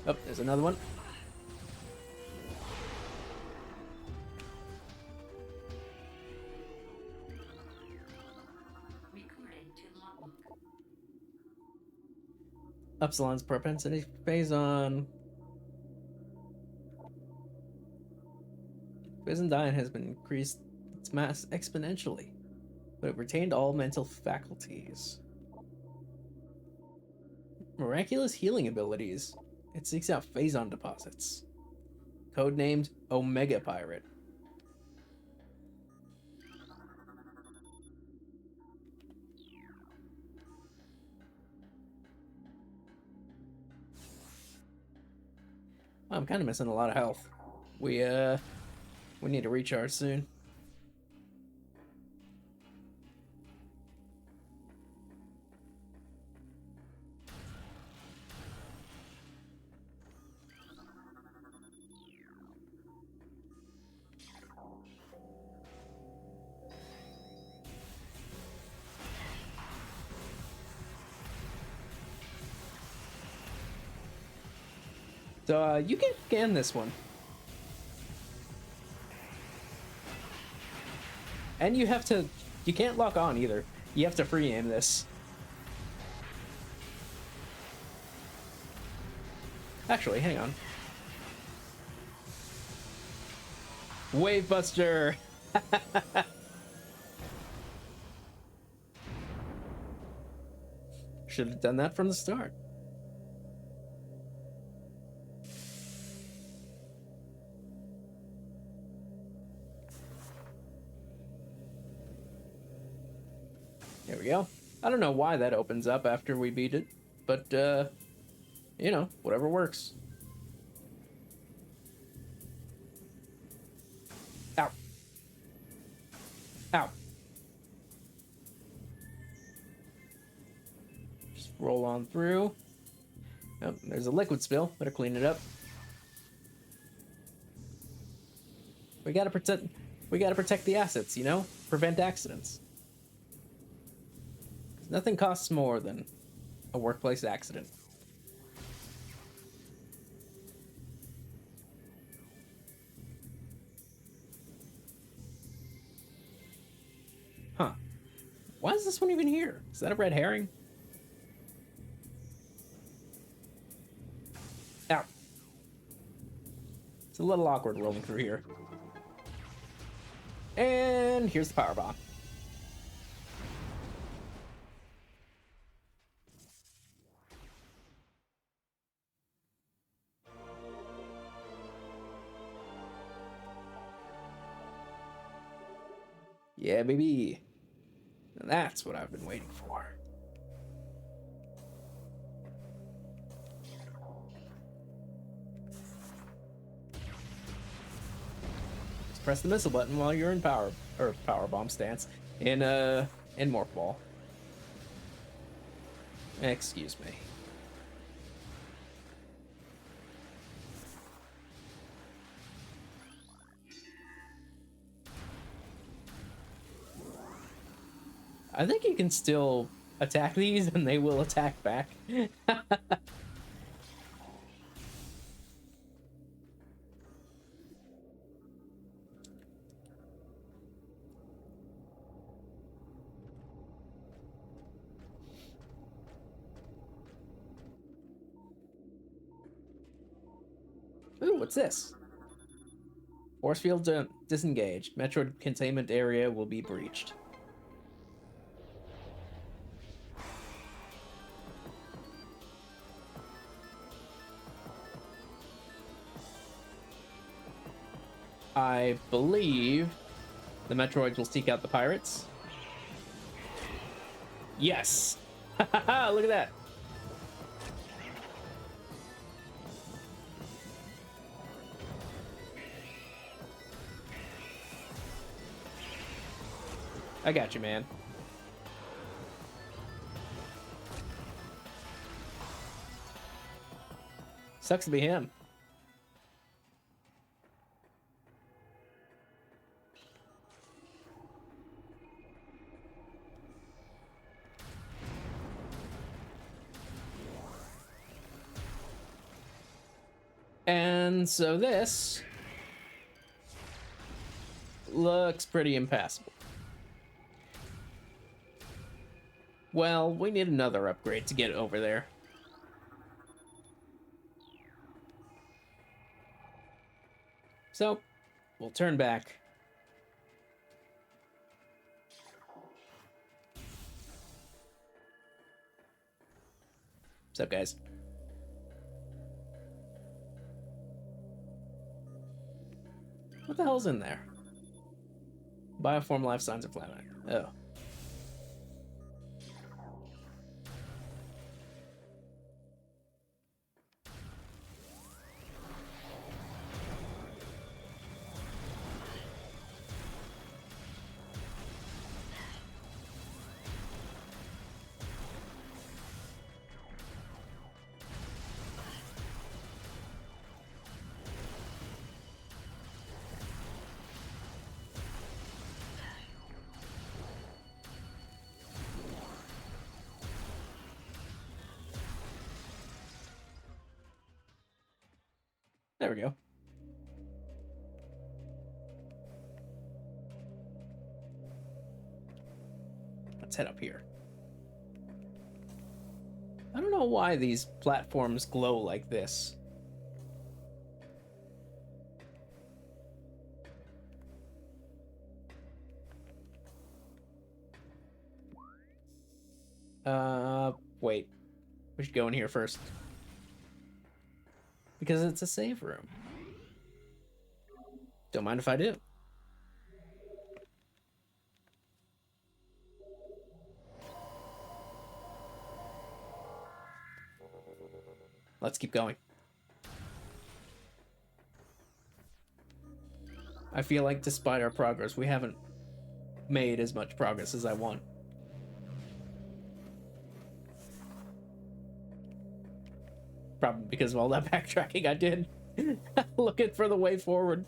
S1: Oh, there's another one. Upsilon's propensity phase on. Byzantine has been increased its mass exponentially, but it retained all mental faculties. Miraculous healing abilities. It seeks out phazon deposits. Codenamed Omega Pirate. I'm kind of missing a lot of health. We need to recharge soon. So, you can scan this one. And you have to... You can't lock on either. You have to free aim this. Actually, hang on. Wave Buster! Should have done that from the start. There we go. I don't know why that opens up after we beat it, but, you know, whatever works. Ow. Ow. Just roll on through. Oh, there's a liquid spill. Better clean it up. We gotta protect the assets, you know? Prevent accidents. Nothing costs more than a workplace accident. Huh. Why is this one even here? Is that a red herring? Ow. It's a little awkward rolling through here. And here's the power bomb. Yeah, baby. That's what I've been waiting for. Press the missile button while you're in power bomb stance in Morph Ball. Excuse me. I think you can still attack these and they will attack back. Ooh, what's this? Force field disengaged. Metroid containment area will be breached. I believe the Metroids will seek out the pirates. Yes! Look at that! I got you, man. Sucks to be him. And so this looks pretty impassable. Well, we need another upgrade to get over there. So, we'll turn back. What's up, guys? What the hell's in there? Bioform life signs are flat. Oh. There we go. Let's head up here. I don't know why these platforms glow like this. Wait. We should go in here first. Because it's a save room. Don't mind if I do. Let's keep going. I feel like despite our progress, we haven't made as much progress as I want. Probably because of all that backtracking I did. Looking for the way forward.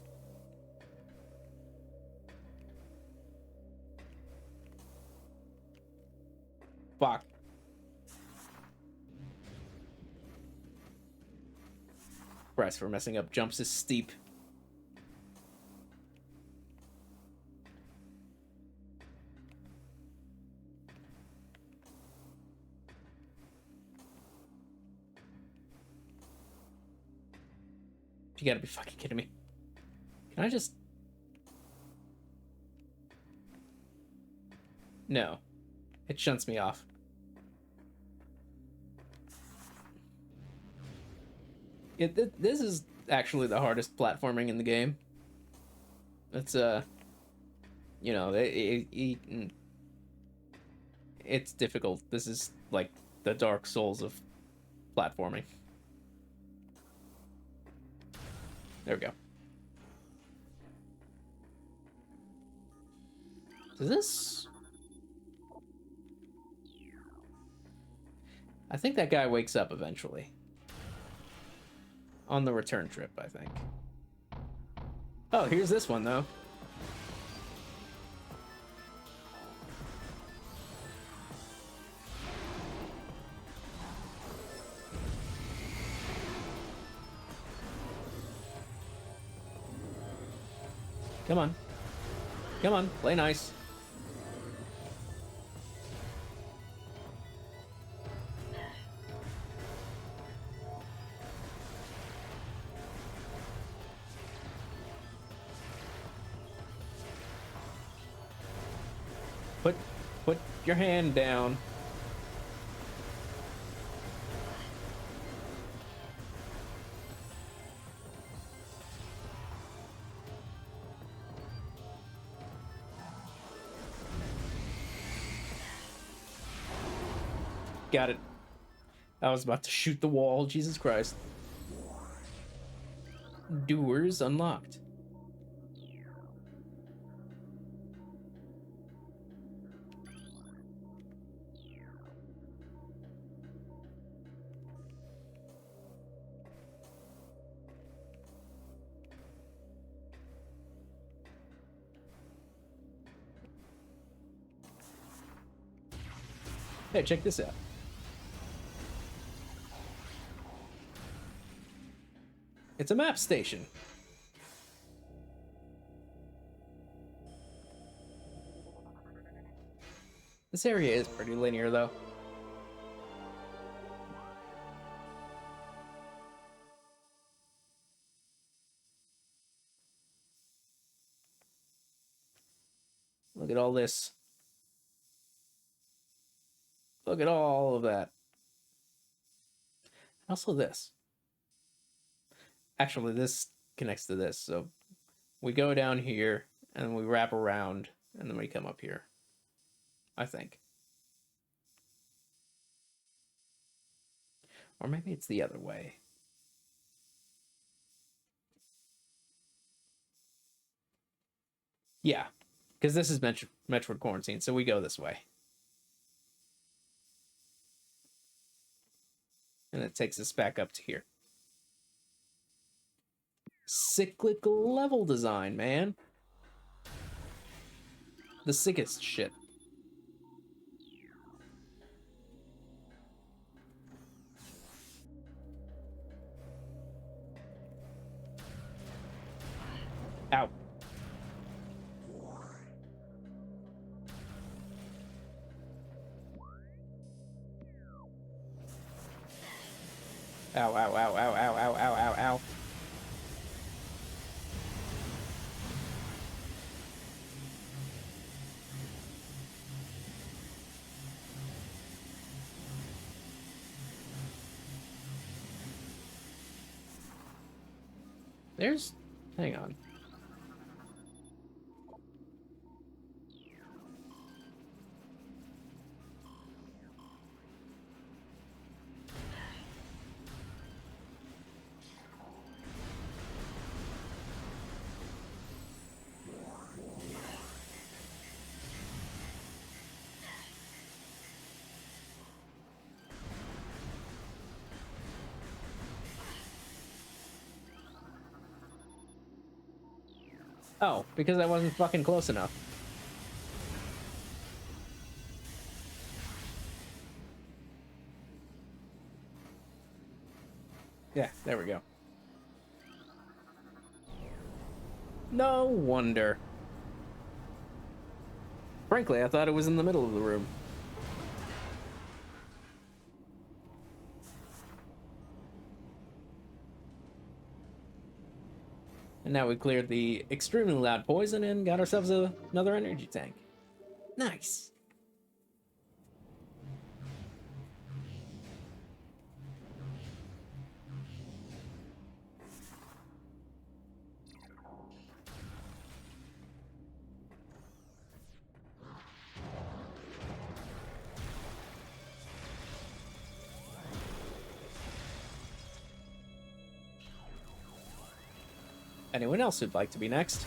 S1: Fuck. Price for messing up jumps is steep. You gotta be fucking kidding me. Can I just... No. It shunts me off. This is actually the hardest platforming in the game. It's, you know, it's difficult. This is like the Dark Souls of platforming. There we go. Is this... I think that guy wakes up eventually. On the return trip, I think. Oh, here's this one, though. Come on. Come on, play nice. Put your hand down. Got it. I was about to shoot the wall. Jesus Christ. Doors unlocked. Hey, check this out. It's a map station. This area is pretty linear, though. Look at all this. Look at all of that. Also this. Actually, this connects to this. So we go down here, and we wrap around, and then we come up here. I think. Or maybe it's the other way. Yeah, because this is Metroid Quarantine, so we go this way. And it takes us back up to here. Cyclical level design, man. The sickest shit. Ow. Ow, ow, ow, ow, ow, ow, ow, ow, ow. There's... Hang on. Oh, because I wasn't fucking close enough. Yeah, there we go. No wonder. Frankly, I thought it was in the middle of the room. And now we cleared the extremely loud poison and got ourselves another energy tank. Nice. Anyone else who'd like to be next?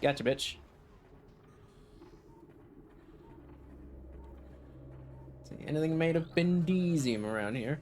S1: Gotcha, bitch. See, anything made of bendesium around here?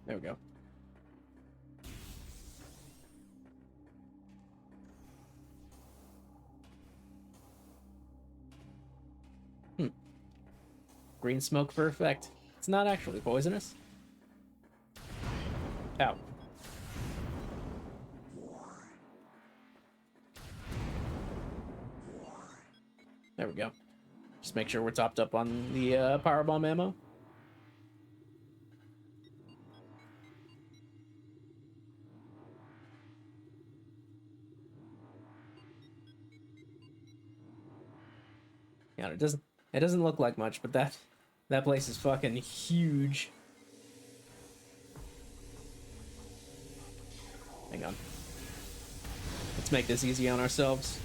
S1: There we go. Green smoke for effect. It's not actually poisonous. Ow. There we go. Just make sure we're topped up on the powerbomb ammo. Yeah, it doesn't look like much, but that place is fucking huge. Hang on. Let's make this easy on ourselves.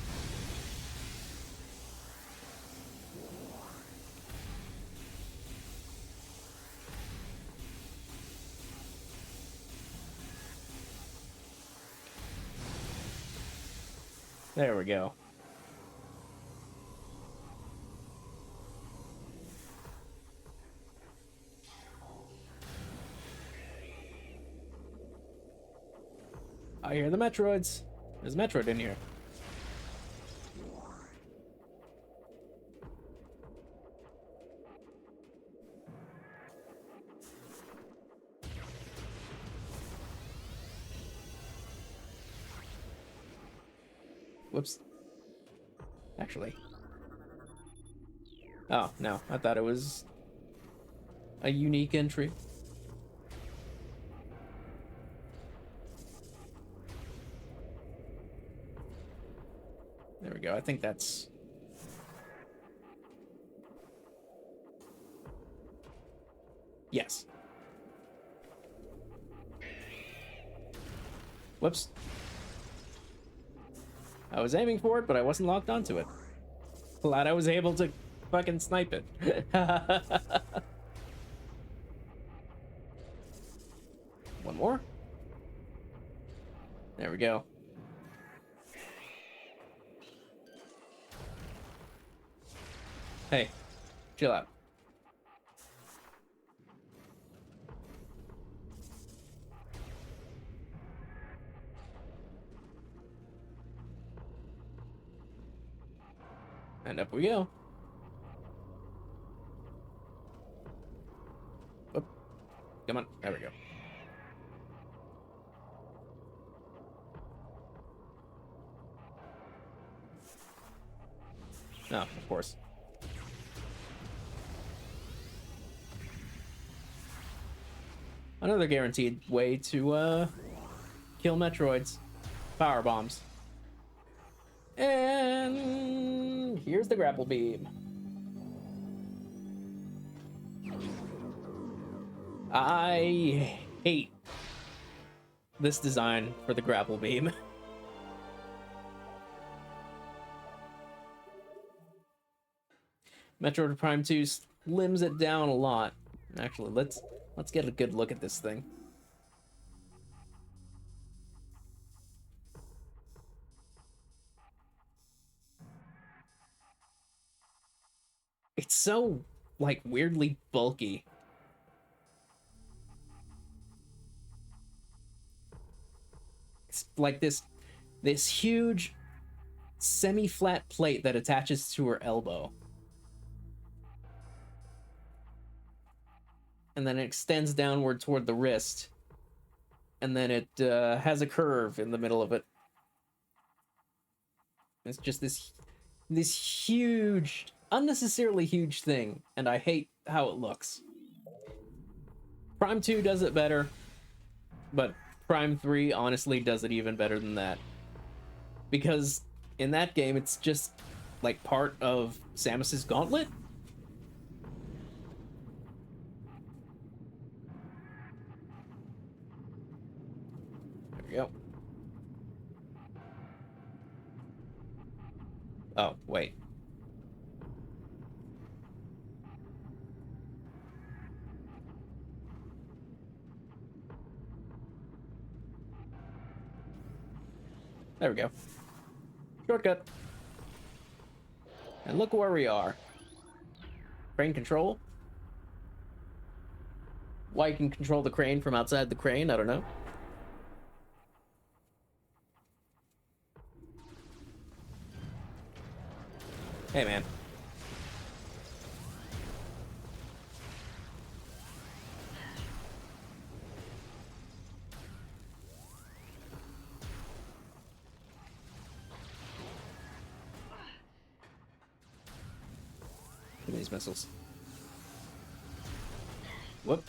S1: There we go. I hear the Metroids. There's a Metroid in here. Whoops. Actually. Oh, no. I thought it was a unique entry. There we go. I think that's... Yes. Whoops. I was aiming for it, but I wasn't locked onto it. Glad I was able to fucking snipe it. One more. There we go. Hey, chill out. And up we go. Oop. Come on, there we go. Oh, of course. Another guaranteed way to kill Metroids. Power bombs. And here's the grapple beam. I hate this design for the grapple beam. Metroid Prime 2 slims it down a lot. Actually, let's get a good look at this thing. It's so, like, weirdly bulky. It's like this huge semi-flat plate that attaches to her elbow. And then it extends downward toward the wrist. And then it has a curve in the middle of it. It's just this huge, unnecessarily huge thing, and I hate how it looks. Prime 2 does it better, but Prime 3 honestly does it even better than that. Because in that game, it's just like part of Samus's gauntlet. There we go. Oh, wait. There we go. Shortcut. And look where we are. Crane control. Why you can control the crane from outside the crane, I don't know. Hey, man. Give me these missiles. Whoop.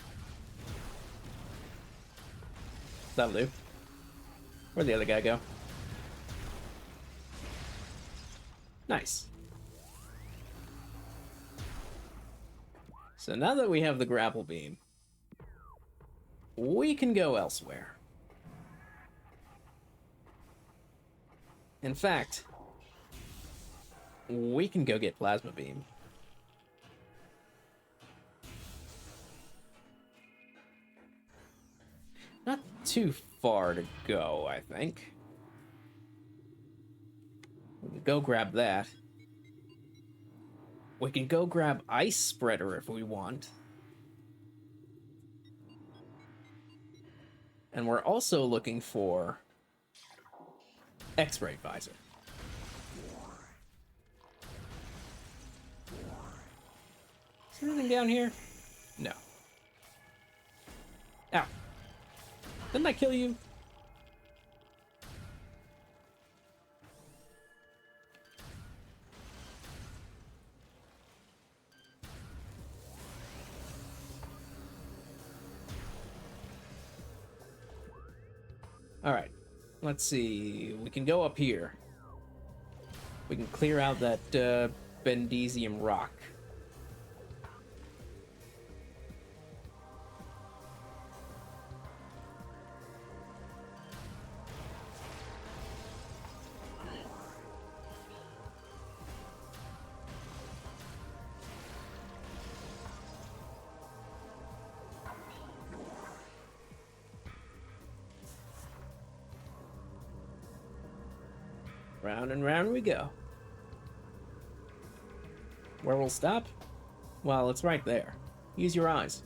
S1: That'll do. Where'd the other guy go? Nice. So now that we have the grapple beam, we can go elsewhere. In fact, we can go get plasma beam. Not too far to go, I think. We can go grab that. We can go grab Ice Spreader if we want. And we're also looking for X-ray visor. Is there anything down here? No. Ow. Didn't I kill you? Alright. Let's see. We can go up here. We can clear out that Bendesium rock. Round and round we go. Where we'll stop? Well, it's right there. Use your eyes.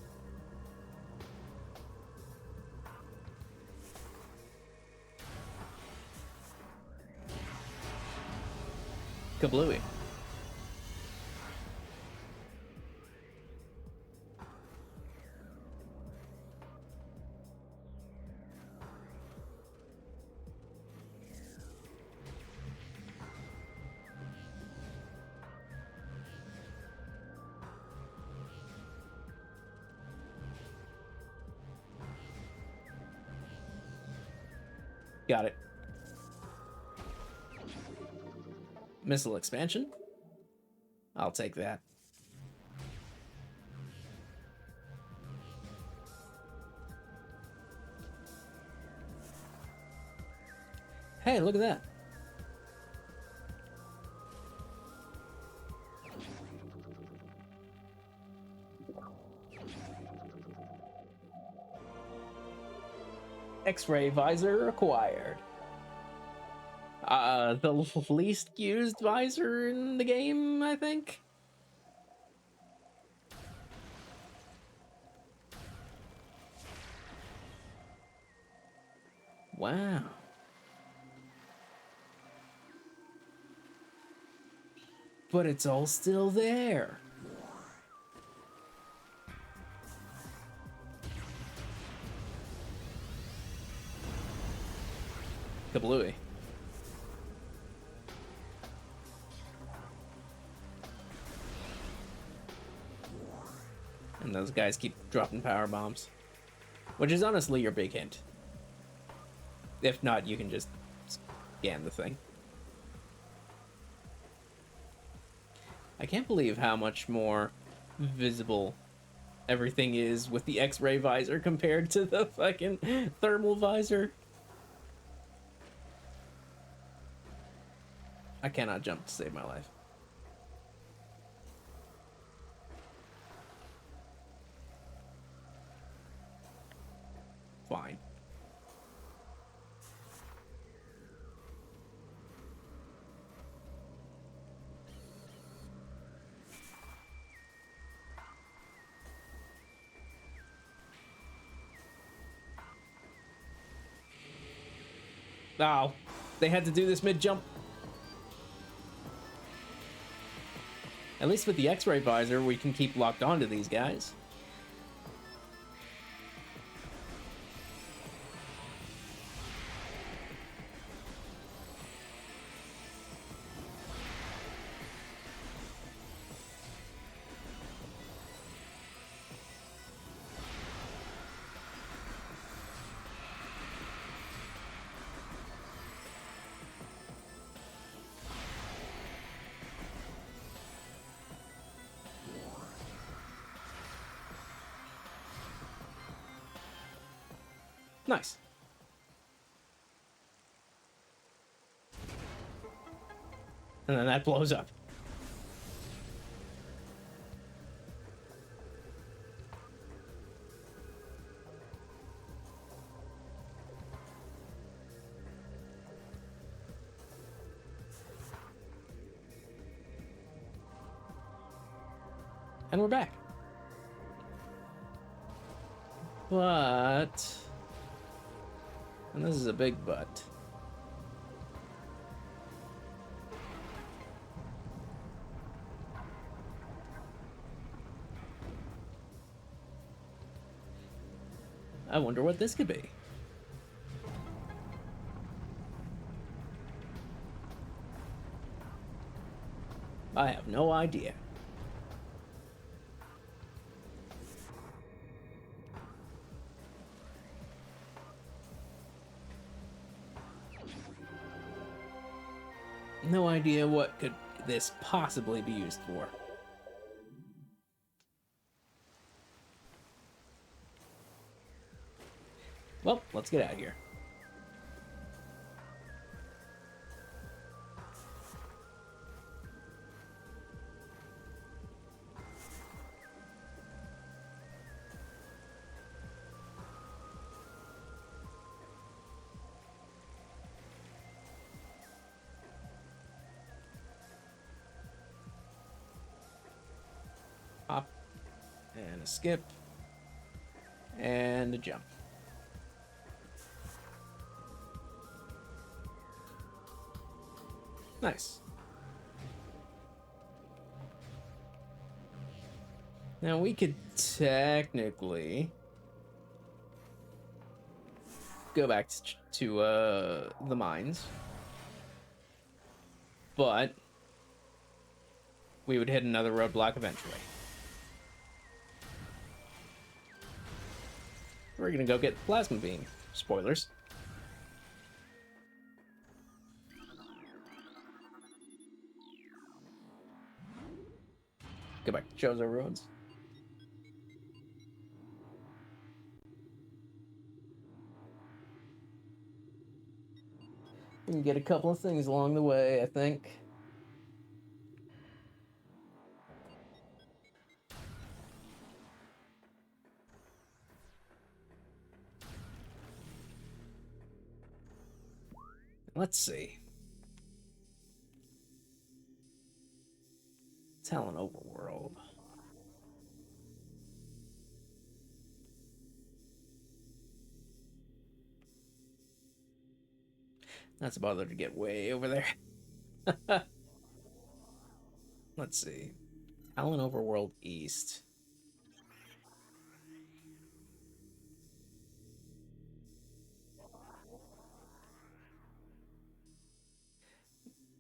S1: Kablooey. Got it. Missile expansion. I'll take that. Hey, look at that. X-ray visor acquired. The least used visor in the game, I think. Wow. But it's all still there. Kablooey. And those guys keep dropping power bombs. Which is honestly your big hint. If not, you can just scan the thing. I can't believe how much more visible everything is with the X-ray visor compared to the fucking thermal visor. I cannot jump to save my life. Fine. Oh, they had to do this mid-jump. At least with the X-ray visor, we can keep locked onto these guys. Nice. And then that blows up. And we're back. But... and this is a big but. I wonder what this could be. I have no idea. No idea what could this possibly be used for. Well, let's get out of here. Hop, and a skip, and a jump. Nice. Now we could technically go back to the mines, but we would hit another roadblock eventually. We're gonna go get the plasma beam. Spoilers. Go back to Chozo Ruins. We can get a couple of things along the way, I think. Let's see. Talon Overworld. That's a bother to get way over there. Let's see. Talon Overworld East.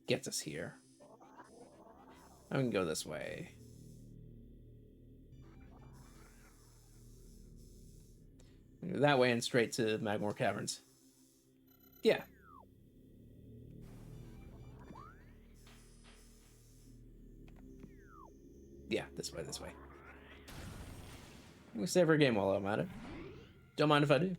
S1: Gets us here. I can go this way. That way and straight to Magmore Caverns. Yeah. Yeah, this way, this way. We save our game while I'm at it. Don't mind if I do.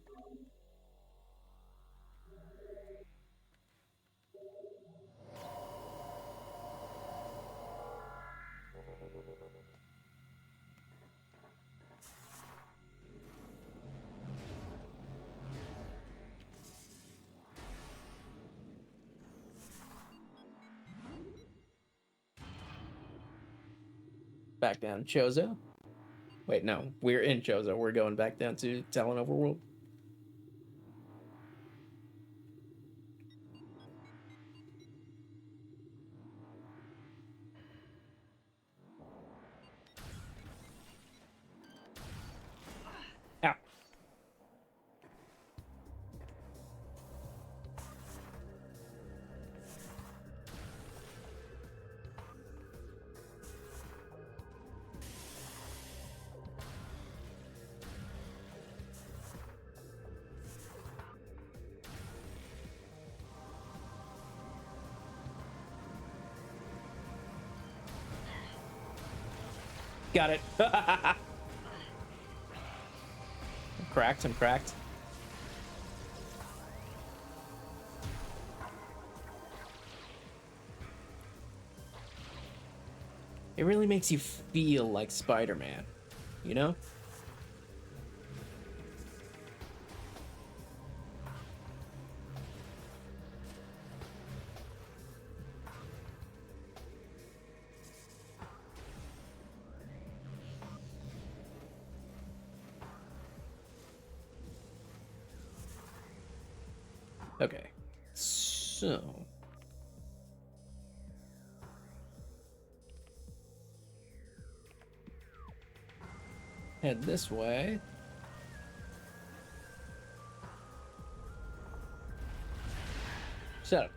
S1: Back down Chozo. Wait, no, we're in Chozo. We're going back down to Talon Overworld. Ow. Got it. I'm cracked, I'm cracked. It really makes you feel like Spider-Man, you know? Okay, so head this way. Shut up.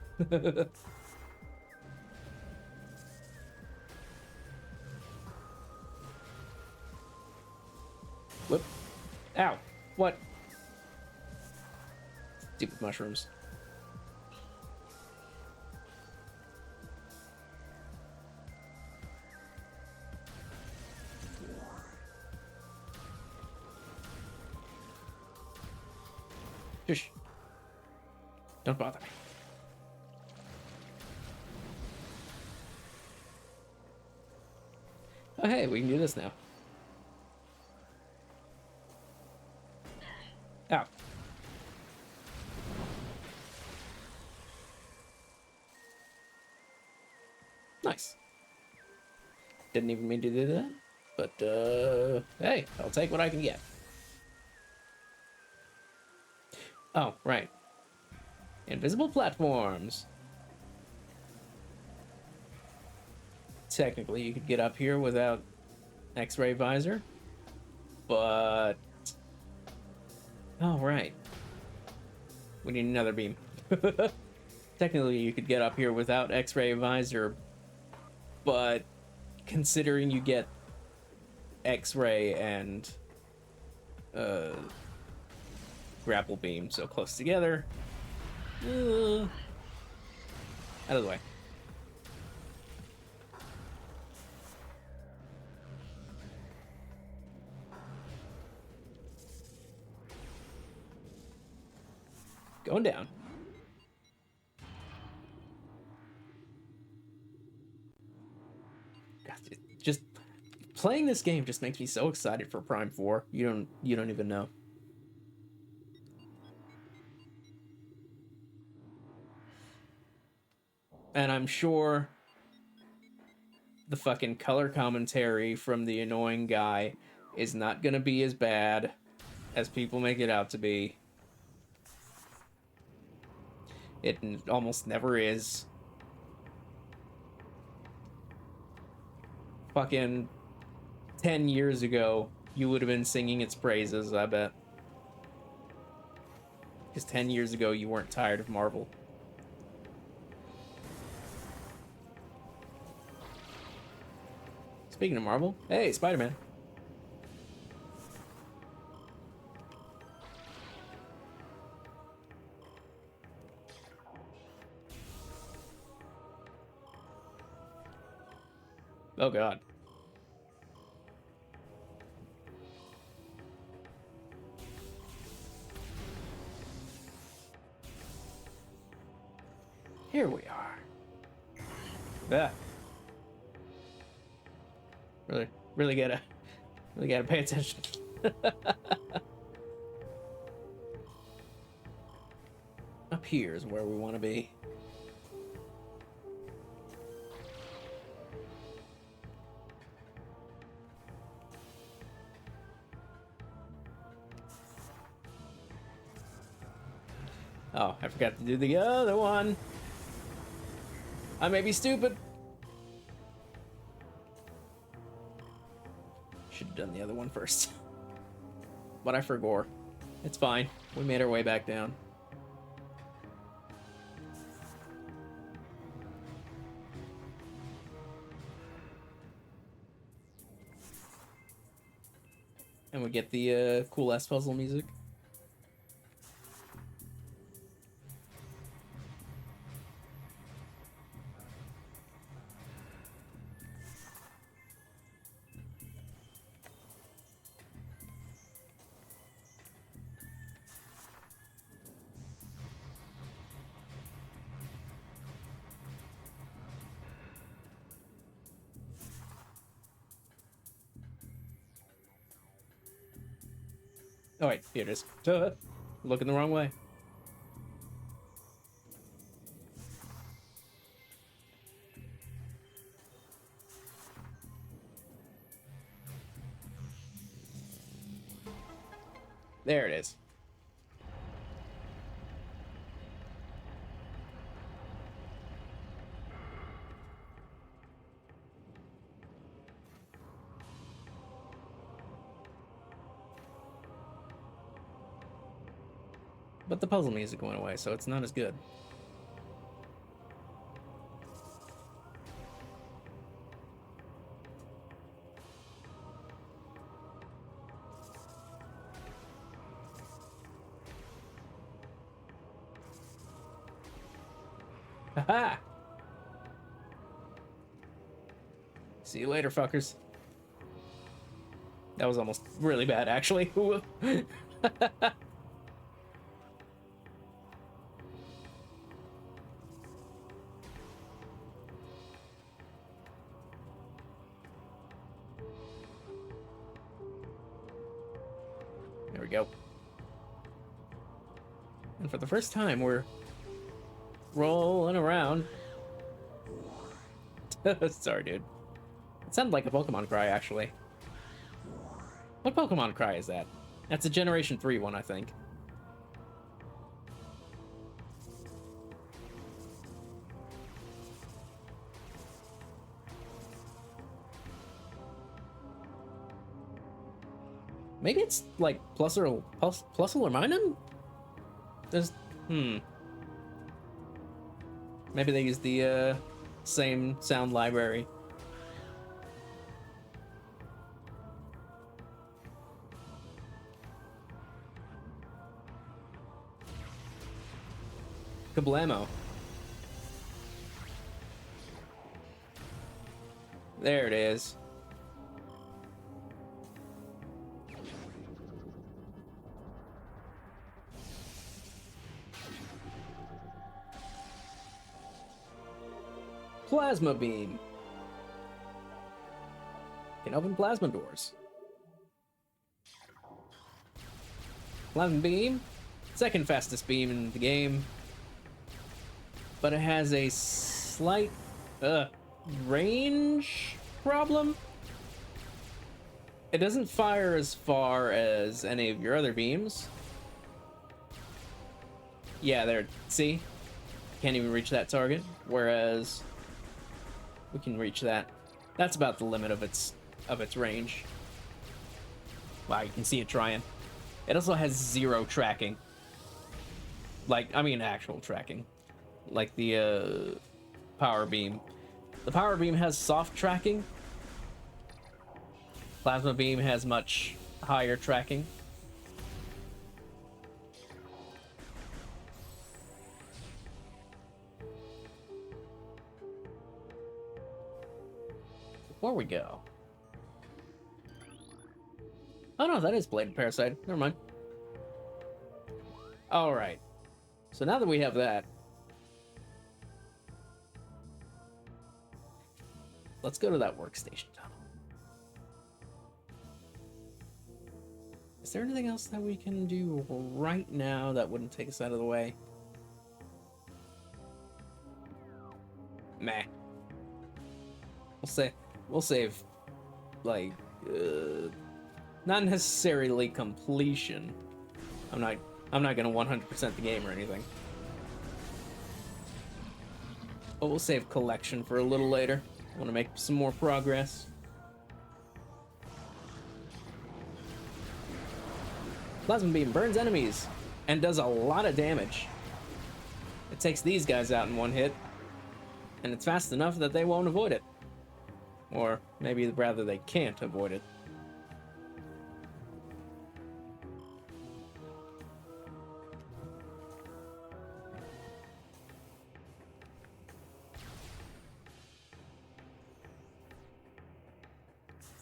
S1: Whoop. Ow. What? Stupid mushrooms. Shush. Don't bother me. Oh, hey, we can do this now. Ow. Nice. Didn't even mean to do that, but, hey, I'll take what I can get. Oh, right. Invisible platforms. Technically, you could get up here without X-ray visor, but... Oh, right. We need another beam. Technically, you could get up here without X-ray visor, but considering you get X-ray and grapple beam so close together, out of the way. Going down. God, just playing this game just makes me so excited for Prime 4. You don't even know. And I'm sure the fucking color commentary from the annoying guy is not gonna be as bad as people make it out to be. It almost never is. Fucking 10 years ago, you would have been singing its praises, I bet. Because 10 years ago, you weren't tired of Marvel. Speaking of Marvel, hey, Spider-Man. Oh god. Here we are. Yeah. Really gotta pay attention. Up here is where we want to be. Oh, I forgot to do the other one. I may be stupid. Should have done the other one first. But I forgot. It's fine. We made our way back down. And we get the cool ass puzzle music. Oh wait, here it is. Duh. Looking the wrong way. There it is. But the puzzle music went away, so it's not as good. Haha! See you later, fuckers. That was almost really bad, actually. There we go. And for the first time, we're rolling around. Sorry, dude. It sounded like a Pokemon cry, actually. What Pokemon cry is that? That's a Generation 3 one, I think. Maybe it's like Plusle or Minun? There's Maybe they use the same sound library. Kablamo. There it is. Plasma beam. Can open plasma doors. Plasma beam, second fastest beam in the game, but it has a slight range problem. It doesn't fire as far as any of your other beams. Yeah, there. See? Can't even reach that target, whereas we can reach that. That's about the limit of its range. Wow, you can see it trying. It also has 0 tracking. Like, I mean actual tracking. Like the power beam. The power beam has soft tracking. Plasma beam has much higher tracking. Before we go. Oh no, that is Blade Parasite. Never mind. Alright. So now that we have that, let's go to that workstation tunnel. Is there anything else that we can do right now that wouldn't take us out of the way? Meh. We'll save, like, not necessarily completion. I'm not gonna 100% the game or anything. But we'll save collection for a little later. I want to make some more progress. Plasma Beam burns enemies and does a lot of damage. It takes these guys out in one hit, and it's fast enough that they won't avoid it. Or maybe rather they can't avoid it.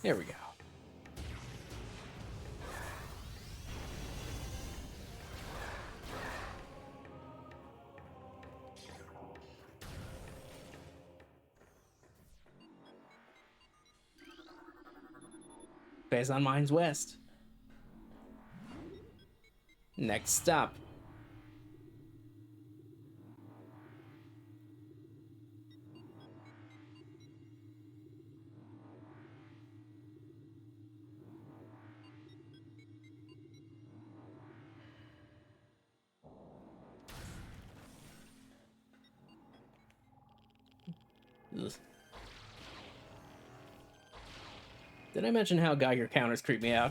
S1: Here we go. Base on Mines West. Next stop. Ugh. Did I mention how Geiger counters creep me out?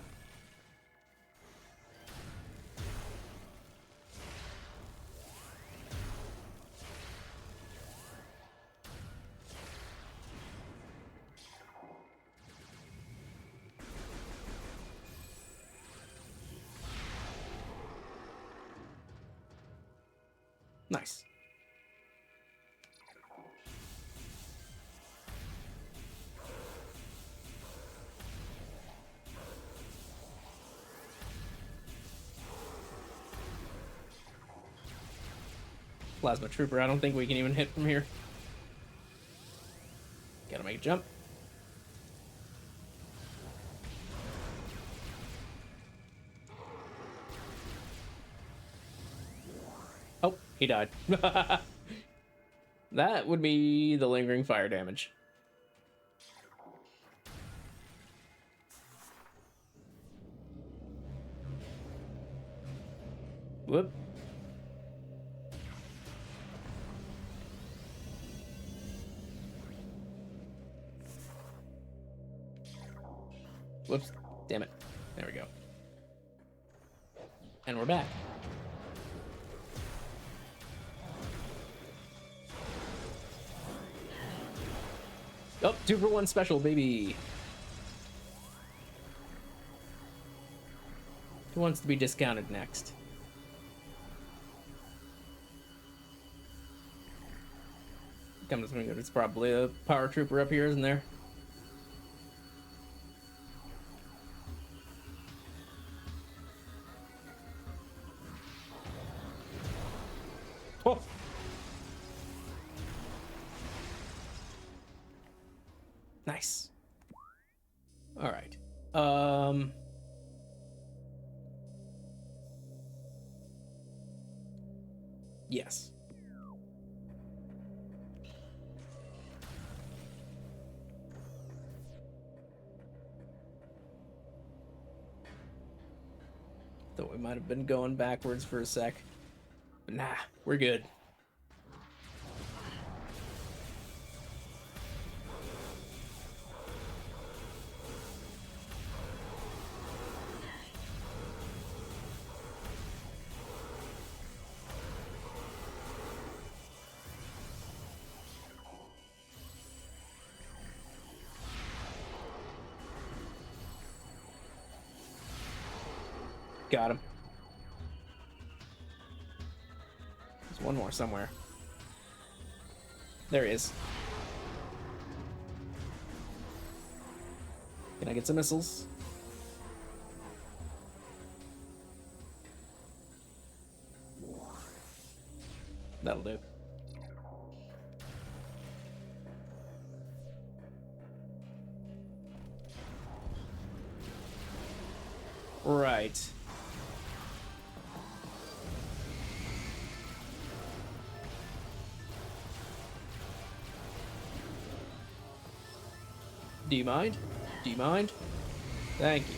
S1: Nice. Plasma Trooper, I don't think we can even hit from here. Gotta make a jump. Oh, he died. That would be the lingering fire damage. Whoop. Whoops. Damn it. There we go. And we're back. Oh, 2-for-1 special, baby. Who wants to be discounted next? Come to think of it, it's probably a power trooper up here, isn't there? Oh! Nice. All right. Yes. Thought we might have been going backwards for a sec. But nah, we're good. Got him. There's one more somewhere. There he is. Can I get some missiles? That'll do. Right. Do you mind? Do you mind? Thank you.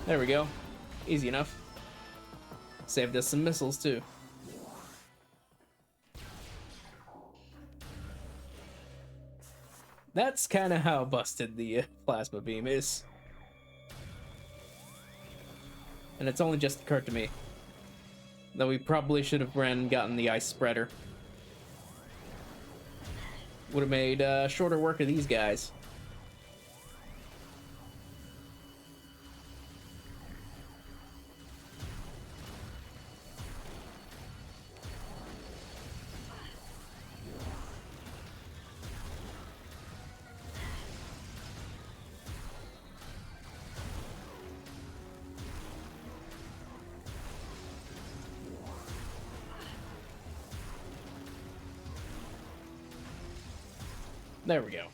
S1: There we go. Easy enough. Saved us some missiles, too. That's kind of how busted the plasma beam is. And it's only just occurred to me that we probably should have ran and gotten the ice spreader. Would have made shorter work of these guys. There we go.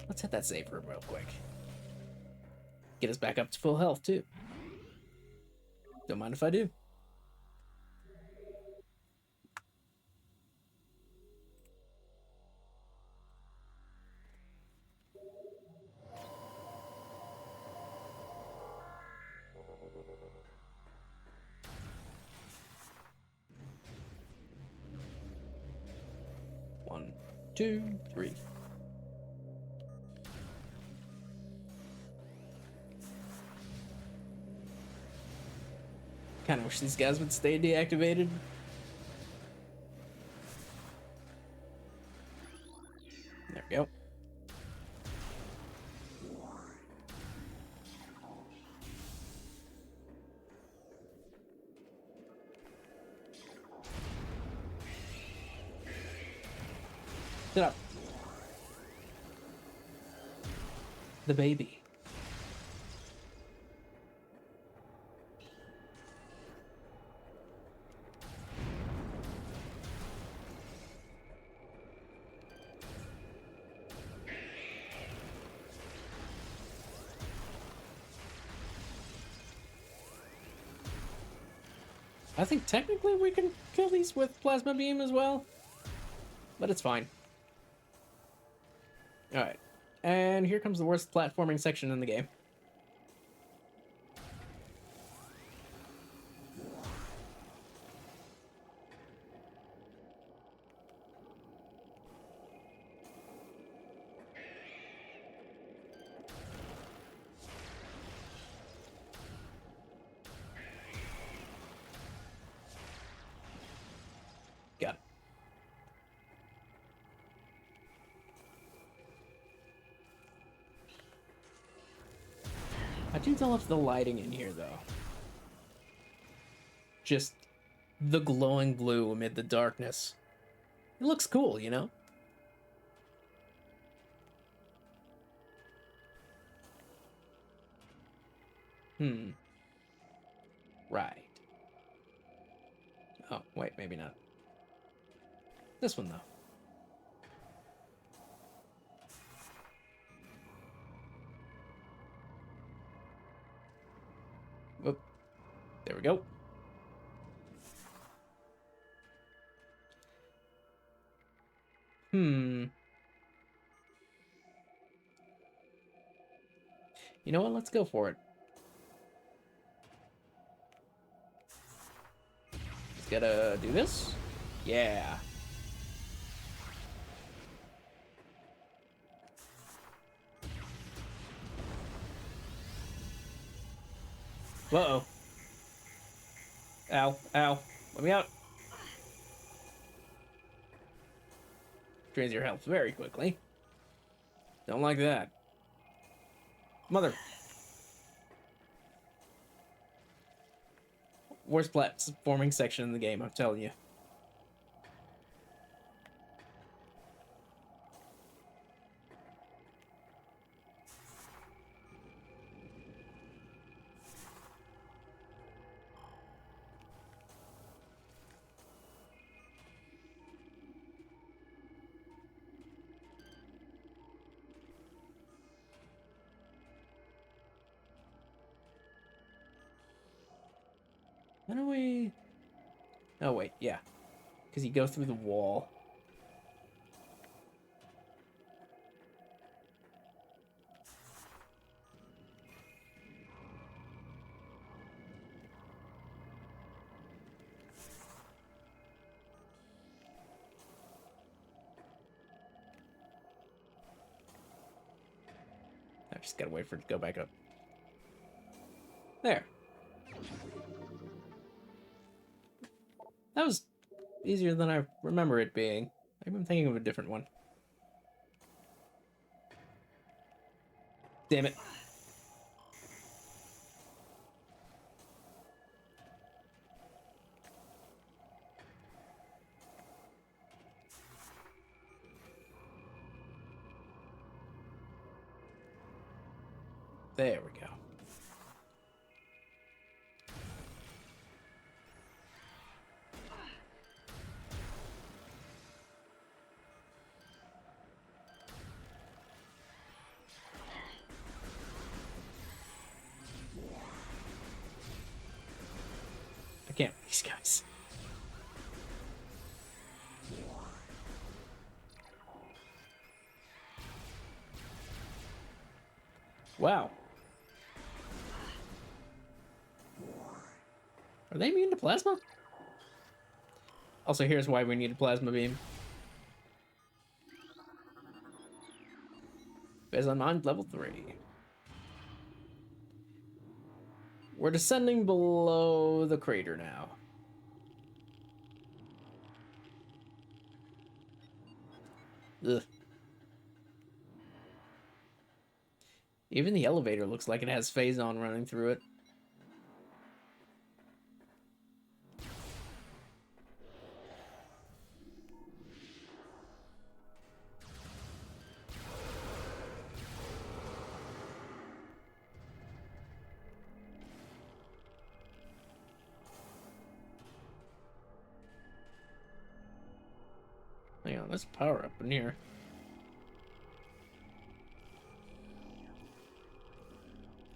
S1: Let's hit that save room real quick. Get us back up to full health, too. Don't mind if I do. One, two, three. Kind of wish these guys would stay deactivated. There we go. Sit up. The baby. I think technically we can kill these with plasma beam as well, but it's fine. Alright, and here comes the worst platforming section in the game. Got it. I do love the lighting in here, though. Just the glowing blue amid the darkness. It looks cool, you know? Right. Oh, wait, maybe not. This one, though. Whoop. There we go. You know what? Let's go for it. Just gotta do this. Yeah. Uh-oh. Ow, ow. Let me out. Drains your health very quickly. Don't like that. Mother. Worst platforming section in the game, I'm telling you. How do we... Oh, wait, yeah. Because you go through the wall. I just gotta wait for it to go back up. There. That was easier than I remember it being. Maybe I'm thinking of a different one. Damn it. There we go. I can't with these guys. Wow. Are they immune to plasma? Also, here's why we need a plasma beam. Phase on mind, level 3. We're descending below the crater now. Ugh. Even the elevator looks like it has phase on running through it. Hang on, let's power up in here.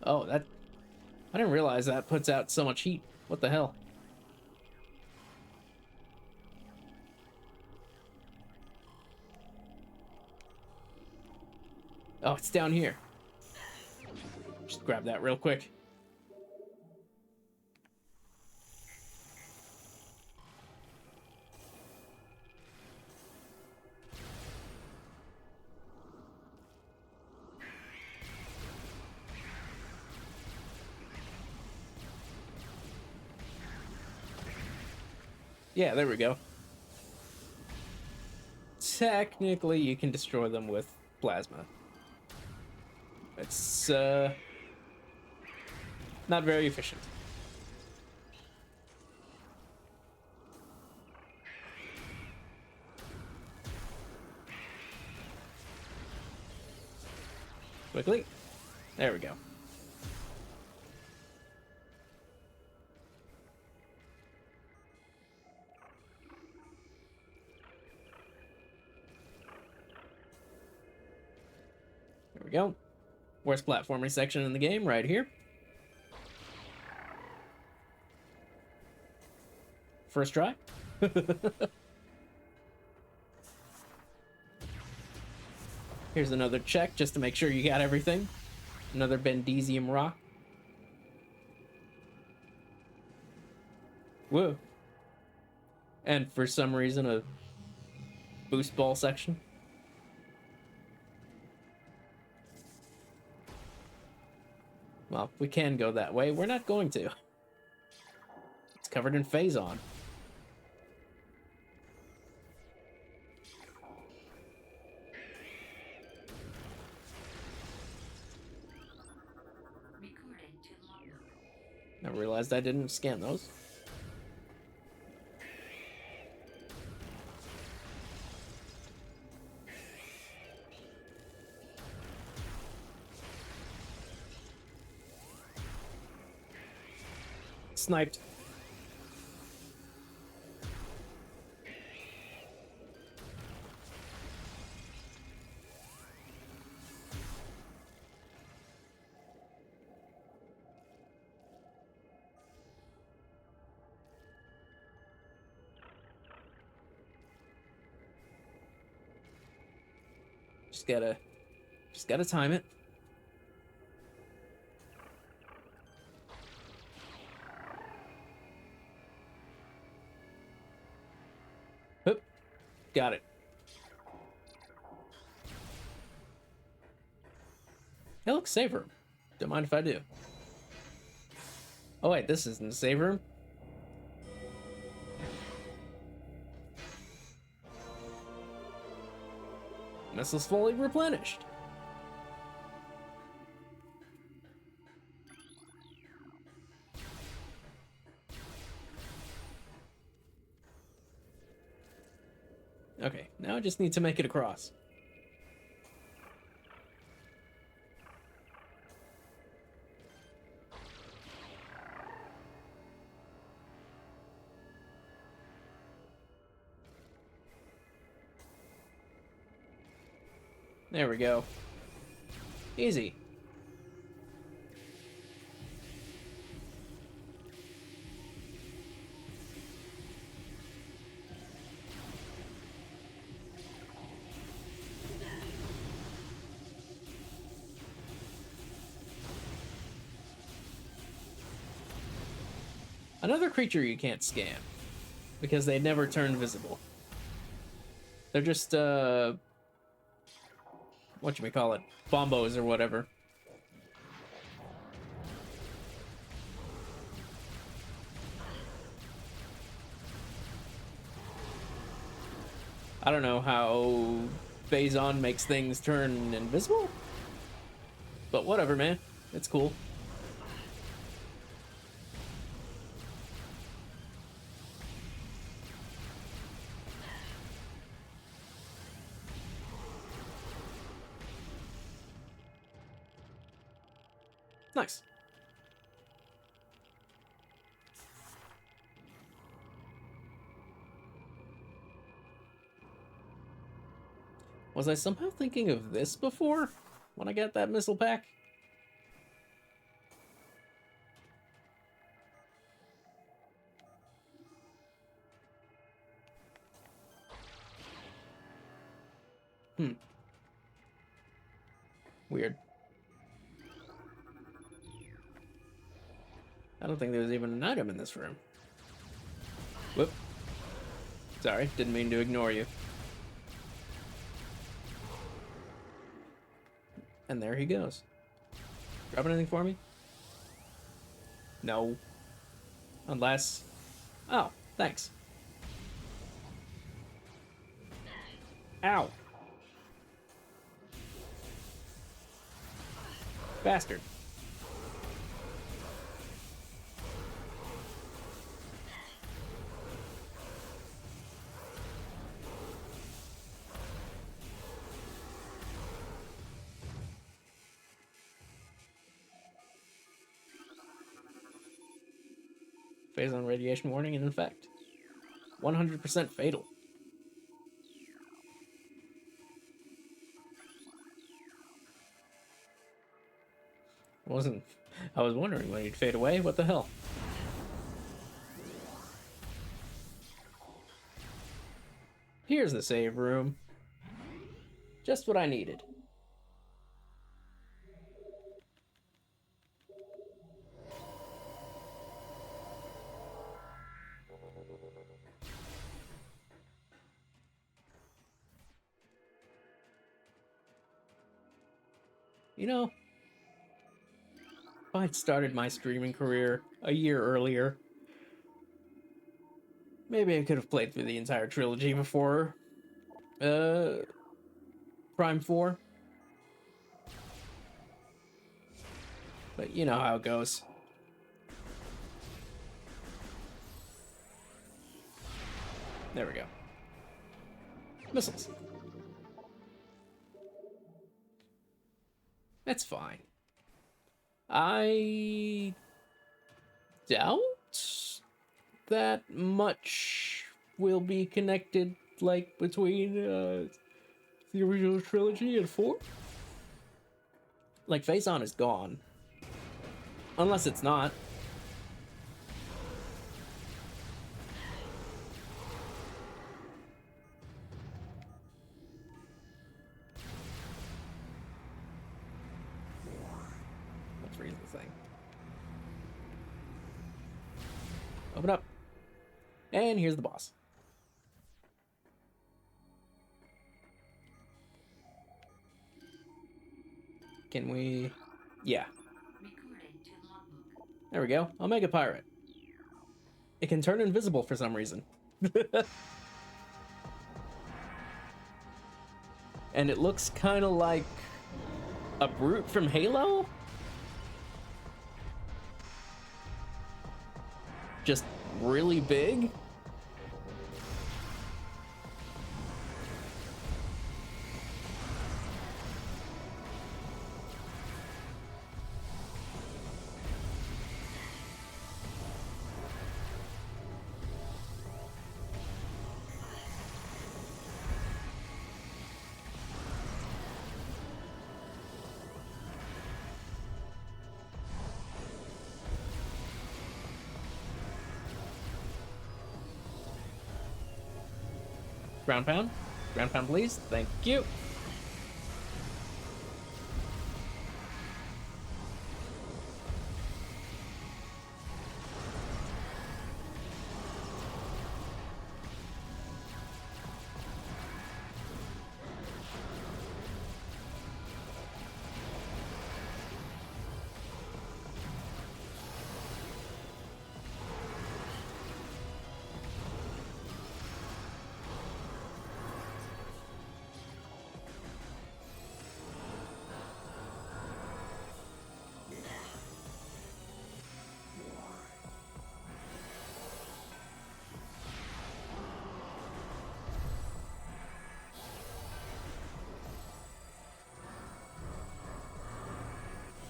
S1: Oh, that... I didn't realize that puts out so much heat. What the hell? Oh, it's down here. Just grab that real quick. Yeah, there we go. Technically, you can destroy them with plasma. It's, not very efficient. Quickly. There we go. There we go. Worst platforming section in the game, right here. First try. Here's another check just to make sure you got everything. Another Bendesium rock. Whoa. And for some reason, a boost ball section. Well, we can go that way. We're not going to. It's covered in phazon. I realized I didn't scan those. Sniped. Just gotta time it. Oop, got it. Hey, look, save room. Don't mind if I do. Oh wait, this isn't the save room. Missiles fully replenished. Okay, now I just need to make it across. There we go. Easy. Another creature you can't scam, because they never turn visible. They're just, whatchamacallit, bombos or whatever. I don't know how Phazon makes things turn invisible, but whatever, man. It's cool. Nice. Was I somehow thinking of this before when I got that missile pack? Weird. I don't think there's even an item in this room. Whoop. Sorry, didn't mean to ignore you. And there he goes. Drop anything for me? No. Unless... Oh, thanks. Ow. Bastard. Phazon radiation warning in effect. 100% fatal. I was wondering when he'd fade away. What the hell? Here's the save room. Just what I needed. You know, if I'd started my streaming career a year earlier, maybe I could have played through the entire trilogy before Prime 4. But you know how it goes. There we go. Missiles. That's fine. I doubt that much will be connected, like, between the original trilogy and 4. Like, Phazon is gone. Unless it's not. Let's read the thing. Open up. And here's the boss. Can we... Yeah. There we go. Omega Pirate. It can turn invisible for some reason. And it looks kind of like a brute from Halo? Just really big? Ground pound? Ground pound, please. Thank you.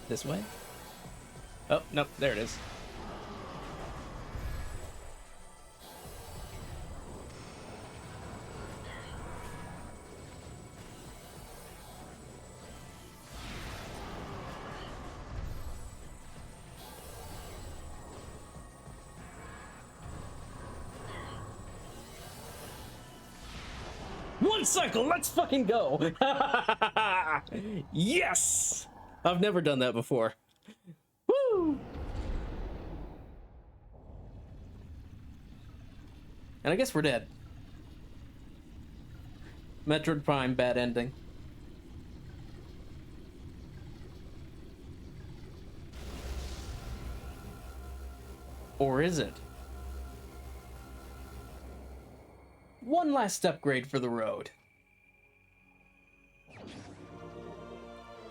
S1: This way? Oh, nope, there it is. One cycle, let's fucking go! Yes! I've never done that before. Woo! And I guess we're dead. Metroid Prime, bad ending. Or is it? One last upgrade for the road.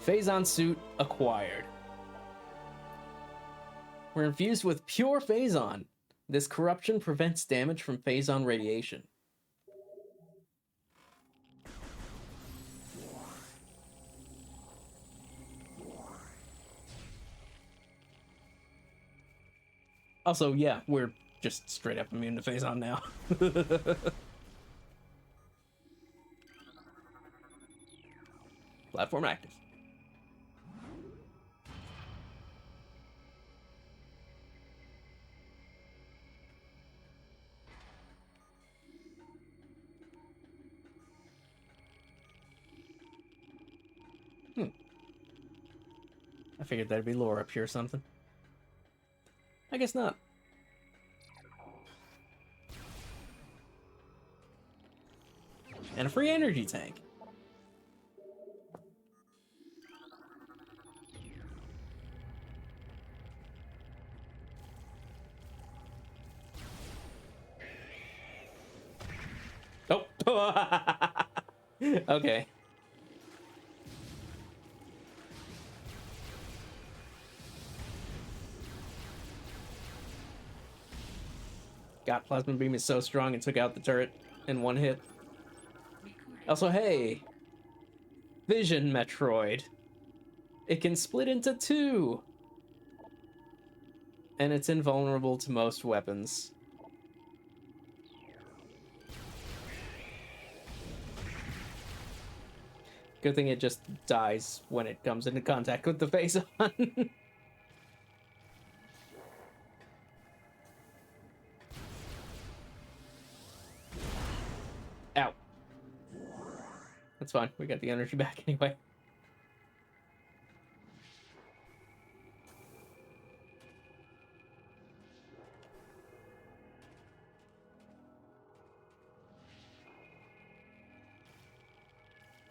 S1: Phazon suit acquired. We're infused with pure Phazon. This corruption prevents damage from Phazon radiation. Also, yeah, we're just straight up immune to Phazon now. Platform active. I figured there'd be lore up here or something. I guess not. And a free energy tank. Oh. Okay. God, Plasma Beam is so strong and took out the turret. in one hit. Also, hey, Vision Metroid. It can split into two. And it's invulnerable to most weapons. Good thing it just dies when it comes into contact with the face on. Ow. That's fine. We got the energy back anyway.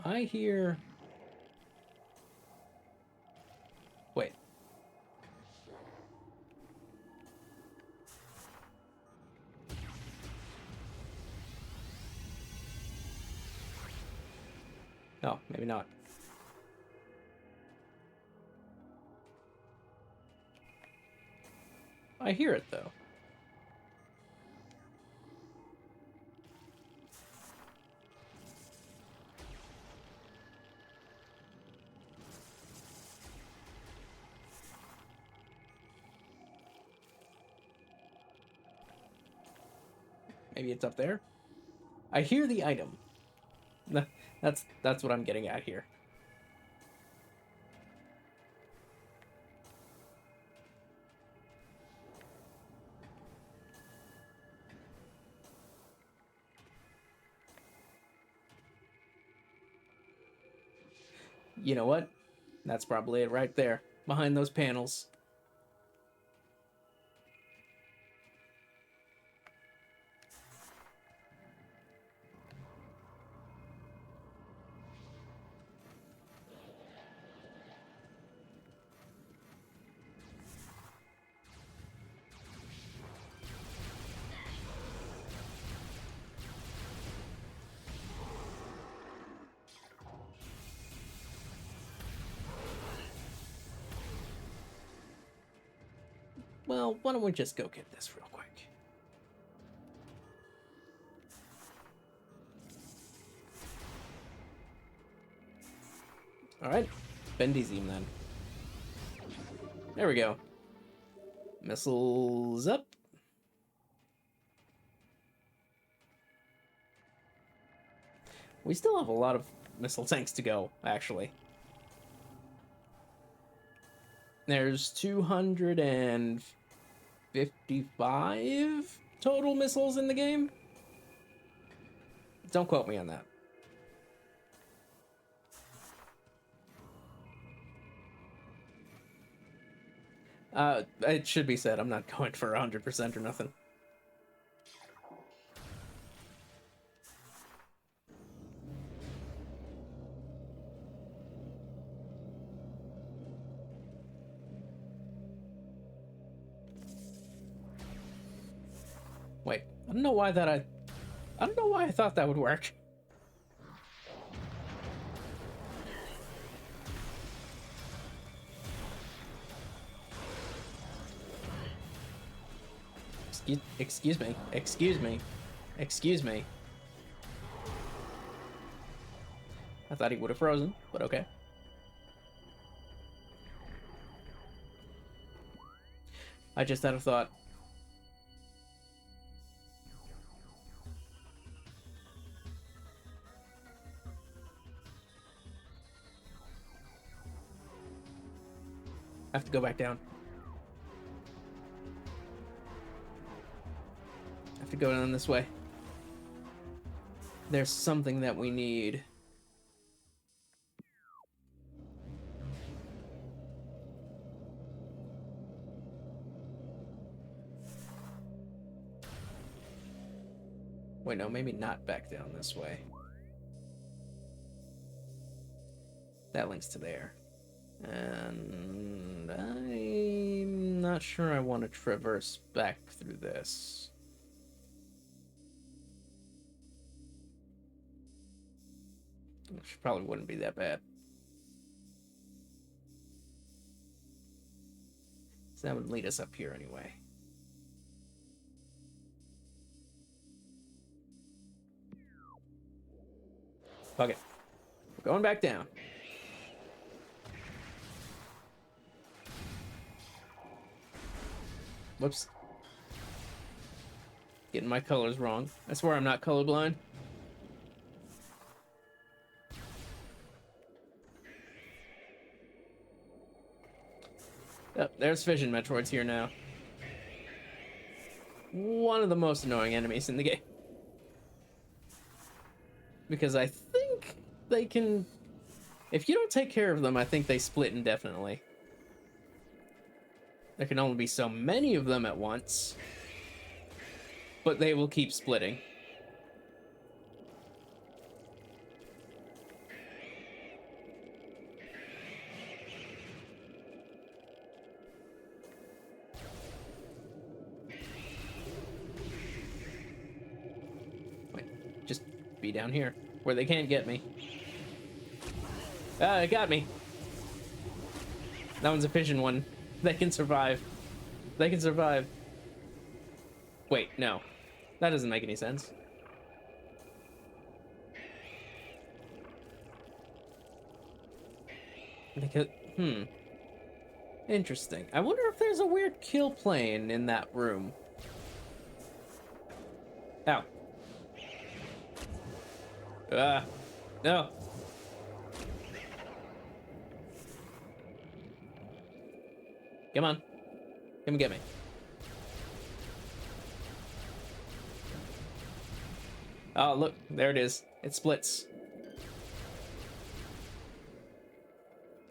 S1: I hear... Wait. No, maybe not. I hear it, though. Maybe it's up there? I hear the item. That's what I'm getting at here. You know what? That's probably it right there, behind those panels. Well, why don't we just go get this real quick? Alright, bend easy then. There we go. Missiles up. We still have a lot of missile tanks to go, actually. There's 255 total missiles in the game. Don't quote me on that. It should be said, I'm not going for 100% or nothing. Wait, I don't know why I thought that would work. Excuse me. I thought he would have frozen, but okay. I just had a thought. I have to go back down. I have to go down this way. There's something that we need. Wait, no, maybe not back down this way. That links to there. And I'm not sure I want to traverse back through this. Which probably wouldn't be that bad. So that would lead us up here anyway. Fuck it. We're going back down. Whoops. Getting my colors wrong. I swear I'm not colorblind. Oh, there's Fission Metroids here now. One of the most annoying enemies in the game. Because I think they can... If you don't take care of them, I think they split indefinitely. There can only be so many of them at once. But they will keep splitting. Wait, just be down here, where they can't get me. Ah, it got me. That one's a fission one. They can survive. They can survive. Wait, no. That doesn't make any sense. Because, interesting. I wonder if there's a weird kill plane in that room. Ow. No. Come on. Come and get me. Oh, look. There it is. It splits.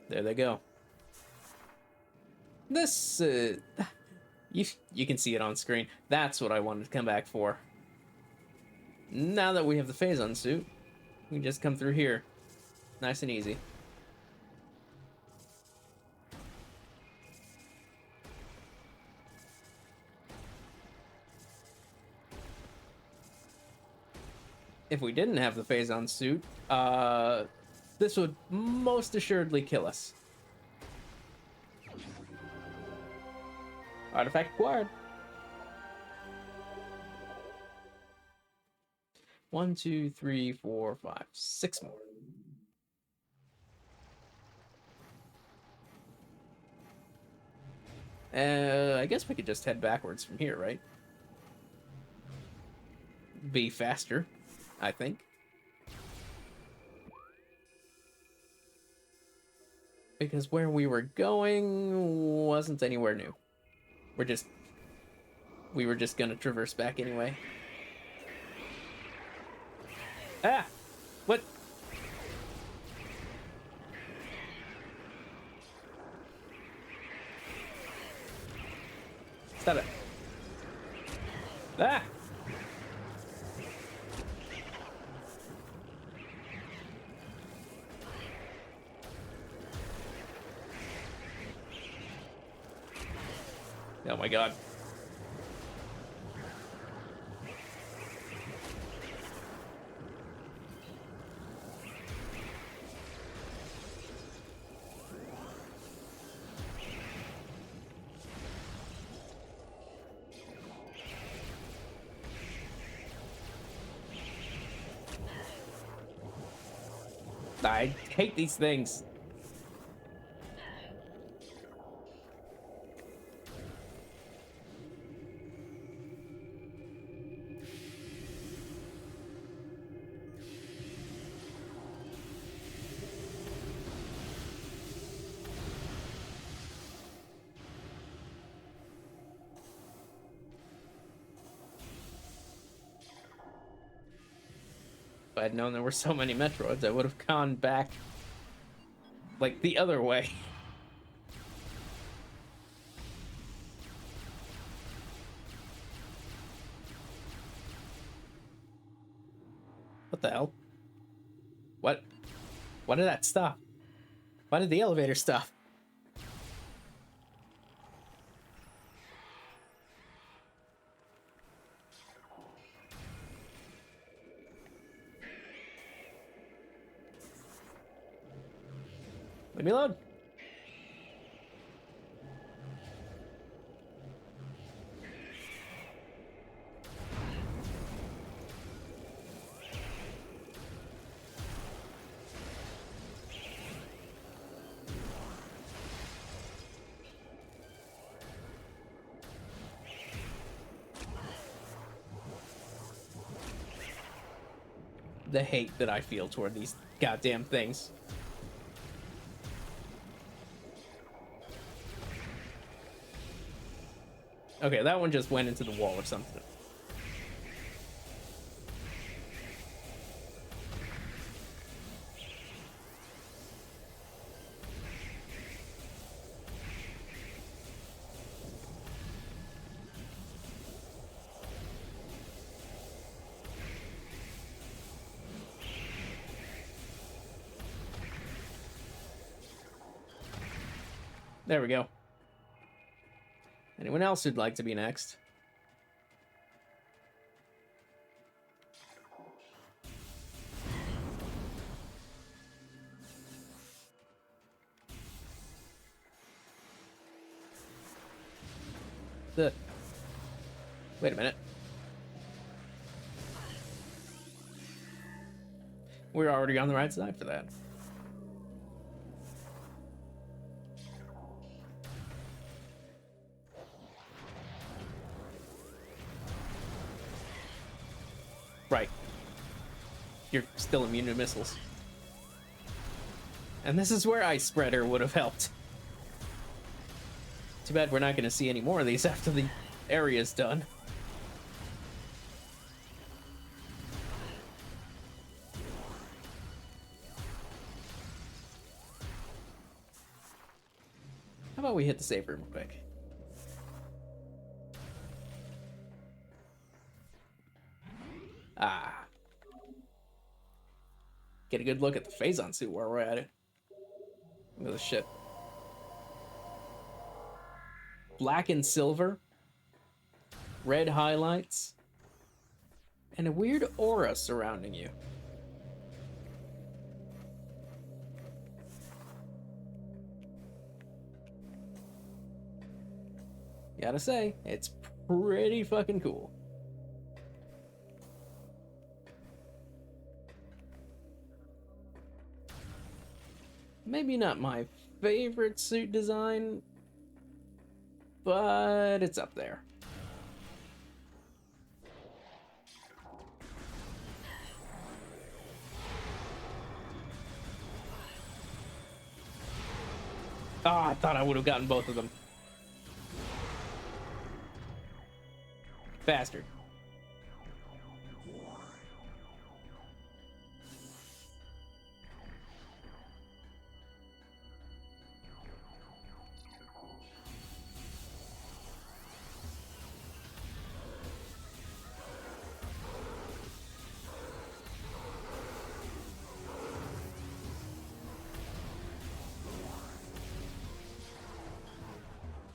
S1: There they go. This, you can see it on screen. That's what I wanted to come back for. Now that we have the Phazon suit, we can just come through here. Nice and easy. If we didn't have the Phazon suit, this would most assuredly kill us. Artifact acquired. 1, 2, 3, 4, 5, 6 more. I guess we could just head backwards from here, right? Be faster, I think. Because where we were going wasn't anywhere new. We were just gonna traverse back anyway. Ah! What? Stop it. Ah! Oh my god. I hate these things. If I had known there were so many Metroids, I would have gone back, like, the other way. What the hell? What? Why did that stop? Why did the elevator stop? Leave me alone. the hate that I feel toward these goddamn things. Okay, that one just went into the wall or something. There we go. Anyone else who'd like to be next? Wait a minute. We're already on the right side for that. Right. You're still immune to missiles. And this is where Ice Spreader would have helped. Too bad we're not going to see any more of these after the area's done. How about we hit the save room quick? Ah. Get a good look at the Phazon suit while we're at it. Look at this shit. Black and silver. Red highlights. And a weird aura surrounding you. Gotta say, it's pretty fucking cool. Maybe not my favorite suit design, but it's up there. Ah, I thought I would have gotten both of them. Bastard.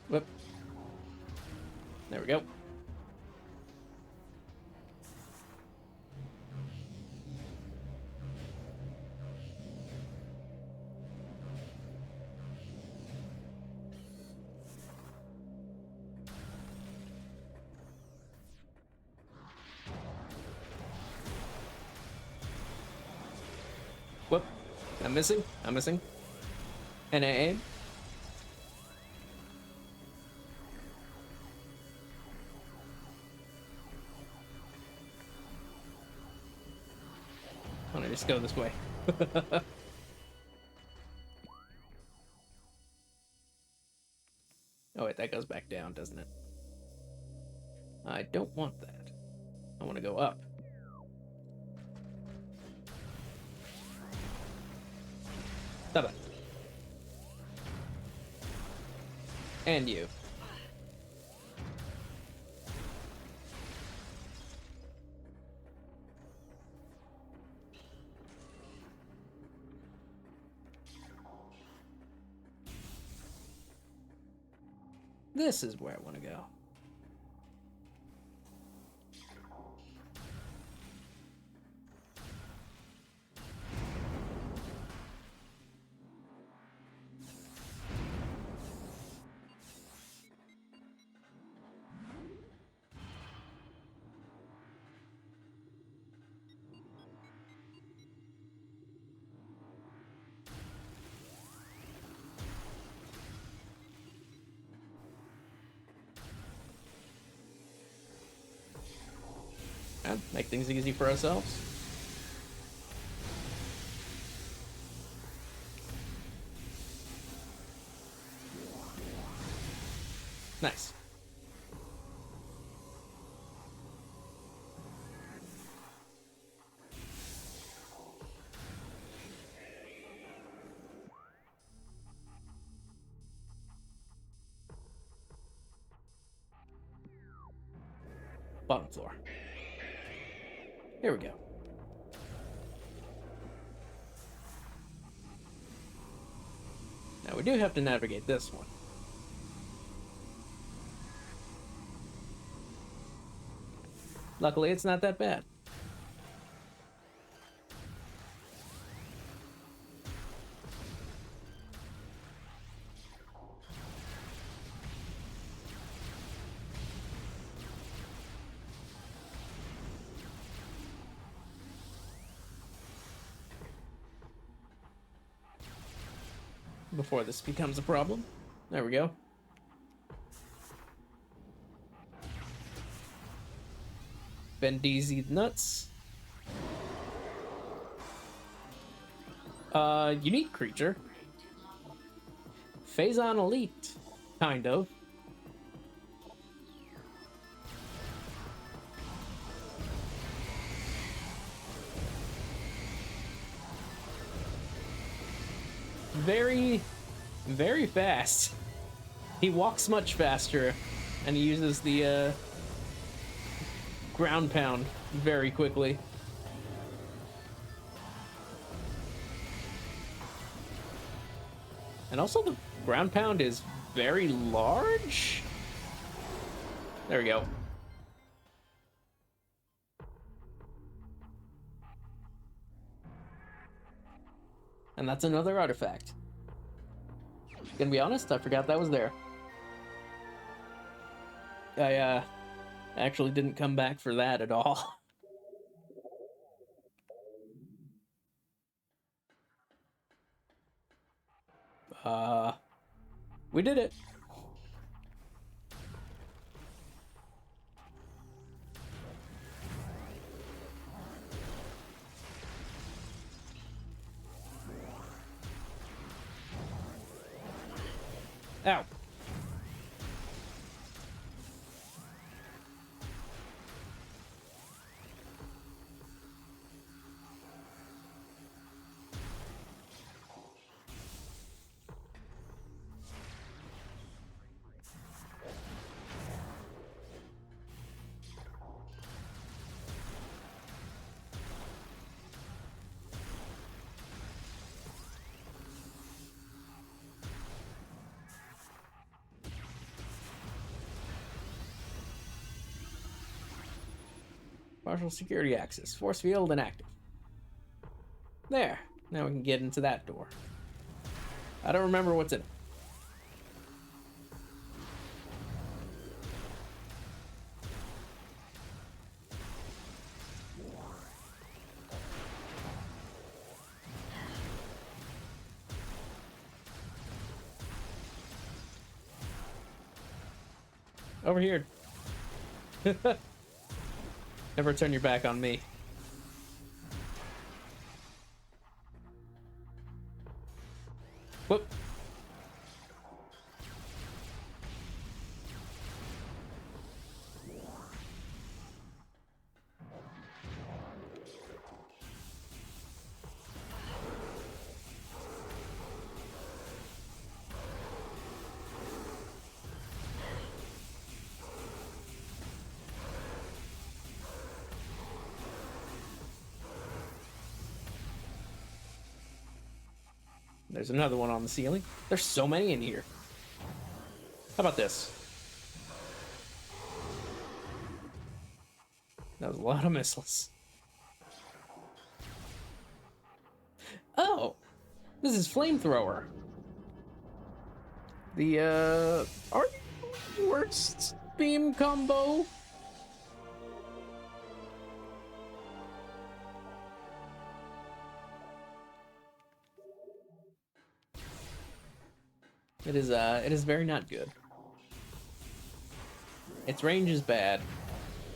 S1: Whoop. There we go. Whoop. I'm missing. I'm missing. And I aim. I'm gonna just go this way. Oh wait, that goes back down, doesn't it? I don't want that. I want to go up. Stop it. And you. This is where I want to go. And make things easy for ourselves. Nice. Bottom floor. Here we go. Now we do have to navigate this one. Luckily, it's not that bad. Before this becomes a problem. There we go. Bendeezy nuts. Unique creature. Phazon Elite. Kind of. Very, very fast. He walks much faster, and he uses the ground pound very quickly. And also the ground pound is very large. There we go. And that's another artifact. Gonna be honest, I forgot that was there. I actually didn't come back for that at all. We did it. Ow. Partial security access. Force field inactive. There. Now we can get into that door. I don't remember what's in it. Over here. Never turn your back on me. Whoop. There's another one on the ceiling. There's so many in here. How about this? That was a lot of missiles. Oh! This is Flamethrower. The, worst beam combo. It is very not good. Its range is bad.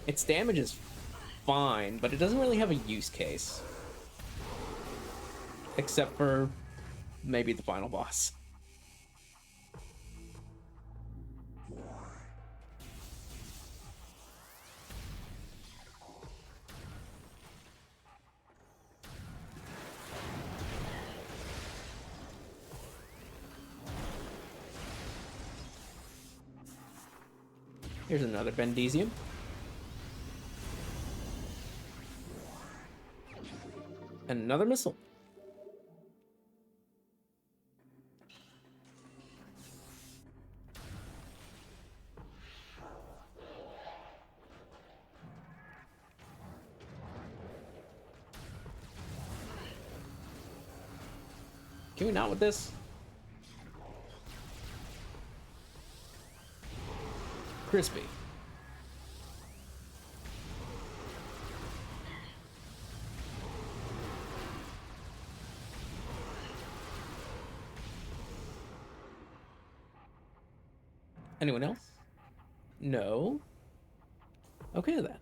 S1: Its damage is fine, but it doesn't really have a use case. Except for maybe the final boss. Here's another Bendesium. And another missile. Can we not with this? Crispy. Anyone else? No. Okay then.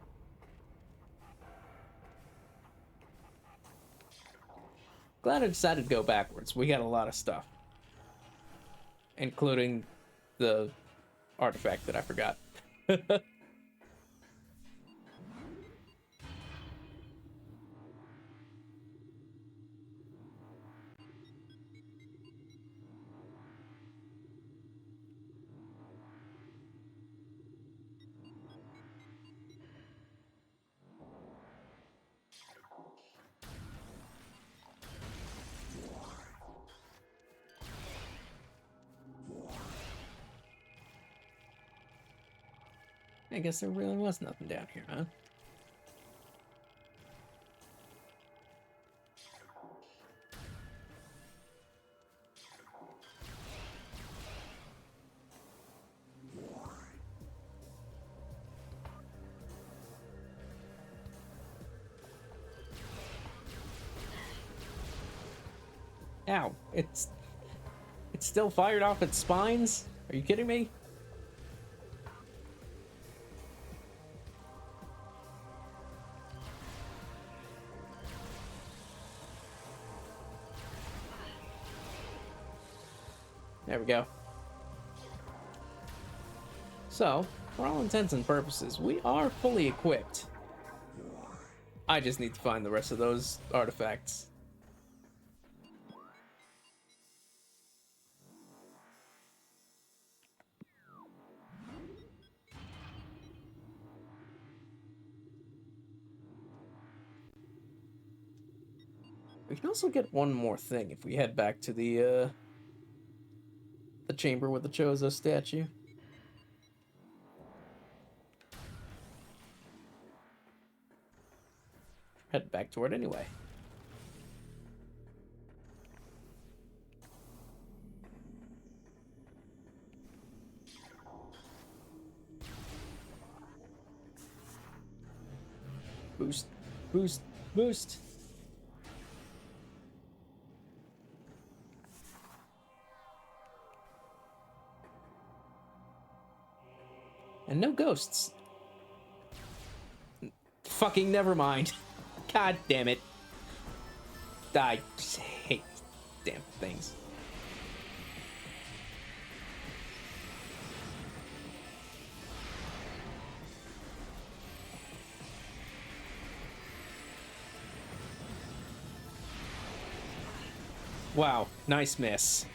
S1: Glad I decided to go backwards. We got a lot of stuff. Including the artifact that I forgot. I guess there really was nothing down here, huh? Ow, it's still fired off its spines? Are you kidding me? There we go. So, for all intents and purposes, we are fully equipped. I just need to find the rest of those artifacts. We can also get one more thing if we head back to the chamber with the Chozo statue. Head back toward anyway. Boost, boost, boost. And no ghosts. Fucking never mind. God damn it. I hate damn things. Wow, nice miss.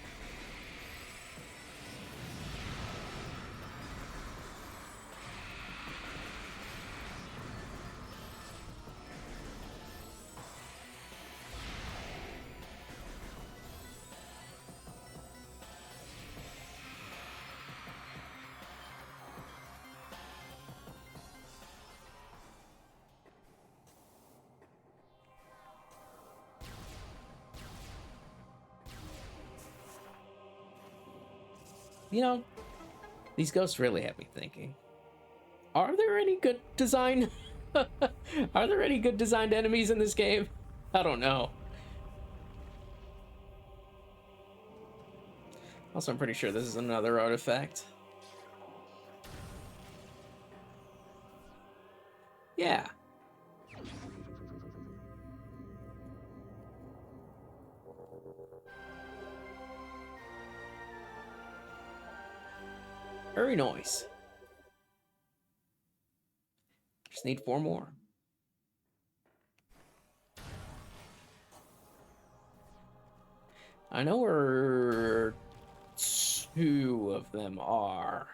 S1: You know, these ghosts really have me thinking. Are there any good design? Are there any good designed enemies in this game? I don't know. Also, I'm pretty sure this is another artifact. Yeah. Very nice. Just need 4 more. I know where 2 of them are.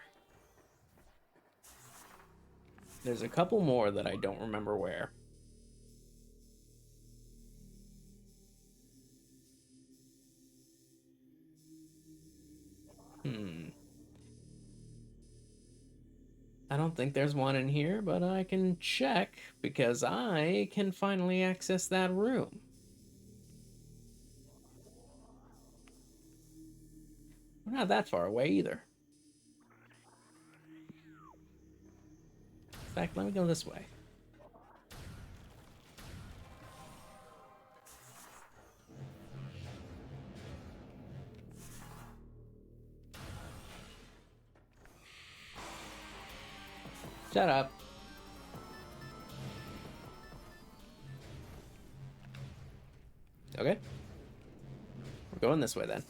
S1: There's a couple more that I don't remember where. I don't think there's one in here, but I can check because I can finally access that room. We're not that far away either. In fact, let me go this way. Shut up. Okay. We're going this way then.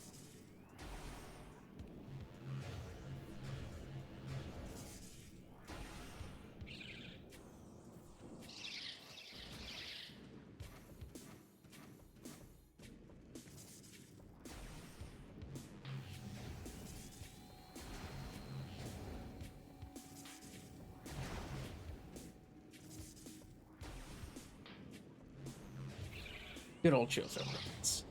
S1: Good old Chozo Ruins.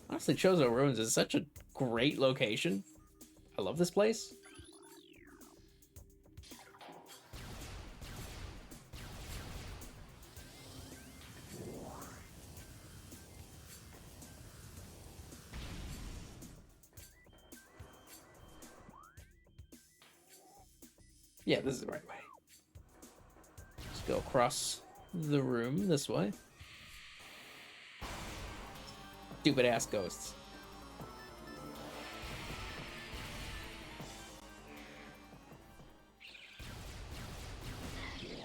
S1: Honestly, Chozo Ruins is such a great location. I love this place. Yeah, this is the right way. Let's go across the room this way. Stupid ass ghosts.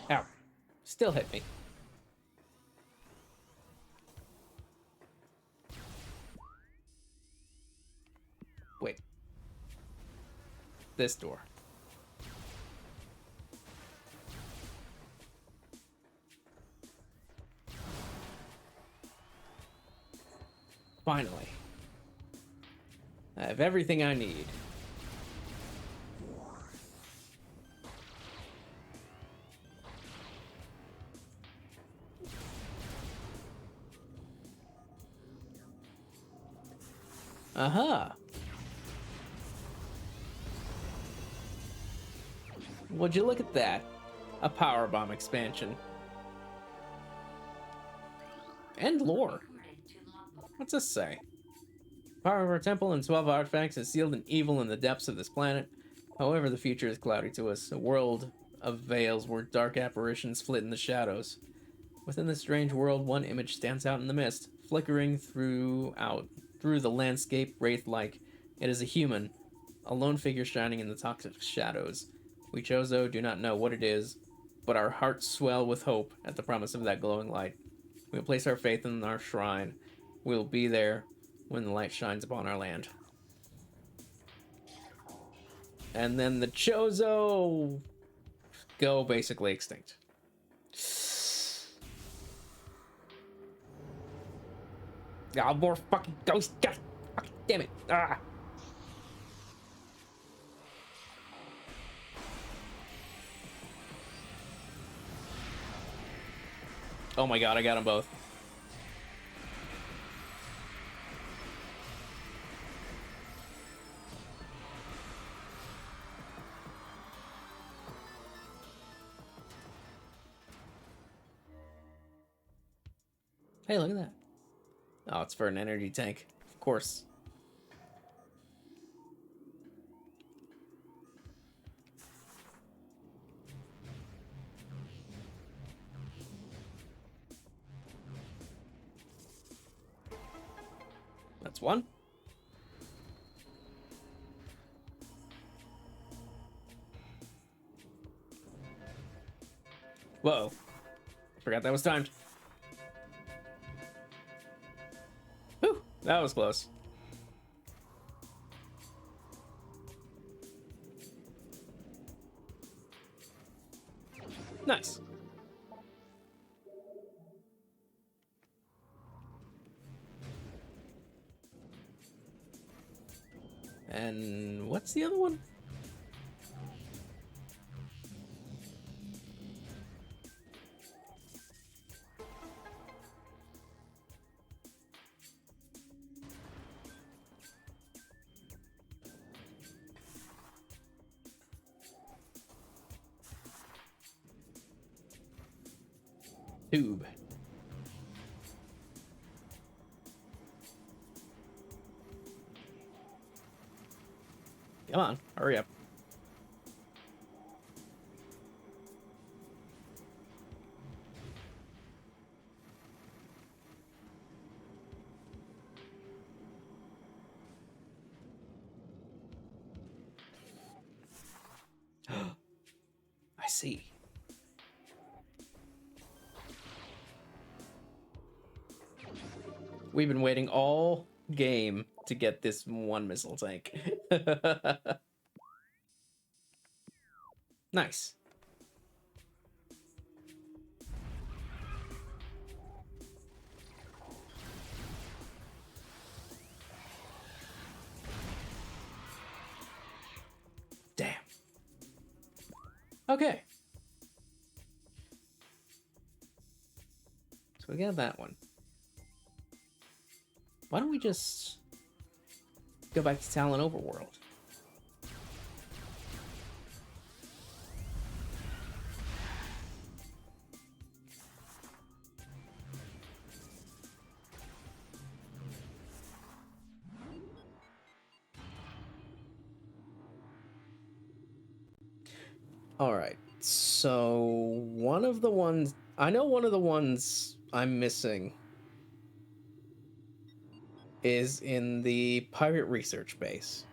S1: Ow. Still hit me. Wait. This door. Finally. I have everything I need. Aha. Would you look at that? A power bomb expansion. And lore. What's this say? Power of our temple and 12 artifacts is sealed in evil in the depths of this planet. However, the future is cloudy to us, a world of veils where dark apparitions flit in the shadows. Within this strange world, one image stands out in the mist, flickering through the landscape wraith-like. It is a human, a lone figure shining in the toxic shadows. We Chozo do not know what it is, but our hearts swell with hope at the promise of that glowing light. We will place our faith in our shrine. We will be there when the light shines upon our land. And then the Chozo go basically extinct. Ah, more fucking ghosts. God fucking damn it. Ah. Oh my god, I got them both. Hey, look at that. Oh, it's for an energy tank. Of course. That's one. Whoa. Forgot that was timed. Whew, that was close. Nice. And what's the other one? Tube. Come on, hurry up. I see. We've been waiting all game to get this one missile tank. Nice. Damn. Okay. So we got that one. Why don't we just go back to Talon Overworld? All right. So one of the ones I'm missing is in the pirate research base.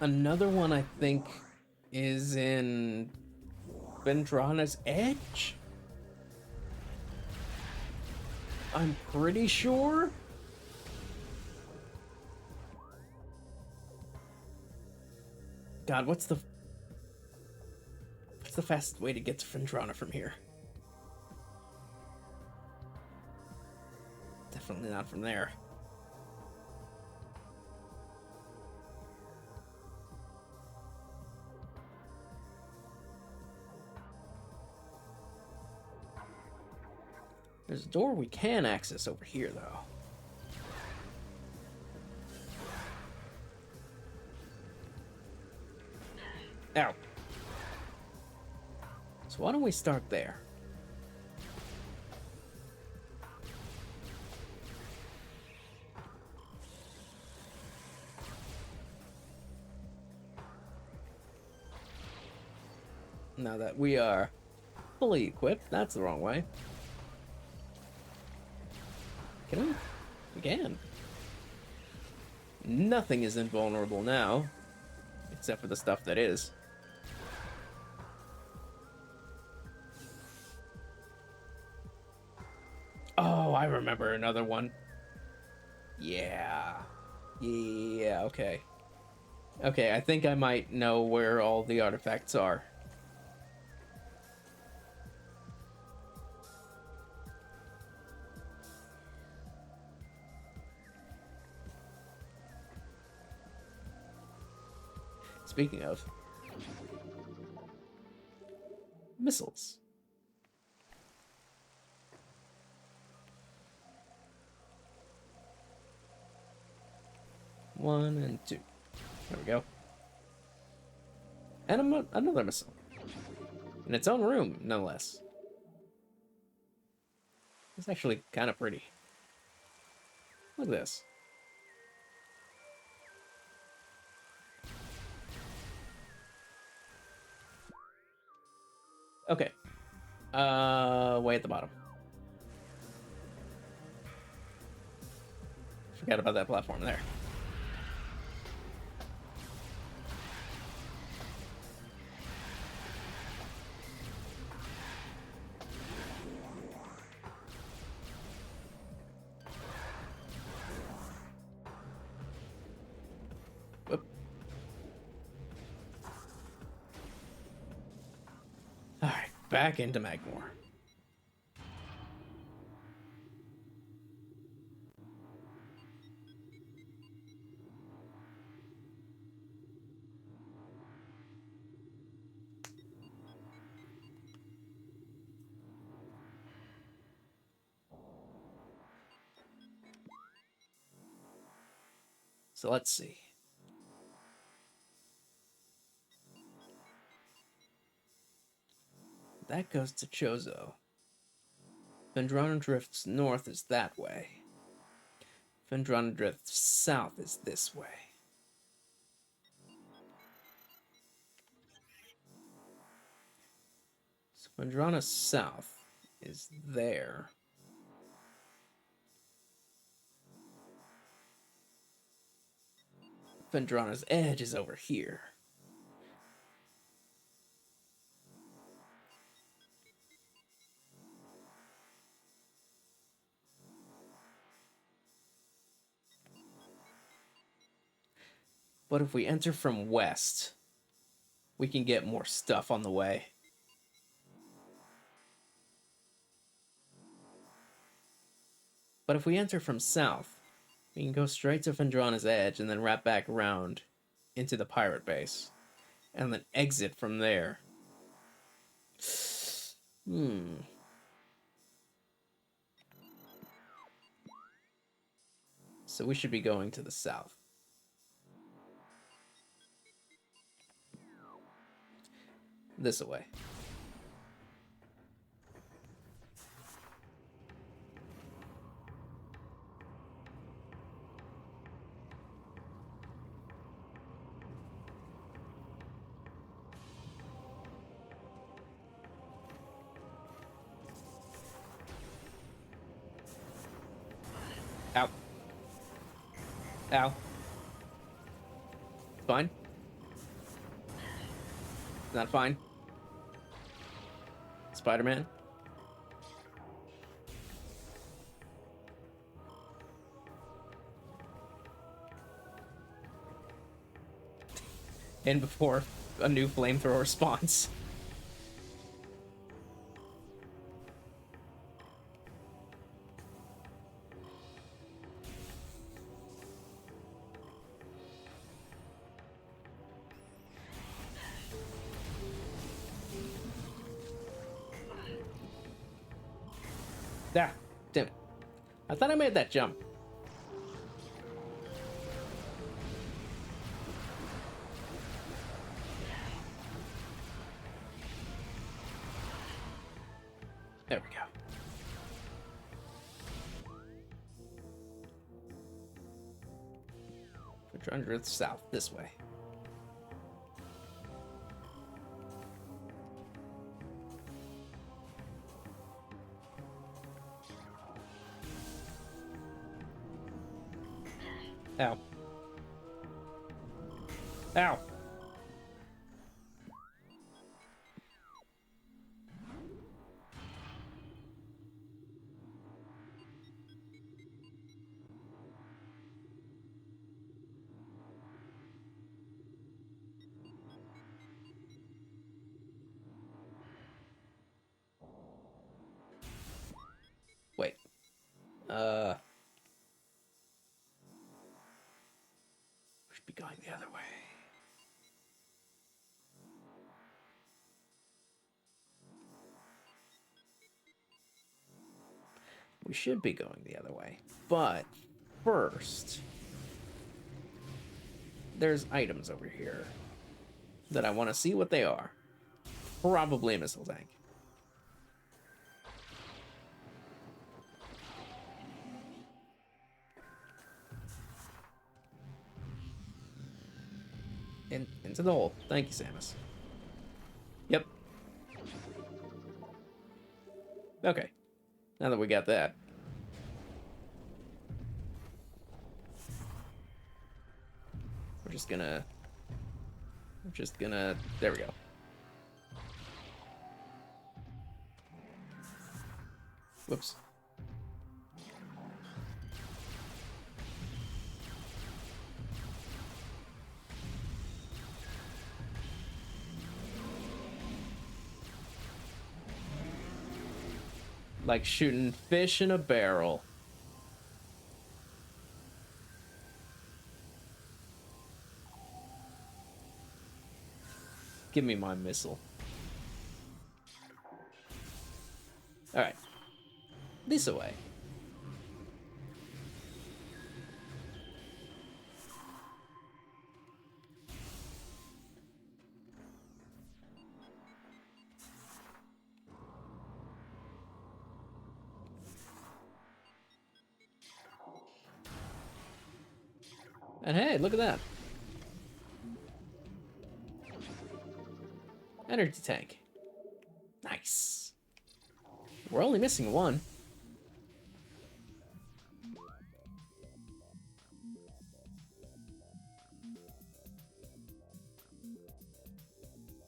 S1: Another one I think is in Vendrana's Edge. I'm pretty sure. God, what's the fastest way to get to Vendrana from here? Definitely not from there. There's a door we can access over here, though. Ow. So why don't we start there? Now that we are fully equipped, that's the wrong way. Can we? We can. Nothing is invulnerable now, except for the stuff that is. Oh, I remember another one. Yeah. Yeah, okay. Okay, I think I might know where all the artifacts are. Speaking of missiles. One and two. There we go. And another missile. In its own room, no less. It's actually kind of pretty. Look at this. Okay. Way at the bottom. Forgot about that platform there. Whoop. Alright, back into Magmore. So let's see. that goes to Chozo. Vendrana drifts north is that way. Vendrana drifts south is this way. So Vendrana south is there. Vendrana's edge is over here. But if we enter from west, we can get more stuff on the way. But if we enter from south, we can go straight to Vendrana's edge and then wrap back around into the pirate base. And then exit from there. So we should be going to the south. This way. Ow. Ow. Fine. Not fine. Spider-Man. And before a new flamethrower spawns. Ah, damn it. I thought I made that jump. There we go. We're trying to go south, this way. Ow. Ow. Wait. We should be going the other way. We should be going the other way. But first, there's items over here that I want to see what they are. Probably a missile tank. Into the hole. Thank you, Samus. Yep. Okay. Now that we got that. We're just gonna... There we go. Whoops. Like shooting fish in a barrel. Give me my missile. Alright. This way. And hey, look at that. Energy tank. Nice. We're only missing one.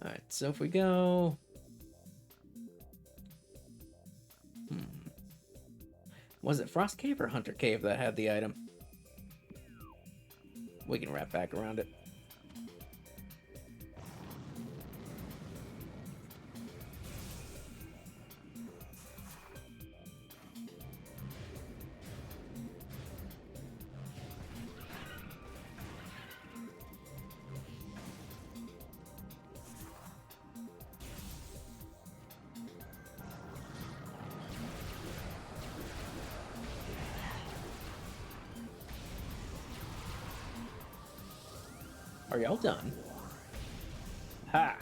S1: Alright, so if we go... Was it Frost Cave or Hunter Cave that had the item? We can wrap back around it. Are y'all done? Ha!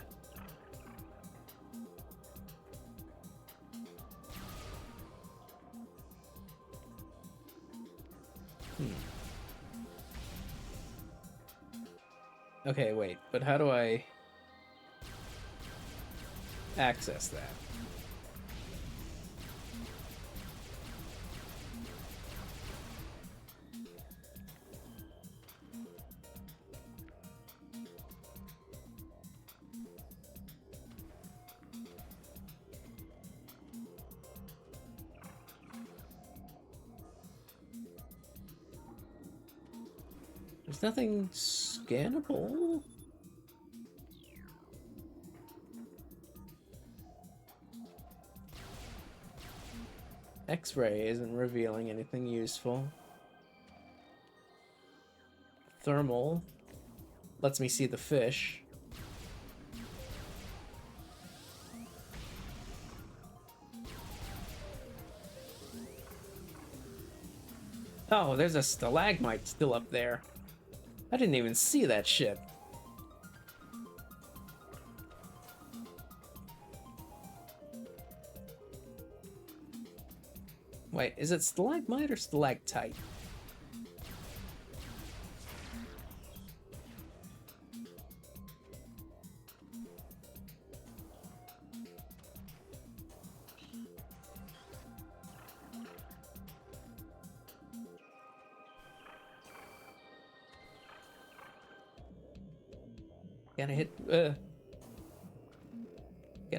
S1: Okay, wait, but how do I access that? There's nothing scannable. X-ray isn't revealing anything useful. Thermal lets me see the fish. Oh, there's a stalagmite still up there. I didn't even see that shit. Wait, is it stalagmite or stalactite? Gotta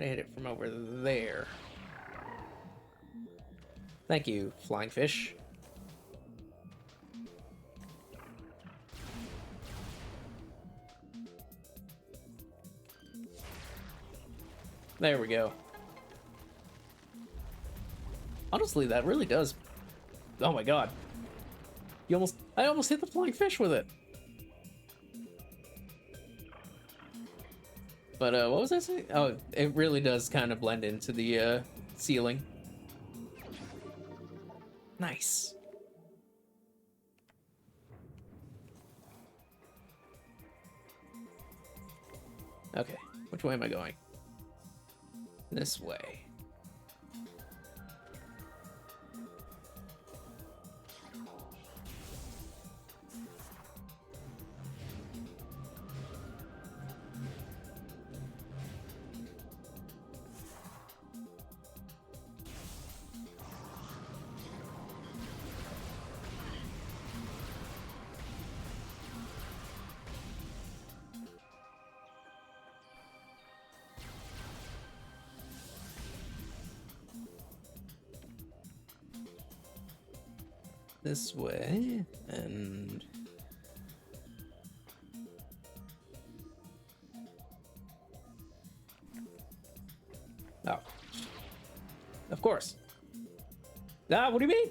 S1: hit it from over there. Thank you, flying fish. There we go. Honestly, that really does. Oh my god. I almost hit the flying fish with it. But what was I saying? Oh, it really does kind of blend into the ceiling. Nice. Okay, which way am I going? This way. This way, and... Oh. Of course. Ah, what do you mean?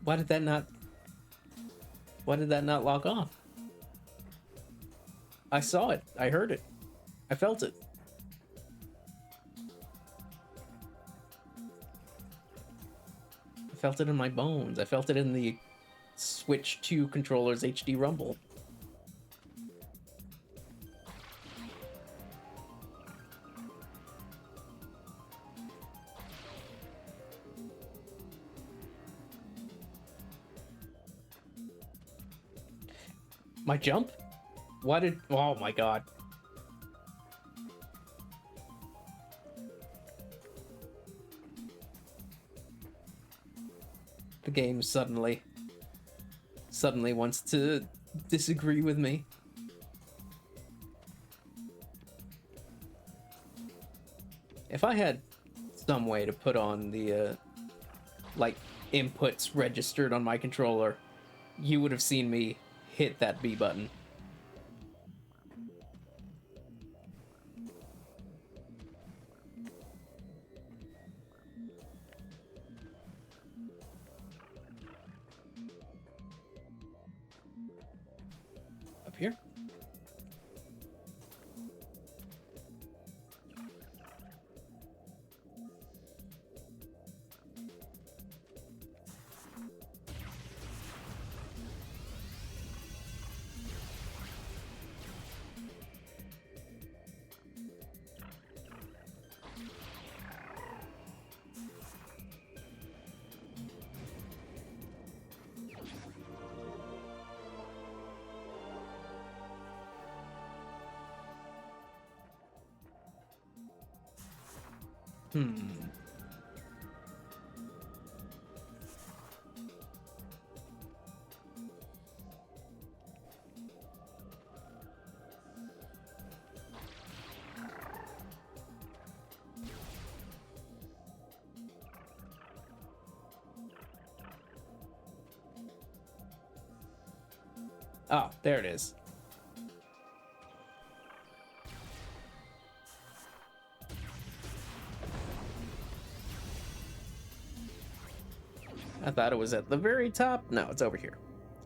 S1: Why did that not log on? I saw it. I heard it. I felt it. I felt it in my bones. I felt it in the Switch 2 controller's HD rumble. My jump? Why did... Oh my god. The game suddenly wants to disagree with me. If I had some way to put on the, like, inputs registered on my controller, you would have seen me hit that B button. Up here? Oh, there it is. I thought it was at the very top. No, it's over here.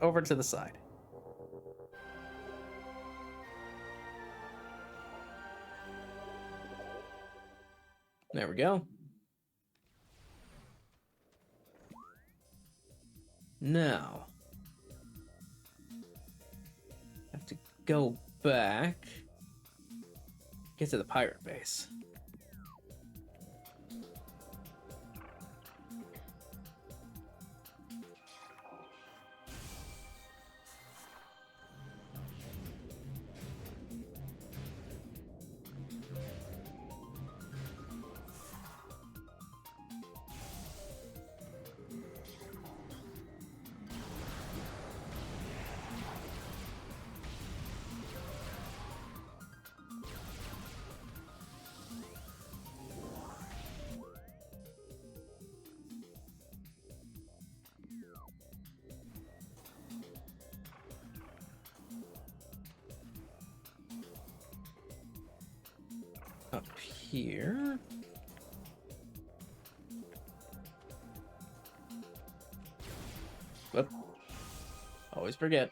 S1: Over to the side. There we go. Now, I have to go back. Get to the pirate base. Up here. Whoop. Always forget.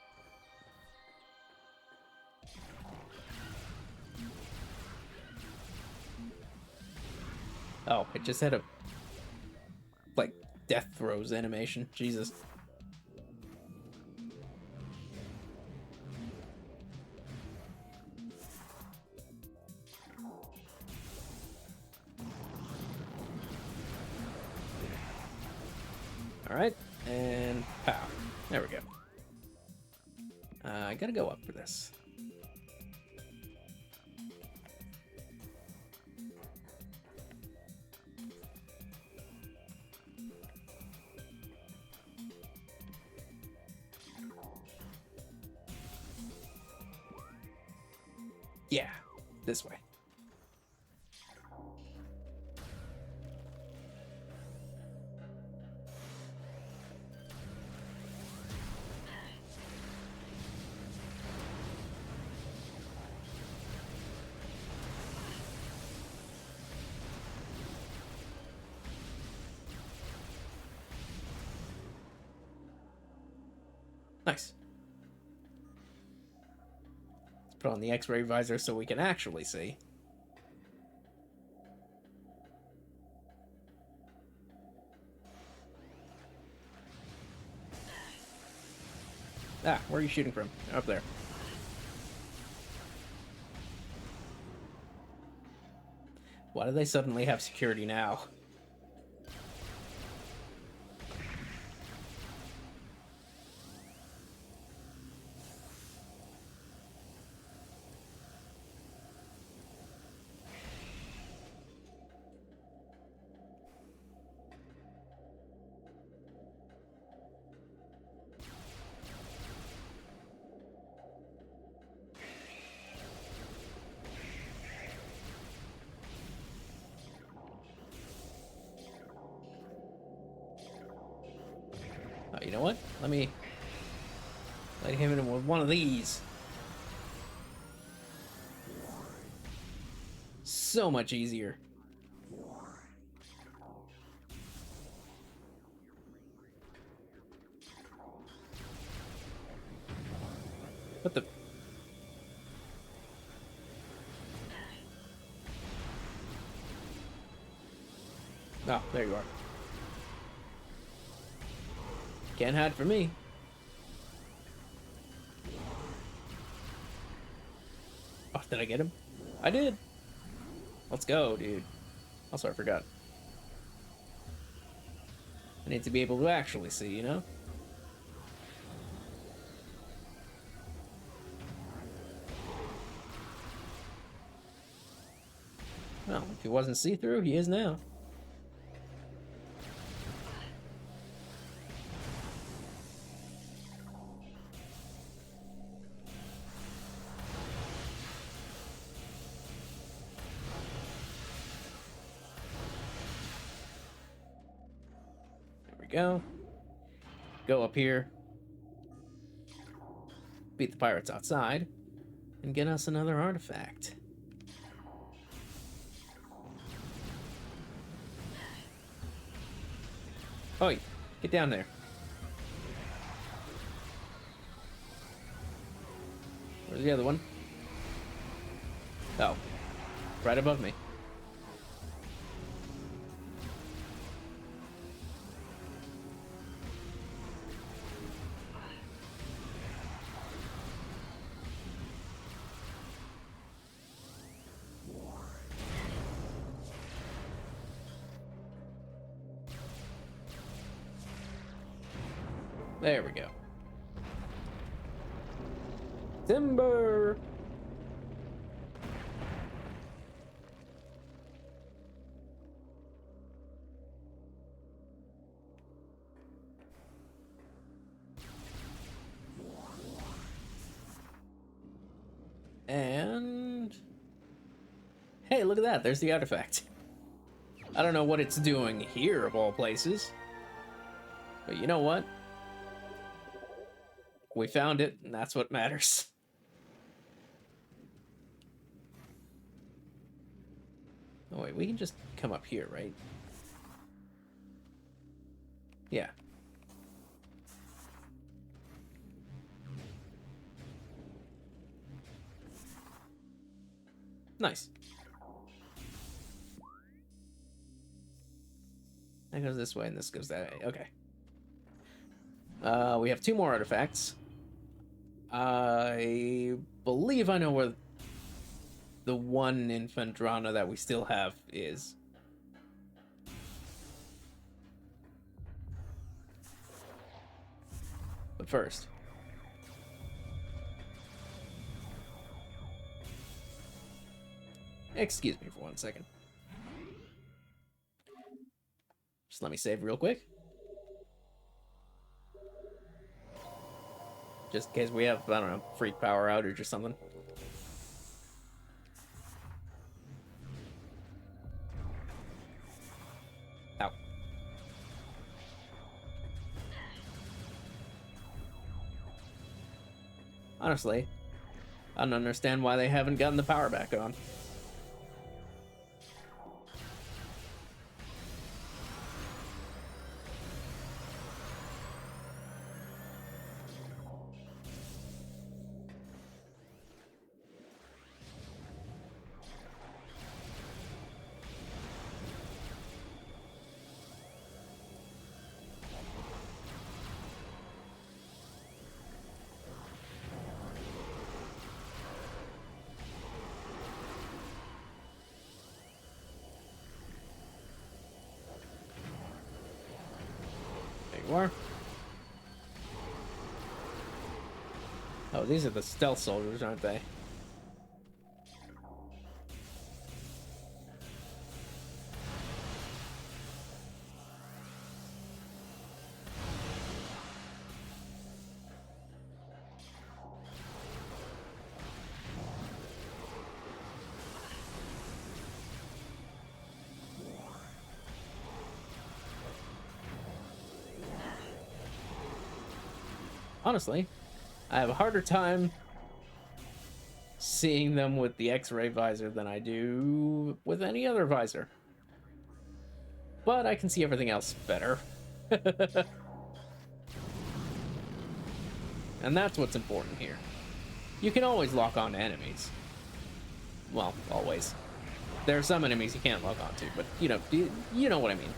S1: Oh, it just had a, like, death throes animation. Jesus. Alright, and pow. There we go. I gotta go up for this. Yeah, this way. Nice. Let's put on the X-ray visor so we can actually see. Ah, where are you shooting from? Up there. Why do they suddenly have security now? Oh, you know what? Let me hit him with one of these. So much easier. What the? Oh, there you are. Can't hide from me. Oh, did I get him? I did. Let's go, dude. Also, I forgot. I need to be able to actually see, you know? Well, if he wasn't see-through, he is now. There we go. Go up here. Beat the pirates outside. And get us another artifact. Oi, get down there. Where's the other one? Oh, right above me. There we go. Timber! And... hey, look at that. There's the artifact. I don't know what it's doing here, of all places. But you know what? We found it, and that's what matters. Oh, wait, we can just come up here, right? Yeah. Nice. That goes this way, and this goes that way. Okay. We have 2 more artifacts. I believe I know where the one in Fendrana that we still have is. But first... excuse me for 1 second. Just let me save real quick. Just in case we have, I don't know, freak power outage or something. Ow. Honestly, I don't understand why they haven't gotten the power back on. More. Oh, these are the stealth soldiers, aren't they? Honestly, I have a harder time seeing them with the X-ray visor than I do with any other visor. But I can see everything else better. And that's what's important here. You can always lock on to enemies. Well, always. There are some enemies you can't lock on to, but you know what I mean.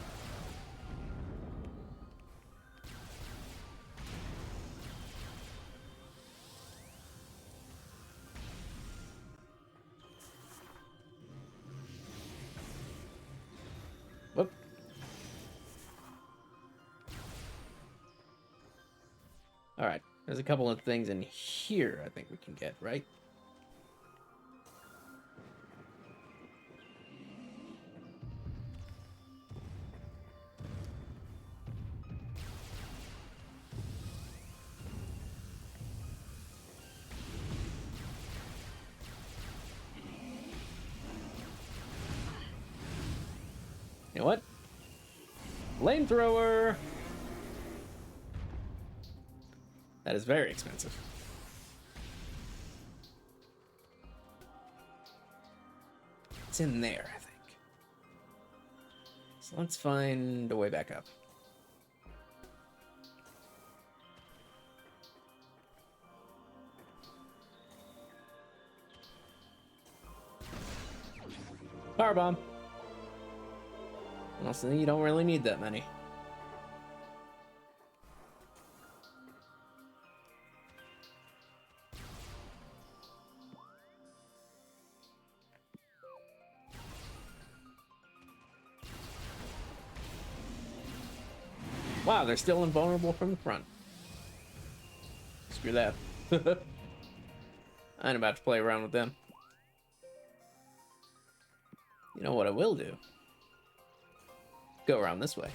S1: Whoop. All right, there's a couple of things in here I think we can get, right? You know what? Flamethrower! That is very expensive. It's in there, I think. So let's find a way back up. Powerbomb! Honestly, you don't really need that many. Wow, they're still invulnerable from the front. Screw that. I ain't about to play around with them. You know what I will do? Go around this way.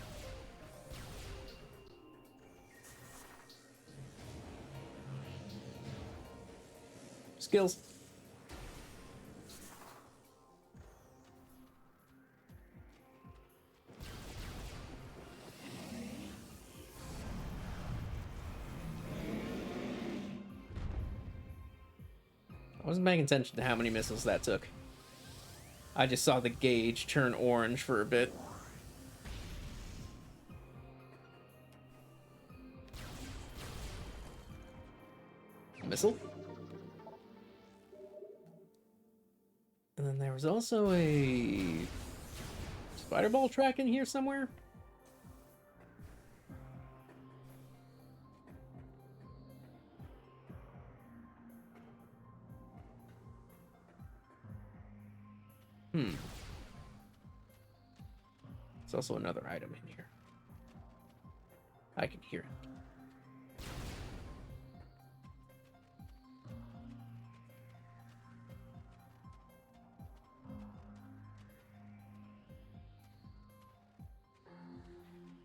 S1: Skills. I wasn't paying attention to how many missiles that took. I just saw the gauge turn orange for a bit. Missile? And then there was also a spider ball track in here somewhere. There's also another item in here. I can hear it.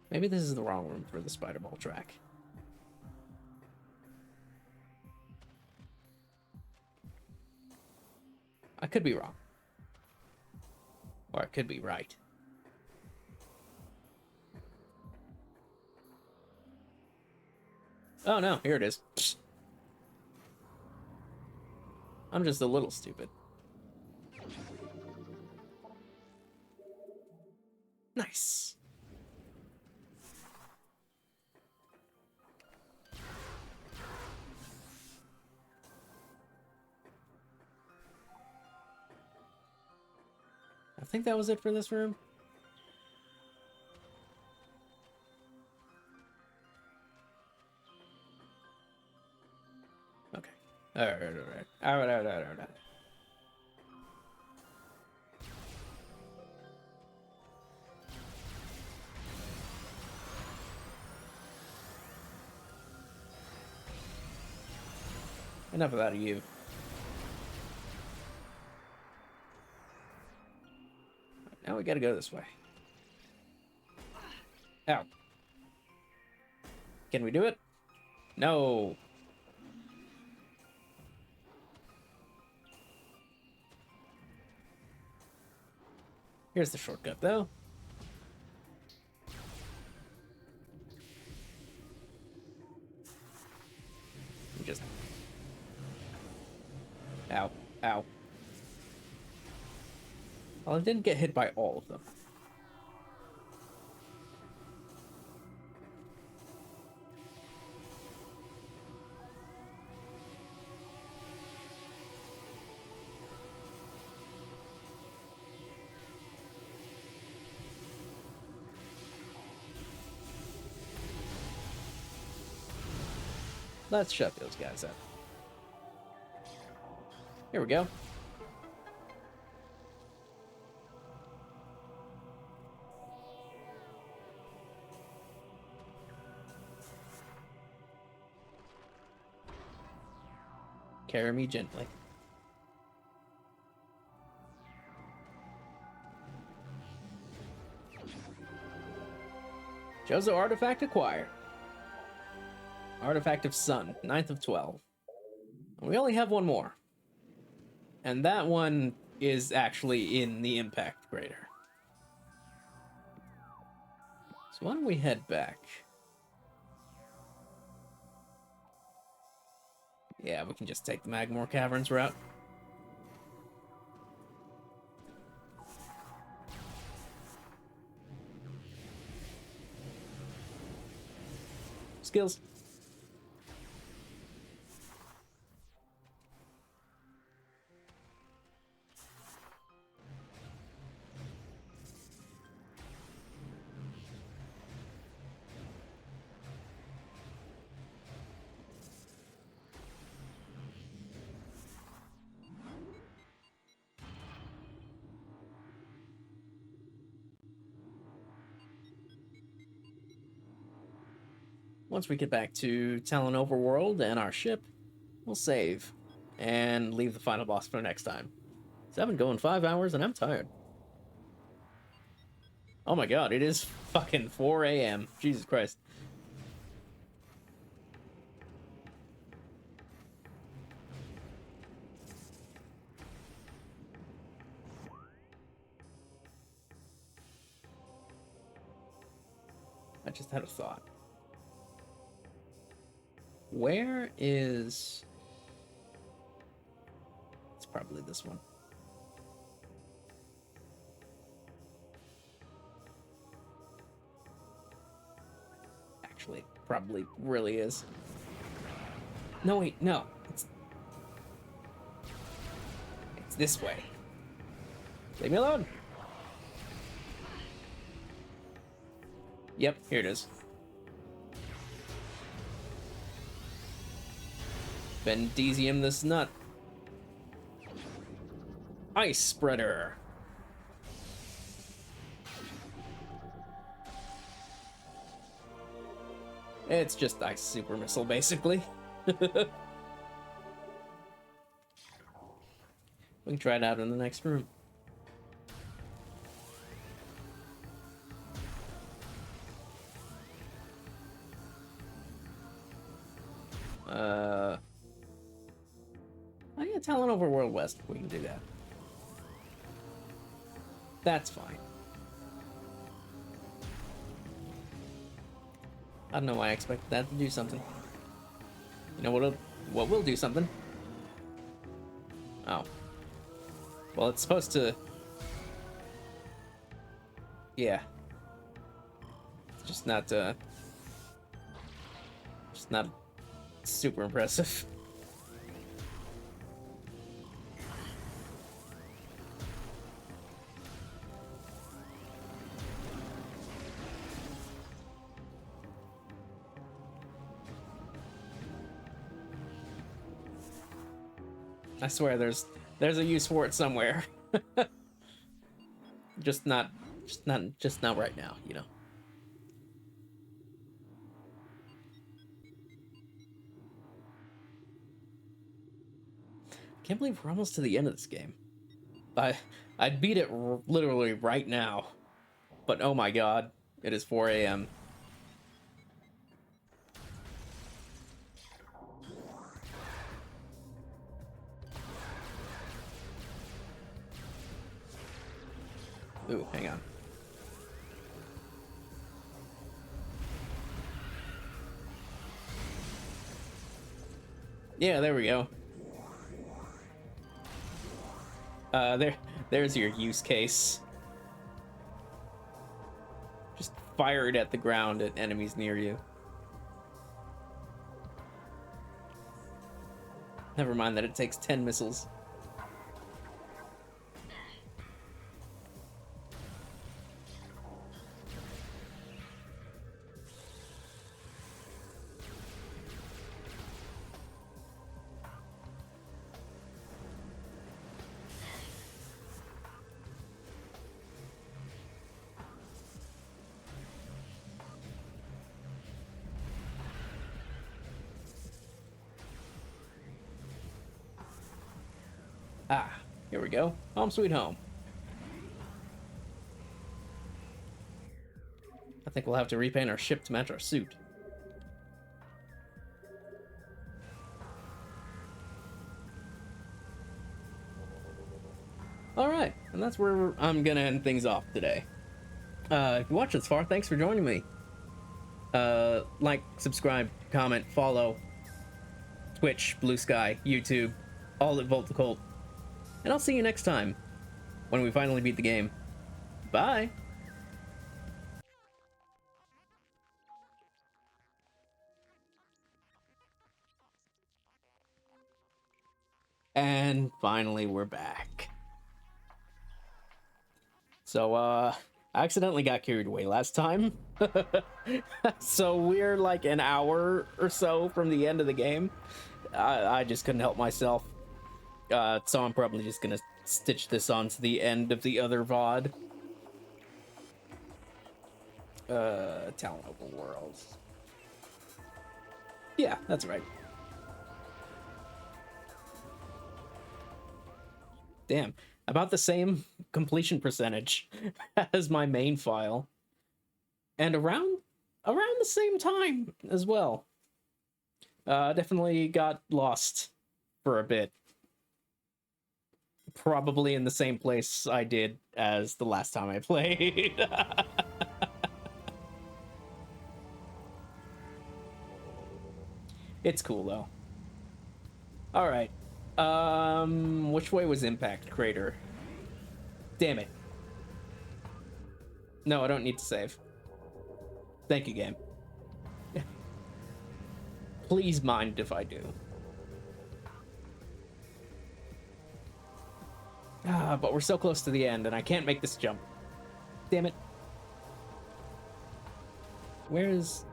S1: Maybe this is the wrong room for the spider ball track. I could be wrong. Or I could be right. Oh no, here it is. I'm just a little stupid. Nice. I think that was it for this room. Okay. Alright. Enough of that of you. Now we gotta go this way. Ow. Can we do it? No. Here's the shortcut, though. just... Ow. Ow. Well, I didn't get hit by all of them. Let's shut those guys up. Here we go. Carry me gently. Jozo artifact acquired. Artifact of Sun, 9th of 12. We only have one more. And that one is actually in the impact crater. So why don't we head back? Yeah, we can just take the Magmore Caverns route. Skills. Once we get back to Talon Overworld and our ship, we'll save and leave the final boss for next time. So I've been going 5 hours and I'm tired. Oh my god, it is fucking 4 a.m. Jesus Christ. I just had a thought. Where is... It's probably this one. Actually, probably really is. No, wait, no. It's this way. Leave me alone. Yep, here it is. Bendesium this nut. Ice spreader. It's just ice super missile, basically. We can try it out in the next room. Oh yeah, Talon Overworld West. We can do that. That's fine. I don't know why I expected that to do something. You know what will do something? Oh. Well, it's supposed to... Yeah. It's just not super impressive. I swear there's a use for it somewhere. just not right now, you know. Can't believe we're almost to the end of this game. I'd beat it literally right now. But oh my god, it is 4 a.m. Ooh, hang on. Yeah, there we go. There's your use case. Just fire it at the ground at enemies near you. Never mind that it takes 10 missiles. Ah, here we go. Home sweet home. I think we'll have to repaint our ship to match our suit. Alright, and that's where I'm gonna end things off today. If you watched this far, thanks for joining me. Like, subscribe, comment, follow, Twitch, Blue Sky, YouTube, all at Volt the Colt. And I'll see you next time, when we finally beat the game. Bye! And finally, we're back. So, I accidentally got carried away last time. So we're like an hour or so from the end of the game. I just couldn't help myself. So I'm probably just gonna stitch this onto the end of the other VOD. Talent Open Worlds. Yeah, that's right. Damn, about the same completion percentage as my main file. And around the same time as well. Definitely got lost for a bit. Probably in the same place I did as the last time I played. It's cool though. All right. Which way was Impact Crater? Damn it. No, I don't need to save. Thank you, game. Please mind if I do. But we're so close to the end, and I can't make this jump. Damn it. Where is...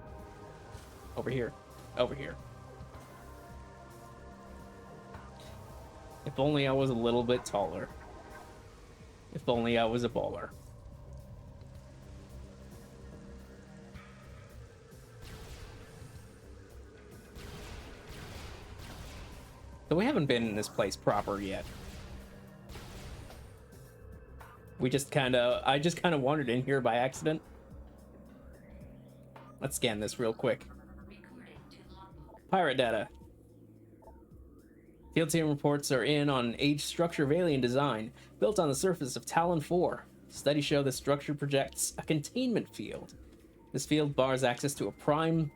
S1: Over here. Over here. If only I was a little bit taller. If only I was a baller. So we haven't been in this place proper yet. I just kind of wandered in here by accident. Let's scan this real quick. Pirate data. Field team reports are in on an aged structure of alien design, built on the surface of Talon 4. Studies show the structure projects a containment field. This field bars access to a prime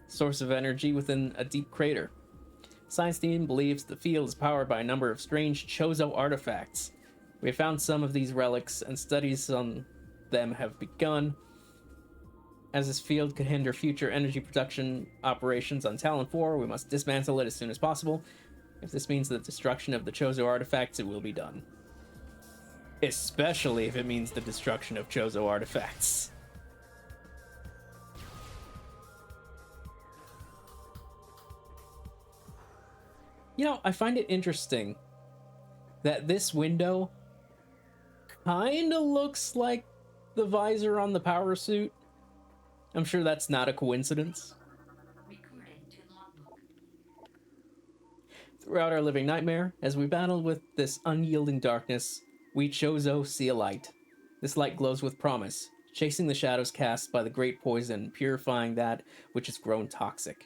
S1: source of energy within a deep crater. Science team believes the field is powered by a number of strange Chozo artifacts. We have found some of these relics, and studies on them have begun. As this field could hinder future energy production operations on Talon 4, we must dismantle it as soon as possible. If this means the destruction of the Chozo artifacts, it will be done. Especially if it means the destruction of Chozo artifacts. You know, I find it interesting that this window kind of looks like the visor on the power suit. I'm sure that's not a coincidence. Throughout our living nightmare, as we battle with this unyielding darkness, we Chozo see a light. This light glows with promise, chasing the shadows cast by the great poison, purifying that which has grown toxic.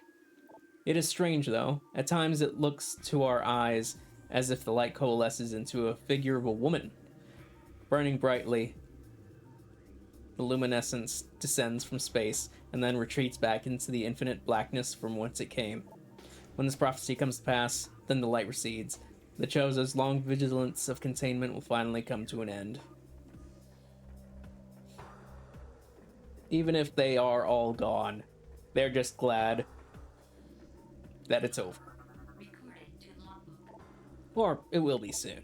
S1: It is strange, though. At times it looks to our eyes as if the light coalesces into a figure of a woman. Burning brightly, the luminescence descends from space and then retreats back into the infinite blackness from whence it came. When this prophecy comes to pass, then the light recedes. The Chozo's long vigilance of containment will finally come to an end. Even if they are all gone, they're just glad that it's over. Or it will be soon.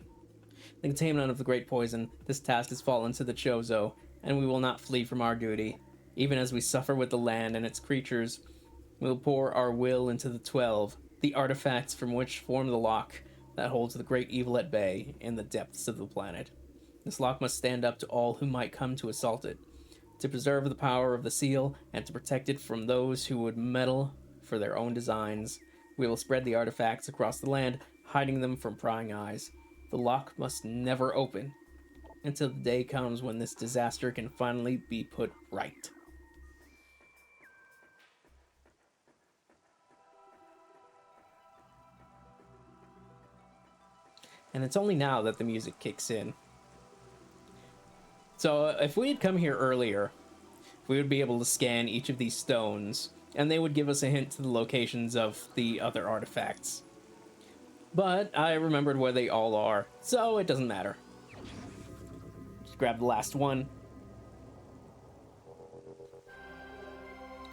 S1: The containment of the great poison, this task has fallen to the Chozo, and we will not flee from our duty. Even as we suffer with the land and its creatures, we'll pour our will into the 12, the artifacts from which form the lock that holds the great evil at bay in the depths of the planet. This lock must stand up to all who might come to assault it, to preserve the power of the seal and to protect it from those who would meddle for their own designs. We will spread the artifacts across the land, hiding them from prying eyes. The lock must never open until the day comes when this disaster can finally be put right. And it's only now that the music kicks in. So if we had come here earlier, we would be able to scan each of these stones, and they would give us a hint to the locations of the other artifacts. But I remembered where they all are, so it doesn't matter. Just grab the last one.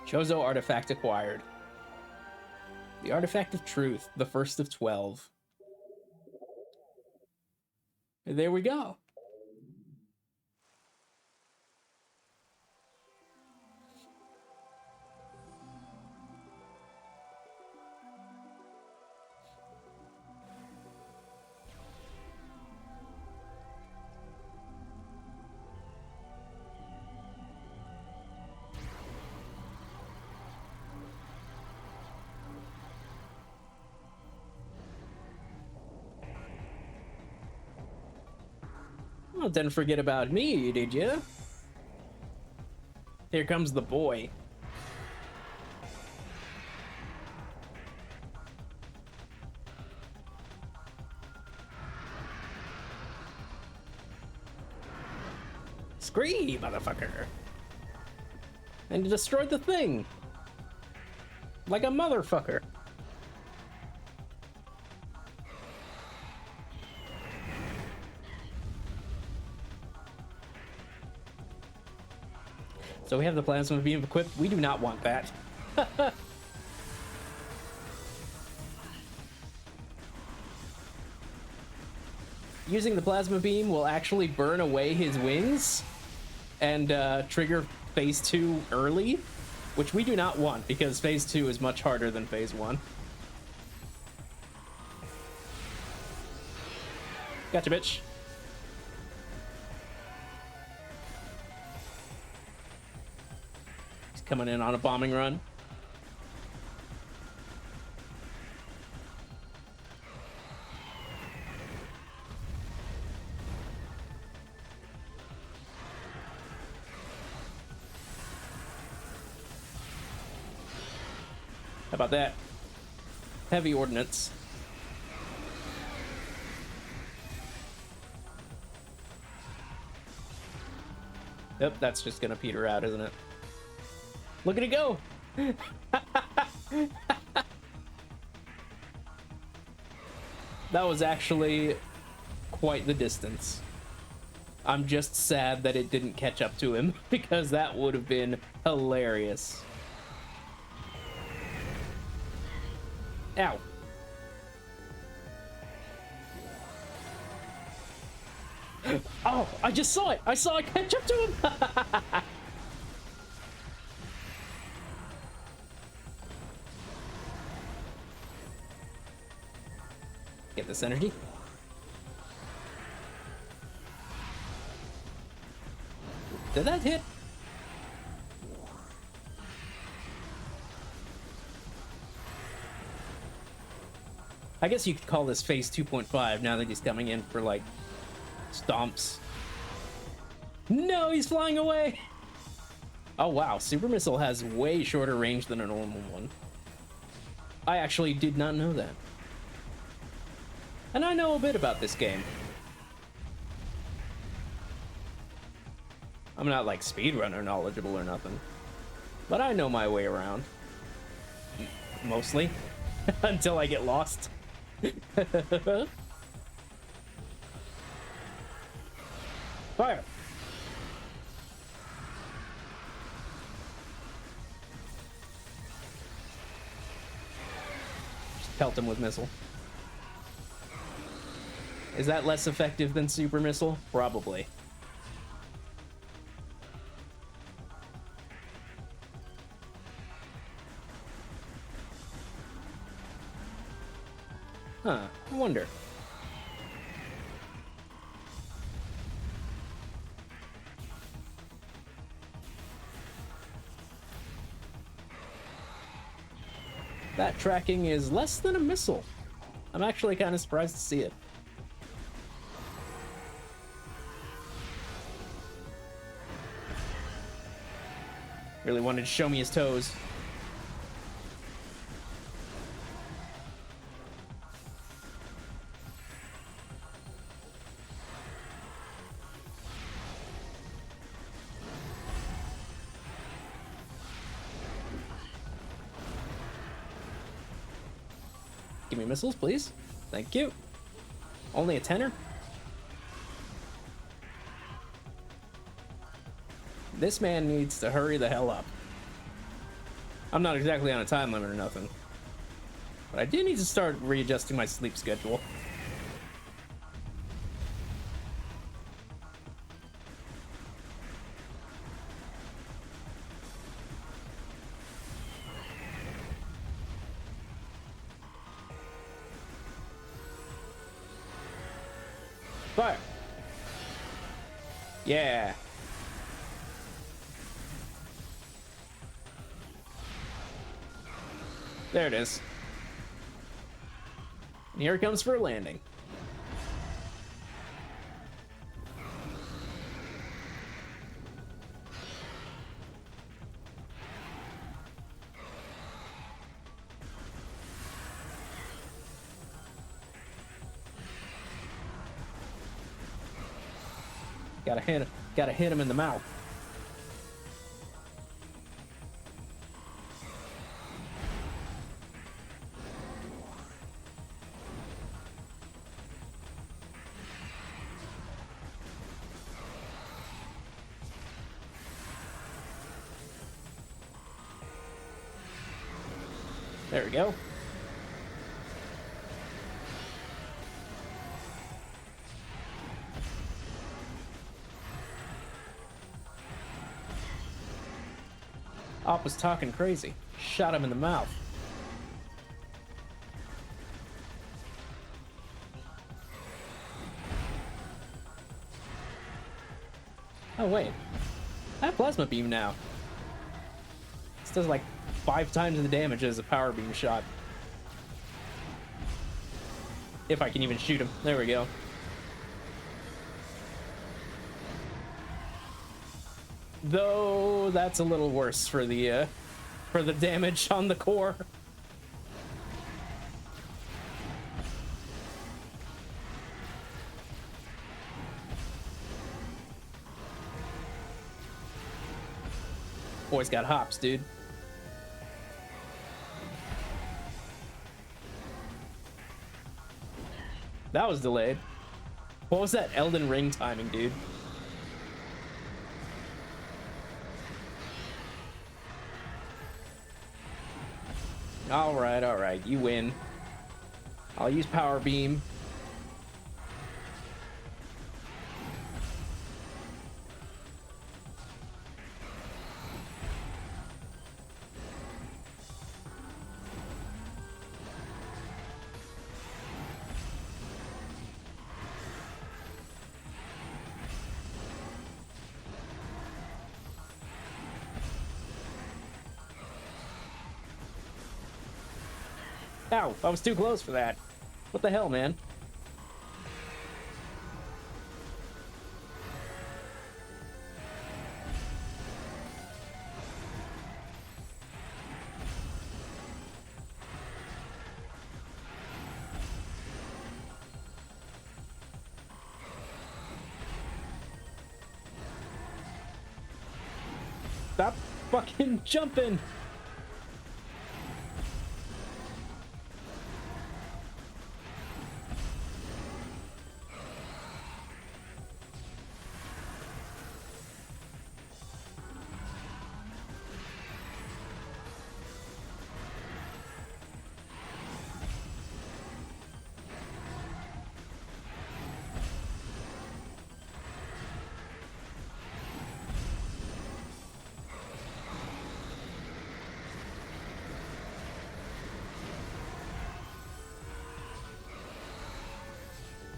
S1: Chozo artifact acquired. The artifact of truth, the first of 12. And there we go. Oh, didn't forget about me, did you? Here comes the boy. Scream, motherfucker. And you destroyed the thing. Like a motherfucker. So we have the plasma beam equipped. We do not want that. Using the plasma beam will actually burn away his wings and trigger phase 2 early, which we do not want because phase 2 is much harder than phase 1. Gotcha, bitch. Coming in on a bombing run. How about that? Heavy ordnance. Yep, that's just gonna peter out, isn't it? Look at it go! That was actually quite the distance. I'm just sad that it didn't catch up to him, because that would have been hilarious. Ow. Oh, I just saw it! I saw it catch up to him! Get this energy. Did that hit? I guess you could call this phase 2.5 now that he's coming in for like stomps. No, he's flying away. Oh wow, super missile has way shorter range than a normal one. I actually did not know that. And I know a bit about this game. I'm not like speedrunner knowledgeable or nothing, but I know my way around. Mostly. Until I get lost. Fire! Just pelt him with missile. Is that less effective than super missile? Probably. Huh, I wonder. That tracking is less than a missile. I'm actually kind of surprised to see it. Really wanted to show me his toes. Give me missiles, please. Thank you. Only a tenner? This man needs to hurry the hell up. I'm not exactly on a time limit or nothing, but I do need to start readjusting my sleep schedule. Fire! Yeah! There it is. And here it comes for a landing. Gotta hit him in the mouth. There we go. Op was talking crazy. Shot him in the mouth. Oh wait, I have plasma beam now. This does like 5 times the damage as a power beam shot. If I can even shoot him. There we go. Though that's a little worse for the damage on the core. Boy's got hops, dude. That was delayed. What was that Elden Ring timing, dude? All right, you win. I'll use power beam. Ow, I was too close for that. What the hell, man? Stop fucking jumping!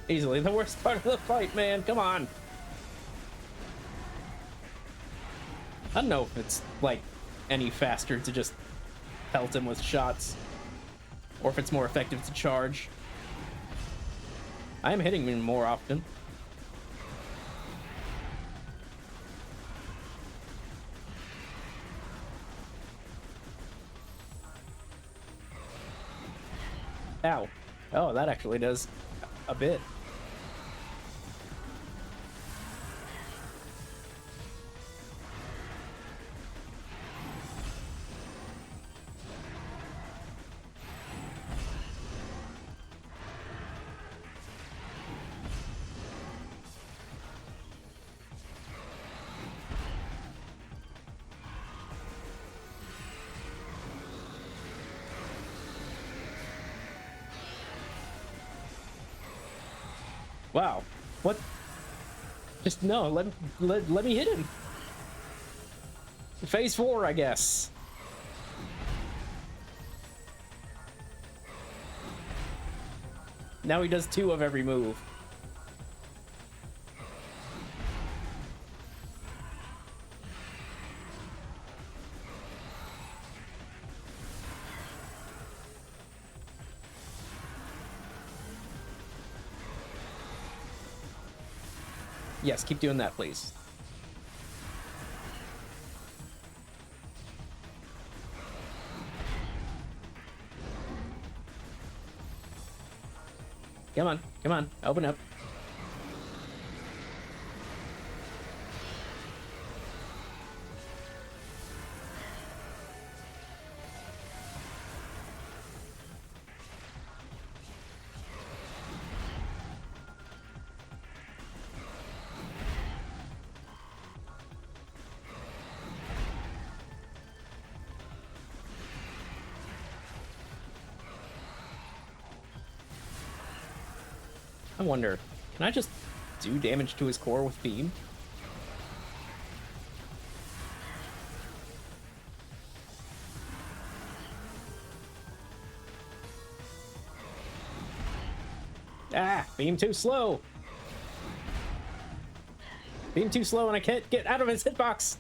S1: Easily the worst part of the fight, man. Come on. I don't know if it's, like, any faster to just pelt him with shots, or if it's more effective to charge. I am hitting him more often. Ow. Oh, that actually does a bit. Wow. What? Just no, let me hit him. Phase 4, I guess. Now he does 2 of every move. Yes, keep doing that, please. Come on, open up. I wonder, can I just do damage to his core with beam? Ah, beam too slow. Beam too slow and I can't get out of his hitbox.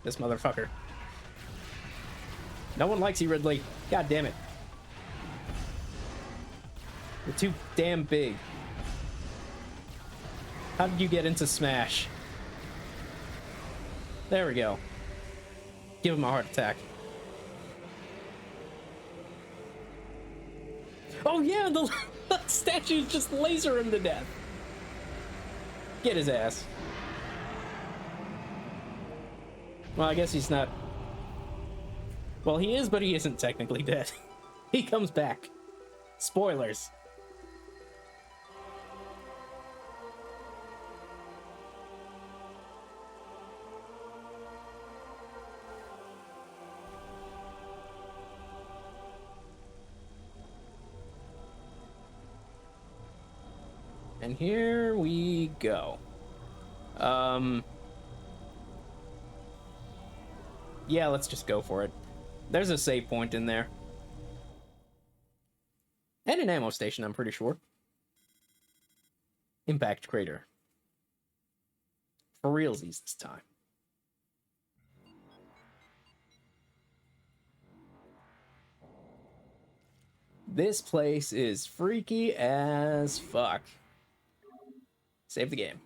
S1: This motherfucker. No one likes you, Ridley. God damn it. You're too damn big. How did you get into Smash? There we go. Give him a heart attack. Oh yeah, the statues just laser him to death. Get his ass. Well, I guess he's not... Well, he is, but he isn't technically dead. He comes back. Spoilers. And here we go. Yeah, let's just go for it. There's a save point in there. And an ammo station, I'm pretty sure. Impact crater. For realsies this time. This place is freaky as fuck. Save the game.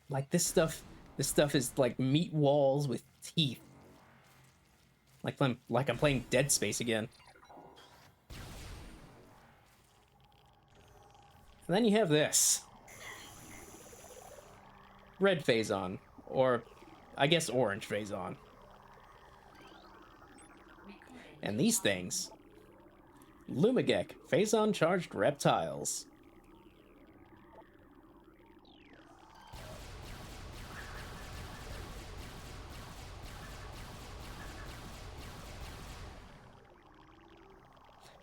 S1: Like this stuff is like meat walls with teeth. Like I'm playing Dead Space again. And then you have this. Red phase on, or I guess orange phase on. And these things. Lumigek, phazon charged reptiles.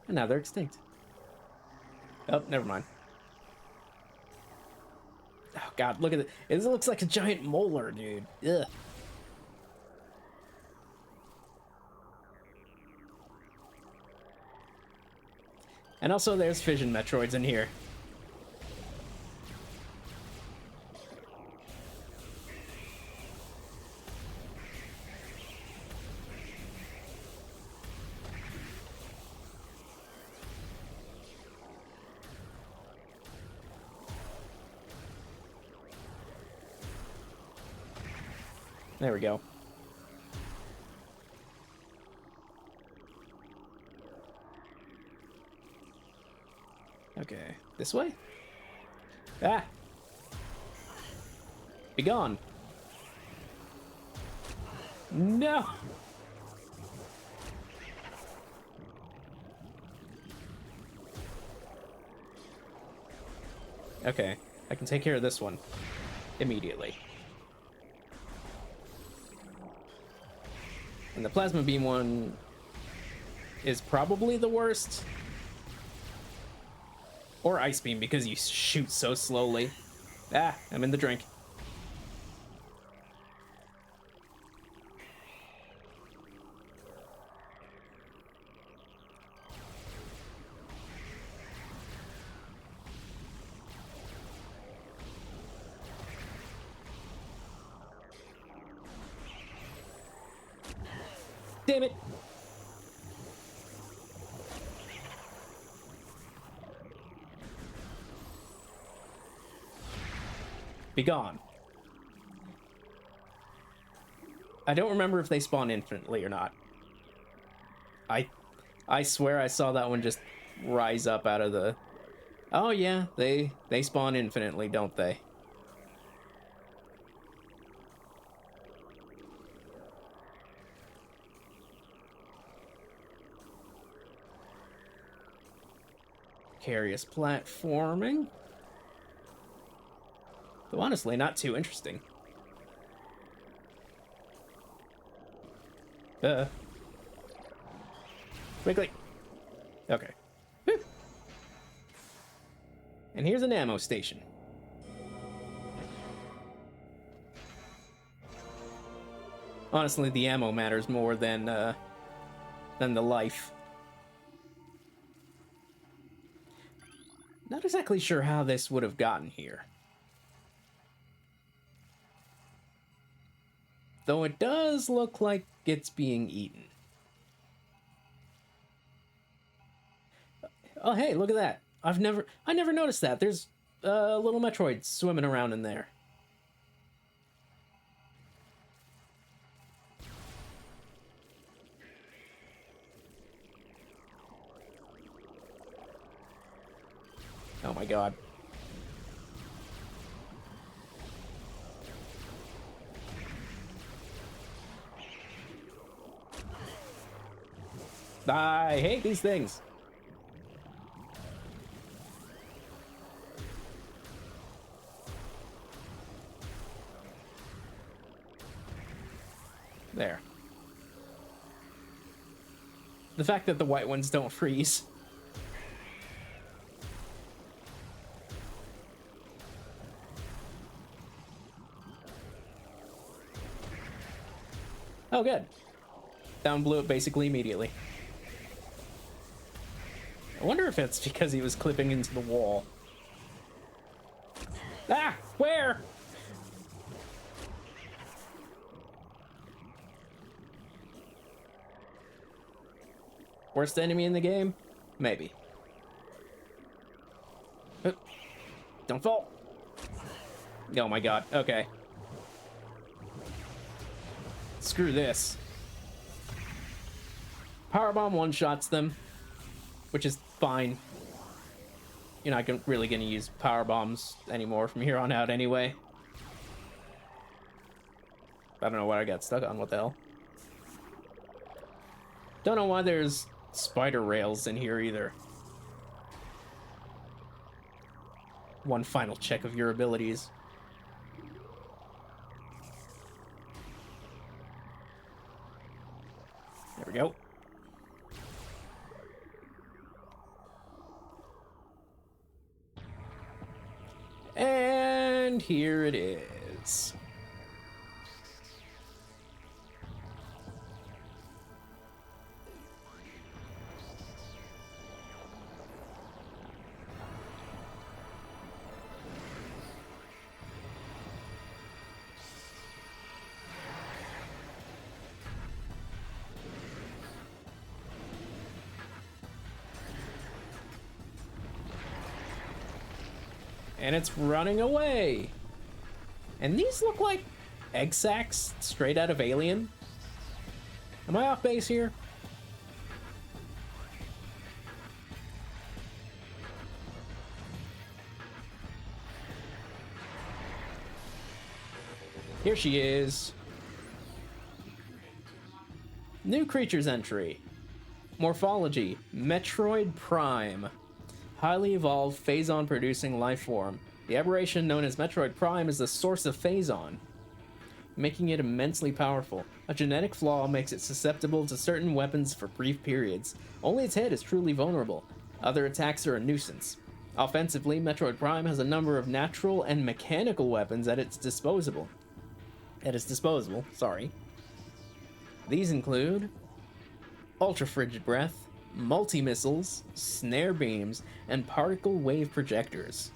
S1: And now they're extinct. Oh, never mind. Oh god, look at it. It looks like a giant molar, dude. Ugh. And also there's fission Metroids in here. There we go. Okay, this way? Ah! Be gone. No! Okay, I can take care of this one immediately. And the plasma beam one is probably the worst. Or ice beam, because you shoot so slowly. Ah, I'm in the drink. Damn it! Be gone. I don't remember if they spawn infinitely or not. I swear I saw that one just rise up out of the... Oh yeah, they spawn infinitely, don't they? Precarious platforming. Though honestly, not too interesting. Quickly. Okay. Whew. And here's an ammo station. Honestly, the ammo matters more than the life. Not exactly sure how this would have gotten here. Though it does look like it's being eaten. Oh, hey, look at that. I never noticed that. There's a little Metroid swimming around in there. Oh my god. I hate these things. There. The fact that the white ones don't freeze. Oh, good. Down blew it basically immediately. I wonder if it's because he was clipping into the wall. Ah! Where? Worst enemy in the game? Maybe. Don't fall. Oh my god. Okay. Screw this. Powerbomb one-shots them, which is fine. You're not really going to use power bombs anymore from here on out anyway. I don't know what I got stuck on. What the hell? Don't know why there's spider rails in here either. One final check of your abilities. There we go. And here it is. And it's running away. And these look like egg sacs straight out of Alien. Am I off base here? Here she is. New creatures entry. Morphology, Metroid Prime. Highly evolved Phazon producing life form. The aberration known as Metroid Prime is the source of Phazon, making it immensely powerful. A genetic flaw makes it susceptible to certain weapons for brief periods. Only its head is truly vulnerable. Other attacks are a nuisance. Offensively, Metroid Prime has a number of natural and mechanical weapons at its disposal. These include Ultra Frigid Breath, multi-missiles, snare beams, and particle wave projectors.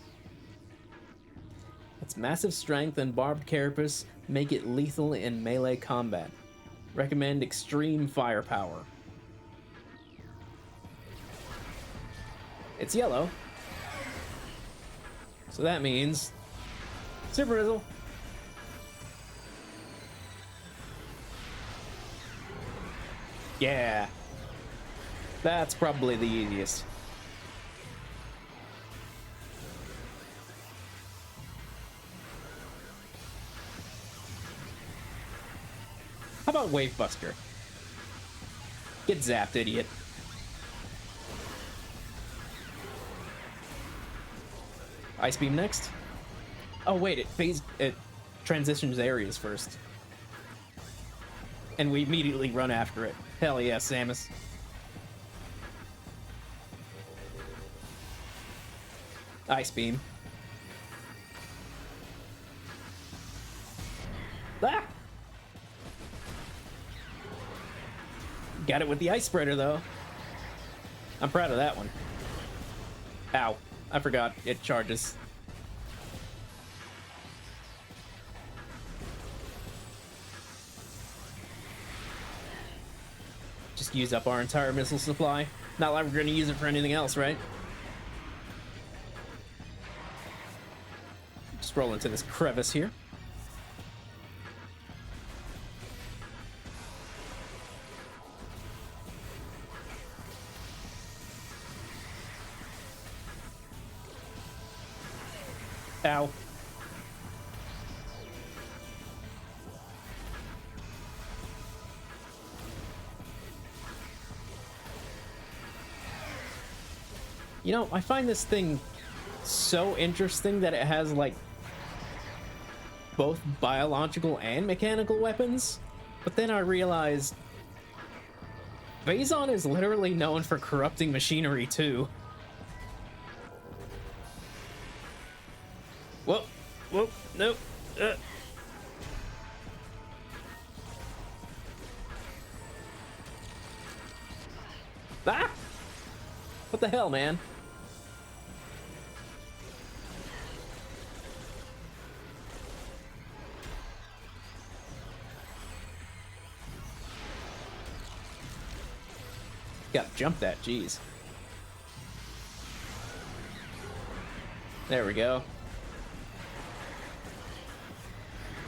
S1: Its massive strength and barbed carapace make it lethal in melee combat. Recommend extreme firepower. It's yellow, so that means Super Rizzle. Yeah. That's probably the easiest. How about Wave Buster? Get zapped, idiot. Ice Beam next. Oh wait, it transitions areas first. And we immediately run after it. Hell yeah, Samus. Ice Beam. Ah! Got it with the Ice Spreader, though. I'm proud of that one. Ow. I forgot. It charges. Just use up our entire missile supply. Not like we're going to use it for anything else, right? Just roll into this crevice here. Ow. You know, I find this thing so interesting that it has, like, both biological and mechanical weapons. But then I realized Phazon is literally known for corrupting machinery, too. Whoop, whoop, nope. Ah! What the hell, man? Gotta jump that, jeez. There we go.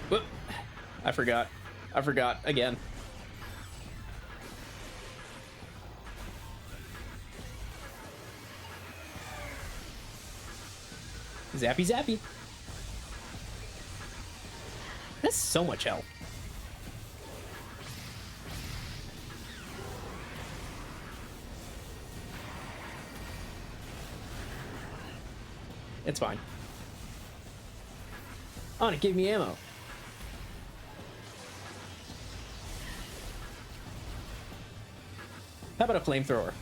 S1: Whoop. I forgot again. Zappy zappy. That's so much health. It's fine. Oh, and it gave me ammo. How about a flamethrower?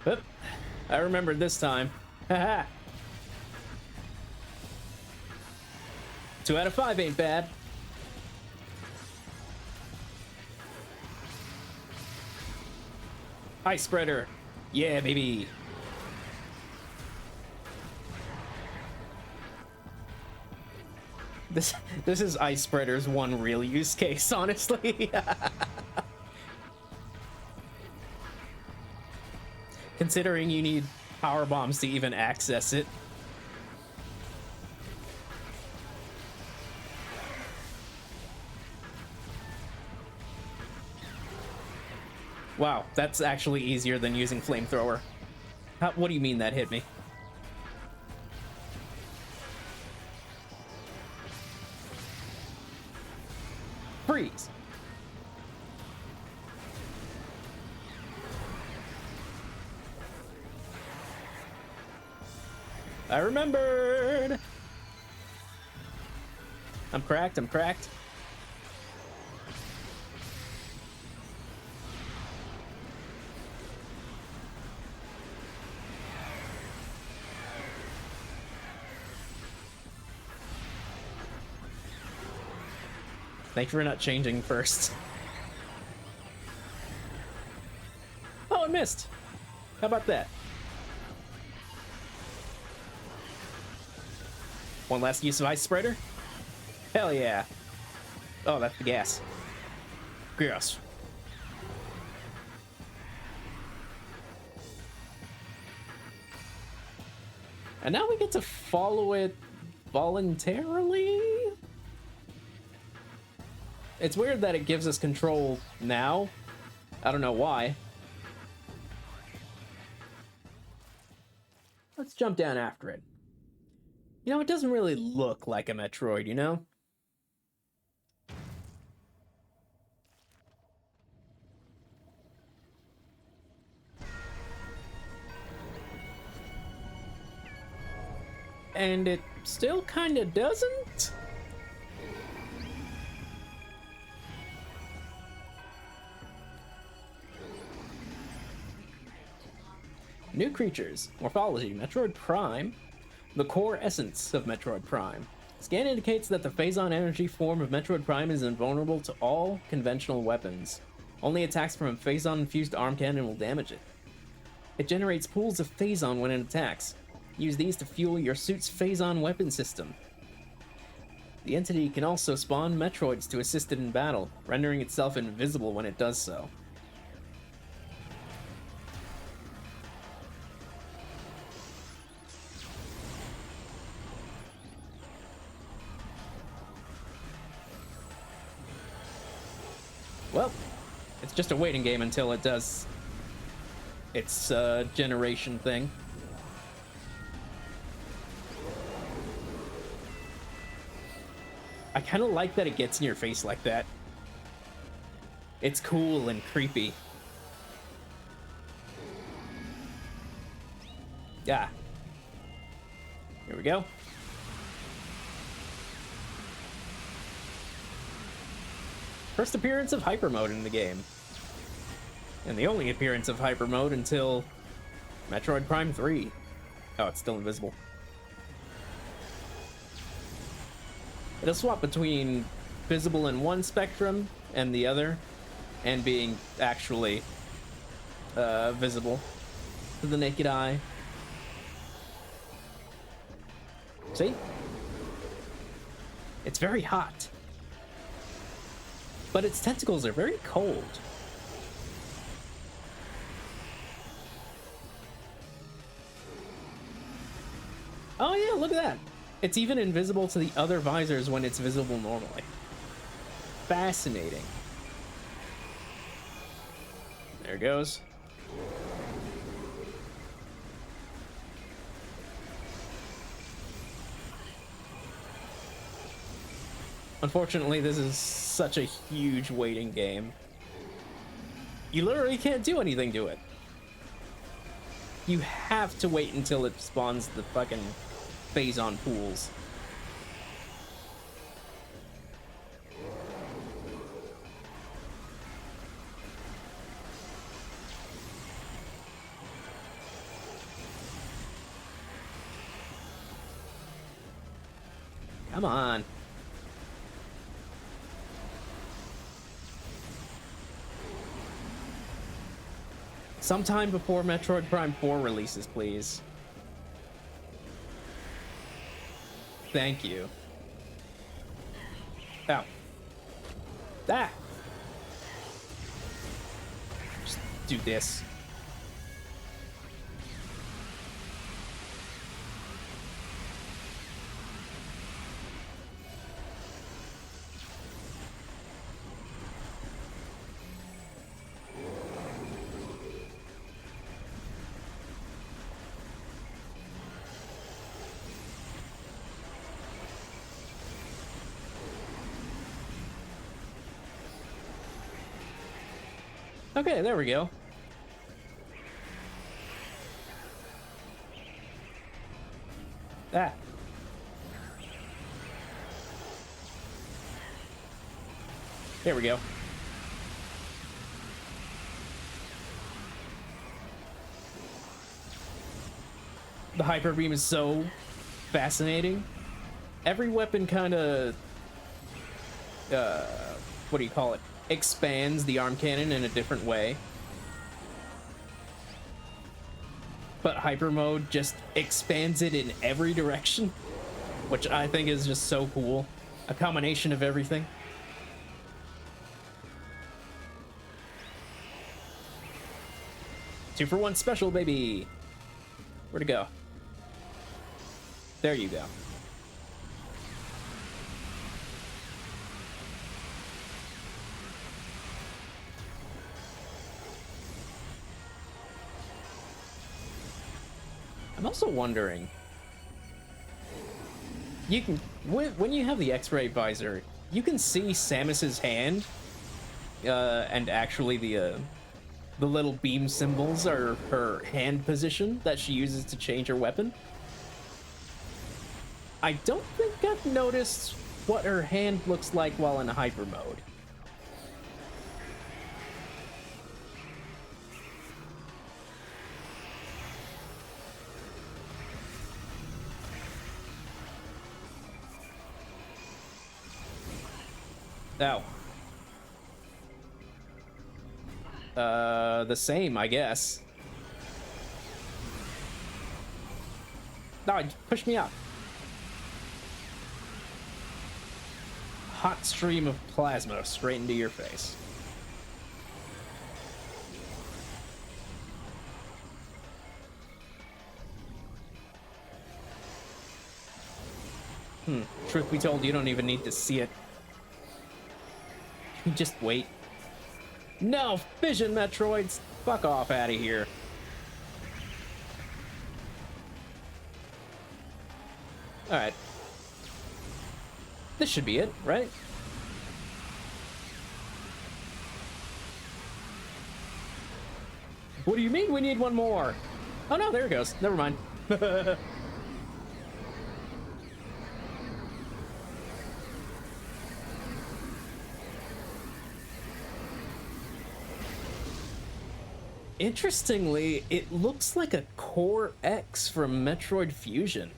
S1: Oop. I remembered this time. Haha. 2 out of 5 ain't bad. Ice spreader. Yeah, baby. This is ice spreader's one real use case, honestly. Considering you need power bombs to even access it. Wow, that's actually easier than using flamethrower. What do you mean that hit me? Freeze. I remembered. I'm cracked. I'm cracked. Thank you for not changing first. Oh, it missed. How about that? One last use of ice spreader? Hell yeah. Oh, that's the gas. Gross. And now we get to follow it voluntarily? It's weird that it gives us control now. I don't know why. Let's jump down after it. You know, it doesn't really look like a Metroid, you know? And it still kinda doesn't? New creatures. Morphology. Metroid Prime. The core essence of Metroid Prime. Scan indicates that the Phazon energy form of Metroid Prime is invulnerable to all conventional weapons. Only attacks from a Phazon-infused arm cannon will damage it. It generates pools of Phazon when it attacks. Use these to fuel your suit's Phazon weapon system. The entity can also spawn Metroids to assist it in battle, rendering itself invisible when it does so. Well, it's just a waiting game until it does its generation thing. I kind of like that it gets in your face like that. It's cool and creepy. Yeah. Here we go. First appearance of Hyper Mode in the game. And the only appearance of Hyper Mode until Metroid Prime 3. Oh, it's still invisible. It'll swap between visible in one spectrum and the other, and being actually visible to the naked eye. See? It's very hot. But its tentacles are very cold. Oh yeah, look at that. It's even invisible to the other visors when it's visible normally. Fascinating. There it goes. Unfortunately, this is such a huge waiting game. You literally can't do anything to it. You have to wait until it spawns the fucking phase-on pools. Come on. Sometime before Metroid Prime 4 releases, please. Thank you. Ow. Ah! Just do this. Okay, there we go. Ah. There we go. The hyper beam is so fascinating. Every weapon kind of what do you call it? Expands the arm cannon in a different way. But hyper mode just expands it in every direction, which I think is just so cool. A combination of everything. Two for one special, baby. Where'd it go? There you go. I'm also wondering, you can when you have the X-ray visor, you can see Samus's hand, and actually the little beam symbols are her hand position that she uses to change her weapon. I don't think I've noticed what her hand looks like while in hyper mode. Ow. The same, I guess. No, push me up. Hot stream of plasma straight into your face. Truth be told, you don't even need to see it. You just wait. No, fission Metroids! Fuck off out of here. Alright. This should be it, right? What do you mean we need one more? Oh no, there it goes. Never mind. Interestingly, it looks like a Core X from Metroid Fusion.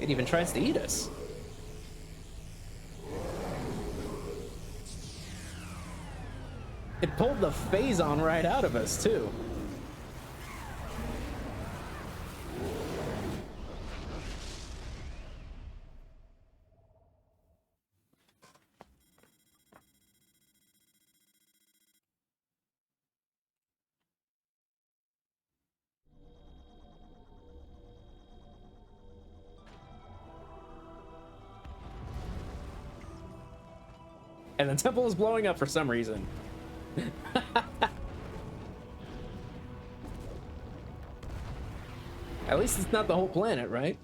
S1: It even tries to eat us. It pulled the phase-on right out of us, too. And the temple is blowing up for some reason. At least it's not the whole planet, right?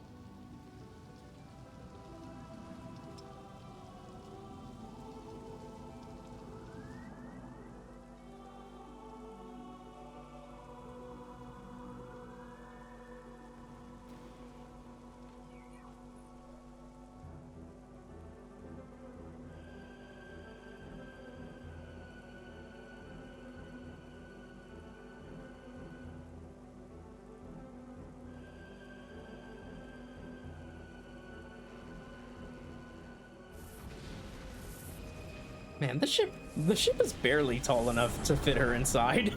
S1: Man, the ship is barely tall enough to fit her inside.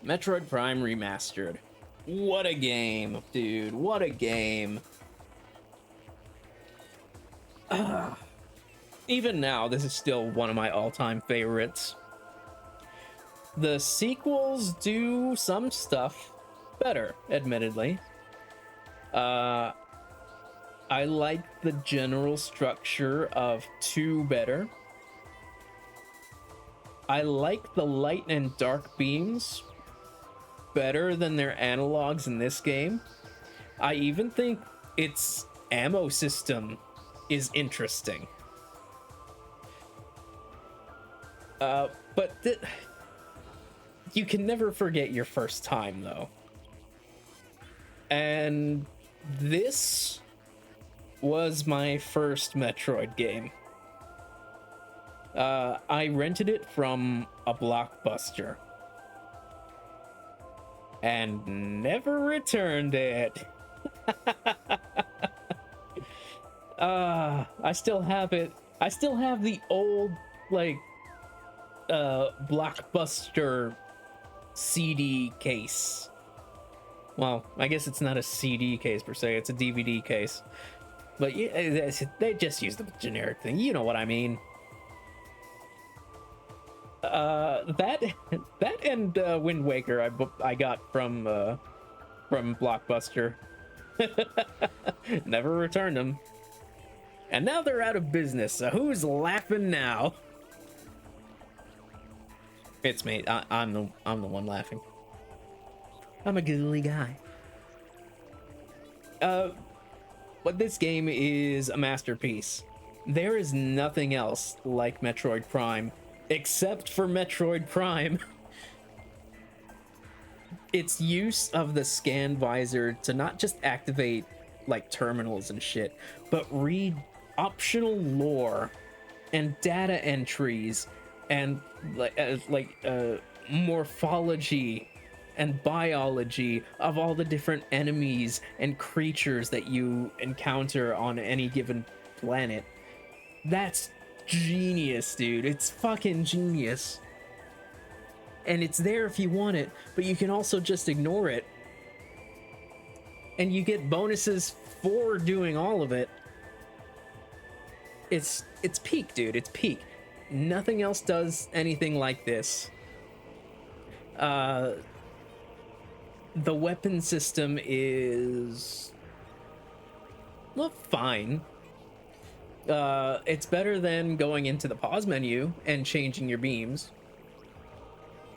S1: Metroid Prime Remastered. What a game, dude. What a game. Even now, this is still one of my all-time favorites. The sequels do some stuff better, admittedly. I like the general structure of 2 better. I like the light and dark beams better than their analogs in this game. I even think its ammo system is interesting. But you can never forget your first time, though. And this was my first Metroid game. I rented it from a Blockbuster and never returned it. I still have it. I still have the old, like, Blockbuster CD case. Well, I guess it's not a CD case per se, it's a DVD case. But yeah, they just use the generic thing. You know what I mean. That and Wind Waker I got from Blockbuster. Never returned them. And now they're out of business, so who's laughing now? It's me. I'm the one laughing. I'm a googly guy. But this game is a masterpiece. There is nothing else like Metroid Prime, except for Metroid Prime. Its use of the scan visor to not just activate like terminals and shit, but read optional lore and data entries and morphology and biology of all the different enemies and creatures that you encounter on any given planet. That's genius, dude. It's fucking genius. And it's there if you want it, but you can also just ignore it. And you get bonuses for doing all of it. It's peak, dude. It's peak. Nothing else does anything like this. The weapon system is, well, fine. It's better than going into the pause menu and changing your beams.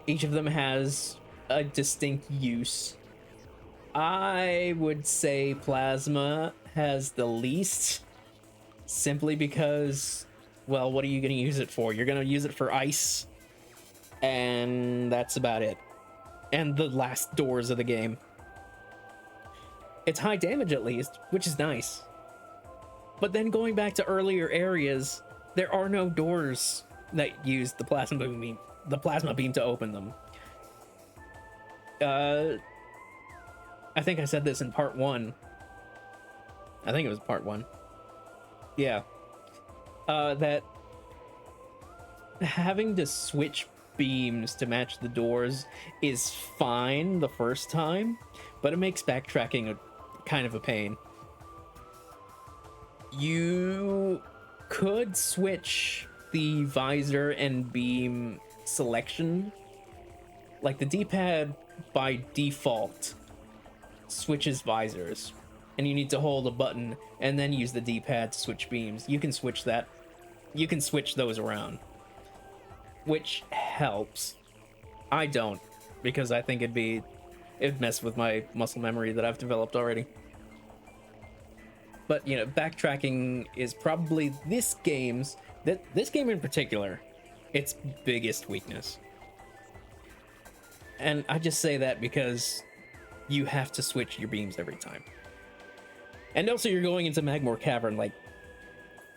S1: Each of them has a distinct use. I would say Plasma has the least, simply because, well, what are you going to use it for? You're going to use it for ice, and that's about it. And the last doors of the game. It's high damage at least, which is nice. But then going back to earlier areas, there are no doors that use the plasma beam to open them. I think I said this in part 1. I think it was part 1. Yeah. That having to switch beams to match the doors is fine the first time, but it makes backtracking a kind of a pain. You could switch the visor and beam selection. Like, the D-pad by default switches visors, and you need to hold a button and then use the D-pad to switch beams. You can switch that. You can switch those around, which helps. I don't, because I think it'd mess with my muscle memory that I've developed already. But, you know, backtracking is probably this game in particular, its biggest weakness. And I just say that because you have to switch your beams every time. And also you're going into Magmore Cavern like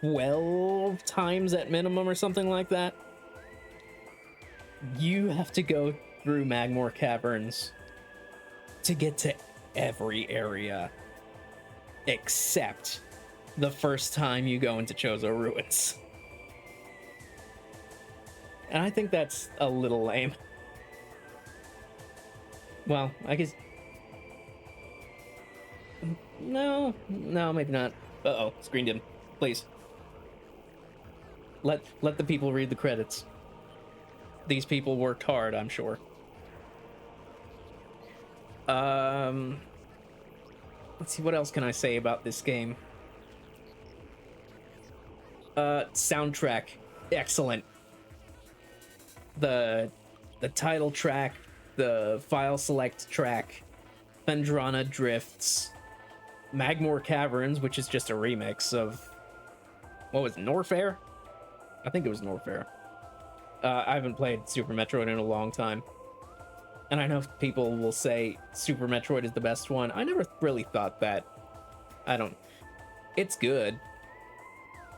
S1: 12 times at minimum or something like that. You have to go through Magmore Caverns to get to every area except the first time you go into Chozo Ruins. And I think that's a little lame. Well, I guess... No, maybe not. Uh-oh, screen dim. Please. Let the people read the credits. These people worked hard, I'm sure. Let's see, what else can I say about this game? Soundtrack, excellent. The title track, the file select track, Phendrana Drifts, Magmoor Caverns, which is just a remix of, what was it, Norfair? I think it was Norfair. I haven't played Super Metroid in a long time. And I know people will say Super Metroid is the best one. I never really thought that. It's good.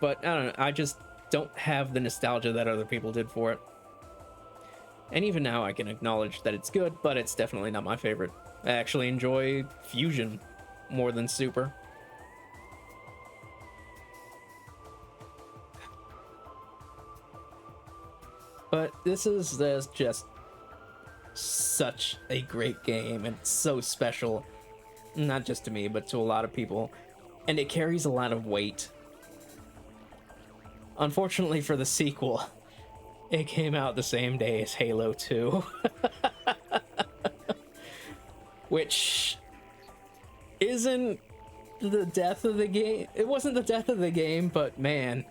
S1: But I don't know, I just don't have the nostalgia that other people did for it. And even now I can acknowledge that it's good, but it's definitely not my favorite. I actually enjoy Fusion more than Super. But this is just such a great game, and it's so special, not just to me, but to a lot of people, and it carries a lot of weight. Unfortunately for the sequel, it came out the same day as Halo 2. Which isn't the death of the game. It wasn't the death of the game, but man,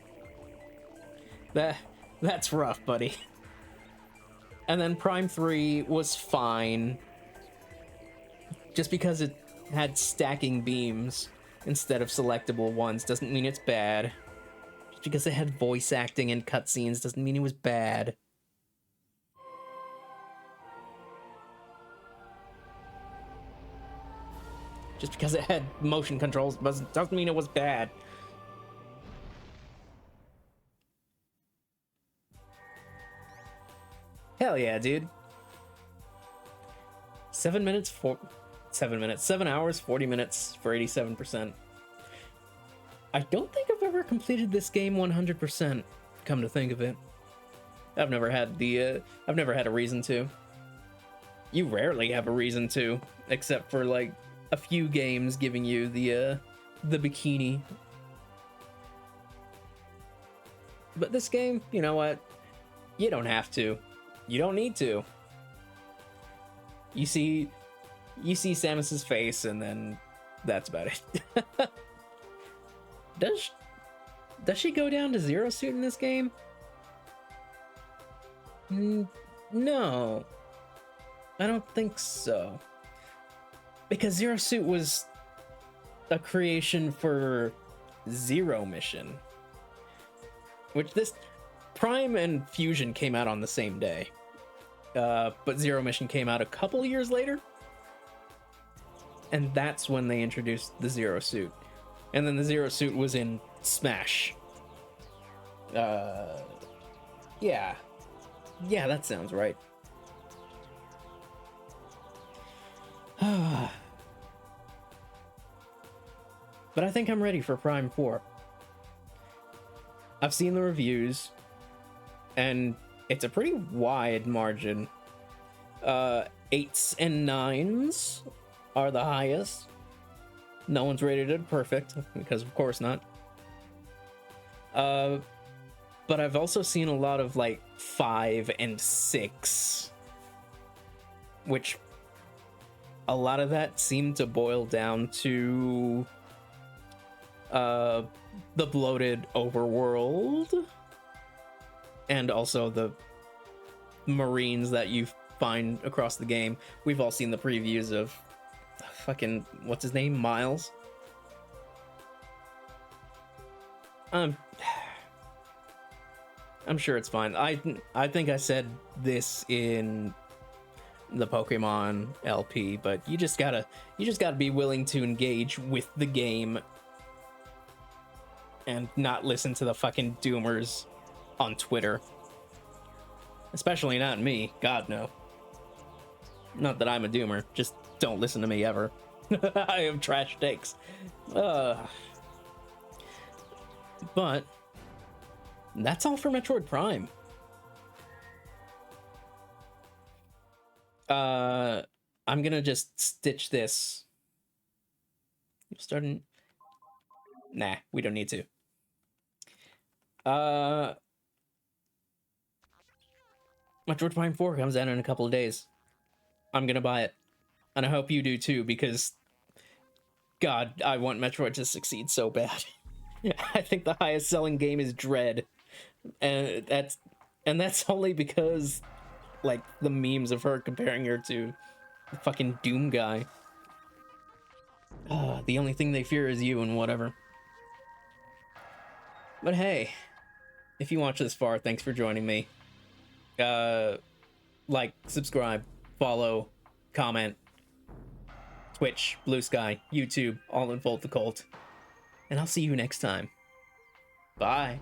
S1: that's rough, buddy. And then Prime 3 was fine. Just because it had stacking beams instead of selectable ones doesn't mean it's bad. Just because it had voice acting and cutscenes doesn't mean it was bad. Just because it had motion controls doesn't mean it was bad. Hell yeah, dude. 7 hours, 40 minutes for 87%. I don't think I've ever completed this game 100%, come to think of it. I've never had a reason to. You rarely have a reason to, except for like a few games giving you the bikini. But this game, you know what? You don't have to. You don't need to. You see Samus's face, and then that's about it. Does she go down to Zero Suit in this game? No, I don't think so. Because Zero Suit was a creation for Zero Mission, which this Prime and Fusion came out on the same day. But Zero Mission came out a couple years later, and that's when they introduced the Zero Suit. And then the Zero Suit was in Smash. Yeah, that sounds right. But I think I'm ready for Prime 4. I've seen the reviews, and it's a pretty wide margin. 8s and 9s are the highest. No one's rated it perfect, because of course not. But I've also seen a lot of like 5 and 6, which a lot of that seemed to boil down to the bloated overworld, and also the marines that you find across the game. We've all seen the previews of fucking, what's his name, Miles. I'm sure it's fine. I think I said this in the Pokemon LP, but you just gotta be willing to engage with the game and not listen to the fucking doomers on Twitter. Especially not me. God, no. Not that I'm a doomer, just don't listen to me ever. I have trash takes. But that's all for Metroid Prime. I'm gonna just stitch this. Starting. Nah, we don't need to. Metroid Prime 4 comes out in a couple of days. I'm gonna buy it. And I hope you do too, because God, I want Metroid to succeed so bad. I think the highest selling game is Dread. And that's only because like the memes of her comparing her to the fucking Doom guy. The only thing they fear is you and whatever. But hey, if you watch this far, thanks for joining me. Like, subscribe, follow, comment, Twitch, Blue Sky, YouTube, all in Volt the Cult. And I'll see you next time. Bye.